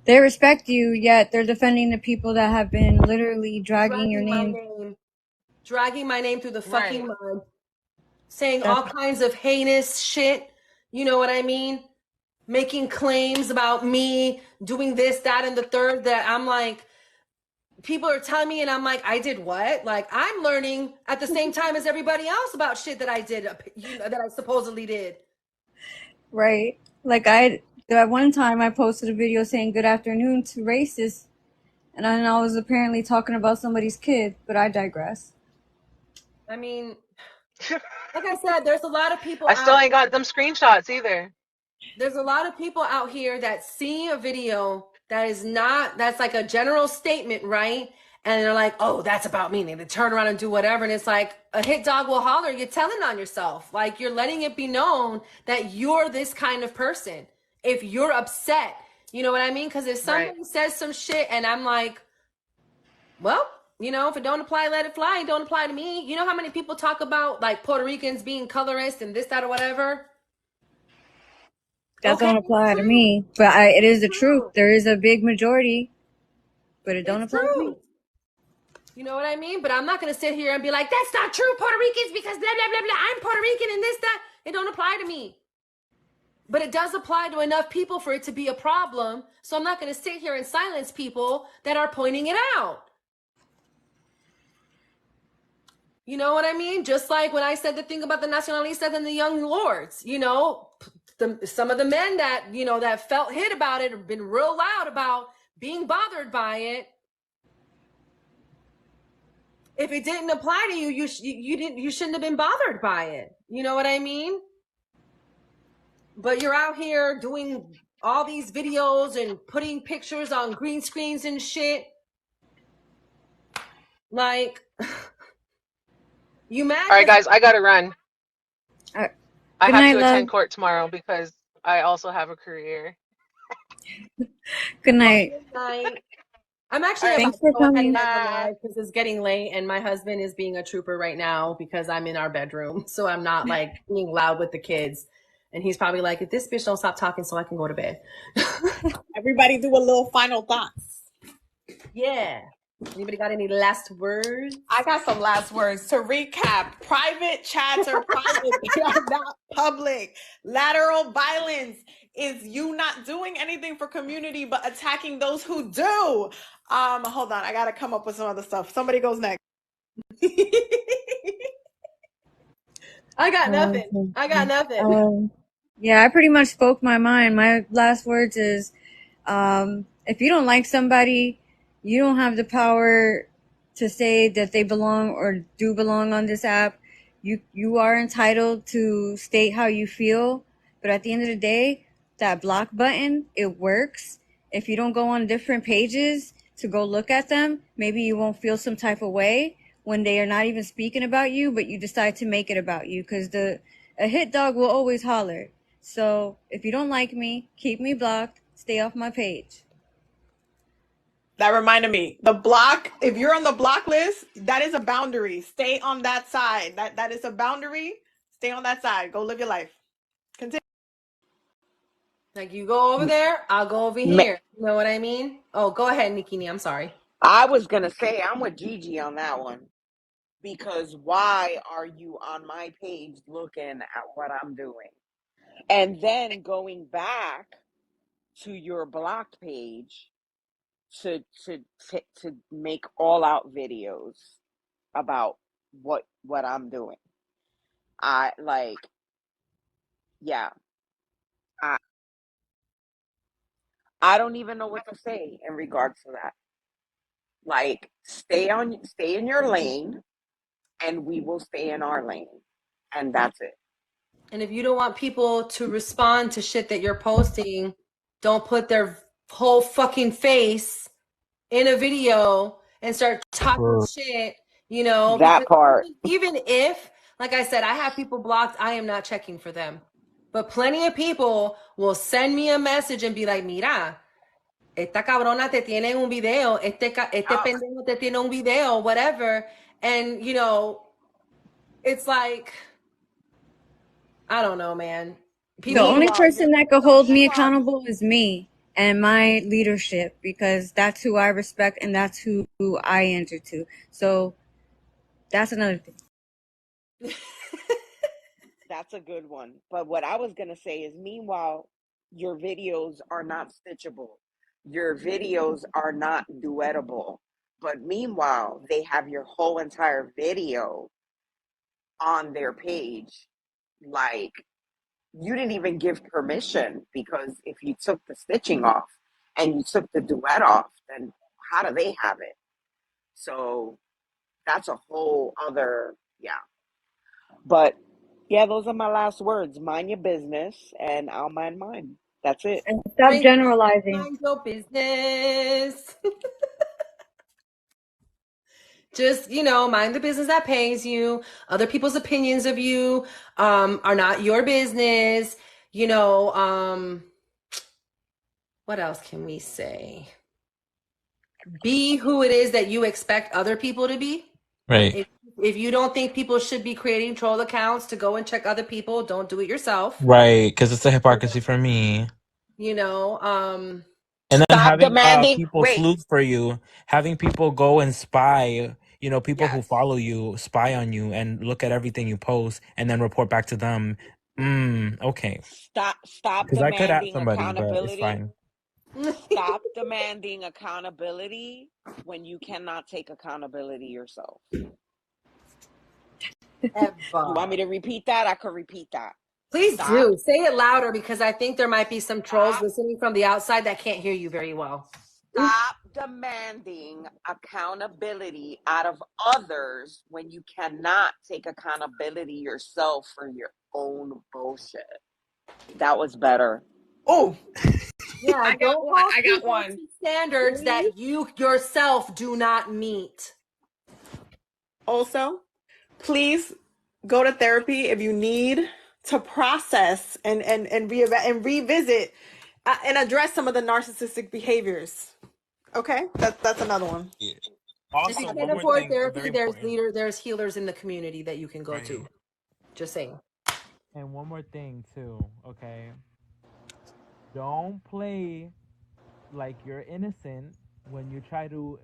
They respect you, yet they're defending the people that have been literally dragging your Dragging my name. name, dragging my name through the fucking Right. mud, saying all That's kinds of heinous shit. You know what I mean? Making claims about me doing this, that, and the third. That I'm like, people are telling me, and I'm like, I did what? Like, I'm learning at the same time as everybody else about shit that I did, that I supposedly did. right. Like at one time I posted a video saying good afternoon to racists, and then I was apparently talking about somebody's kid, but I digress. I mean, like I said, there's a lot of people I still out. ain't got them screenshots either. There's a lot of people out here that see a video that's like a general statement, right? And they're like, oh, that's about me. And they turn around and do whatever. And it's like, a hit dog will holler. You're telling on yourself. Like, you're letting it be known that you're this kind of person. If you're upset, you know what I mean? Because if Right. somebody says some shit and I'm like, well, you know, if it don't apply, let it fly. It don't apply to me. You know how many people talk about like Puerto Ricans being colorist and this, that, or whatever? That Okay, don't it's apply to true. me, but it is the It's truth. true. There is a big majority, but it don't It's apply to me. true. You know what I mean? But I'm not going to sit here and be like, that's not true, Puerto Ricans, because blah, blah, blah, blah. I'm Puerto Rican and this, that. It don't apply to me. But it does apply to enough people for it to be a problem. So I'm not going to sit here and silence people that are pointing it out. You know what I mean? Just like when I said the thing about the Nacionalistas and the young lords, you know, some of the men that, you know, that felt hit about it have been real loud about being bothered by it. If it didn't apply to you, you shouldn't have been bothered by it. You know what I mean? But you're out here doing all these videos and putting pictures on green screens and shit. Like, you mad? All right, guys, I gotta run. All right. I Good have night, to love. attend court tomorrow because I also have a career. Good night. Good night. I'm All actually right, about Thanks to for go ahead and coming. end the bye. live because it's getting late and my husband is being a trooper right now because I'm in our bedroom. So I'm not like being loud with the kids. And he's probably like, if this bitch don't stop talking so I can go to bed. Everybody do a little final thoughts. Yeah. Anybody got any last words? I got some last words. To recap, private chats are private. They are not public. Lateral violence is you not doing anything for community but attacking those who do. Hold on. I got to come up with some other stuff. Somebody goes next. I got nothing. I got nothing. Yeah, I pretty much spoke my mind. My last words is, if you don't like somebody, you don't have the power to say that they belong or do belong on this app. You are entitled to state how you feel, but at the end of the day, that block button, it works. If you don't go on different pages to go look at them, maybe you won't feel some type of way when they are not even speaking about you, but you decide to make it about you, because a hit dog will always holler. So if you don't like me, keep me blocked, stay off my page. That reminded me, the block, if you're on the block list, that is a boundary. Stay on that side. That is a boundary. Stay on that side. Go live your life. Continue. Like, you go over there, I'll go over here. You know what I mean? Oh, go ahead, Nikini. I'm sorry. I was gonna say I'm with Gigi on that one because why are you on my page looking at what I'm doing and then going back to your blocked page to make all out videos about what I'm doing? I like, yeah. I don't even know what to say in regards to that. Like, stay in your lane, and we will stay in our lane, and that's it. And if you don't want people to respond to shit that you're posting, don't put their whole fucking face in a video and start talking shit, you know, That because part. even if, like I said, I have people blocked, I am not checking for them. But plenty of people will send me a message and be like, mira, esta cabrona te tiene un video, este pendejo te tiene un video, whatever. And, you know, it's like, I don't know, man. The People, only Meanwhile, person that could hold me meanwhile, accountable is me and my leadership, because that's who I respect and that's who I answer to. So that's another thing. that's a good one. But what I was gonna say is, meanwhile, your videos are not stitchable. Your videos are not duetable. But meanwhile, they have your whole entire video on their page. Like, you didn't even give permission, because if you took the stitching off and you took the duet off, then how do they have it? So that's a whole other, yeah. But yeah, those are my last words. Mind your business, and I'll mind mine. That's it. And stop generalizing. Mind your business. Just, you know, mind the business that pays you. Other people's opinions of you are not your business. You know, what else can we say? Be who it is that you expect other people to be. Right. If you don't think people should be creating troll accounts to go and check other people, don't do it yourself. Right, because it's a hypocrisy for me. You know, and then Stop having demanding. people Wait, sleuth for you, having people go and spy, you know, people who yes. follow you, spy on you and look at everything you post and then report back to them. Okay. Stop Because I could at demanding somebody, but it's accountability. fine. Stop demanding accountability when you cannot take accountability yourself. You want me to repeat that? I could repeat that. Please Stop. do. Say it louder, because I think there might be some trolls Stop. listening from the outside that can't hear you very well. Stop demanding accountability out of others when you cannot take accountability yourself for your own bullshit. That was better. Oh, Yeah, I got don't one. hold I got people one. to standards that you yourself do not meet. Also, please go to therapy if you need to process and revisit and address some of the narcissistic behaviors. Okay, that's another one. If Also, you one can't more afford thing, therapy, very there's important. there's healers in the community that you can go to. Right. Just saying. And one more thing too, okay? Don't play like you're innocent when you try to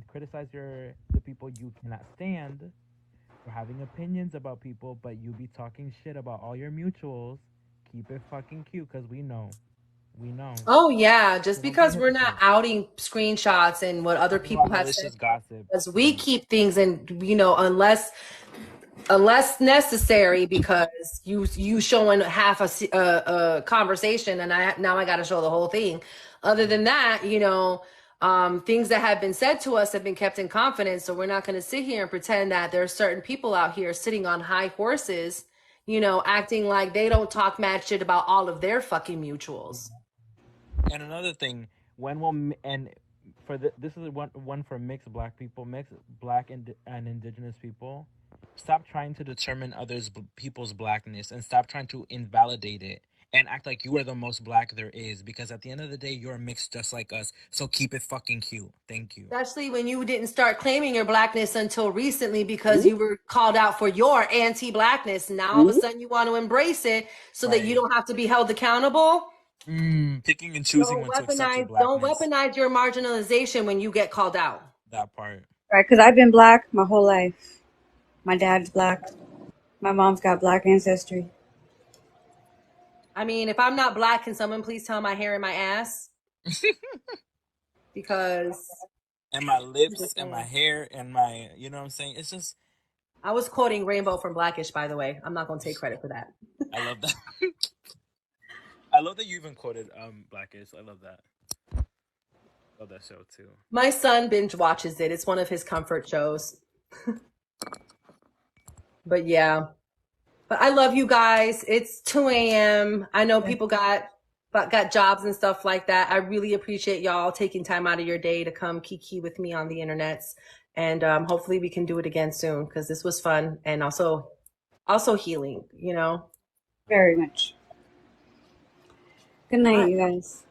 criticize the people you cannot stand for having opinions about people, but you be talking shit about all your mutuals. Keep it fucking cute, because we know. Oh yeah, just So don't be because a we're not hypocrite. outing screenshots and what other Talking people about have said, malicious gossip. because we keep things in, you know, unless necessary, because you showing half a conversation and now I got to show the whole thing. Other than that, you know, things that have been said to us have been kept in confidence. So we're not going to sit here and pretend that there's certain people out here sitting on high horses, you know, acting like they don't talk mad shit about all of their fucking mutuals. And another thing, this is one for mixed black people, mixed black and indigenous people. Stop trying to determine people's blackness and stop trying to invalidate it and act like you are the most black there is, because at the end of the day, you're mixed just like us. So keep it fucking cute. Thank you. Especially when you didn't start claiming your blackness until recently, because you were called out for your anti-blackness. Now all of a sudden you want to embrace it so that you don't have to be held accountable. Picking and choosing when to accept your Don't blackness. weaponize your marginalization when you get called out. That part. Right, because I've been black my whole life. My dad's black. My mom's got black ancestry. I mean, if I'm not black, can someone please tell my hair and my ass? Because... And my lips and my hair and my, you know what I'm saying? It's just... I was quoting Rainbow from Blackish, by the way. I'm not going to take credit for that. I love that. I love that you even quoted Blackish. I love that. Love that show too. My son binge watches it. It's one of his comfort shows. But yeah. But I love you guys. It's 2 a.m. I know people got jobs and stuff like that. I really appreciate y'all taking time out of your day to come kiki with me on the internets. And hopefully we can do it again soon, because this was fun and also healing, you know? Very much. Good night, you guys.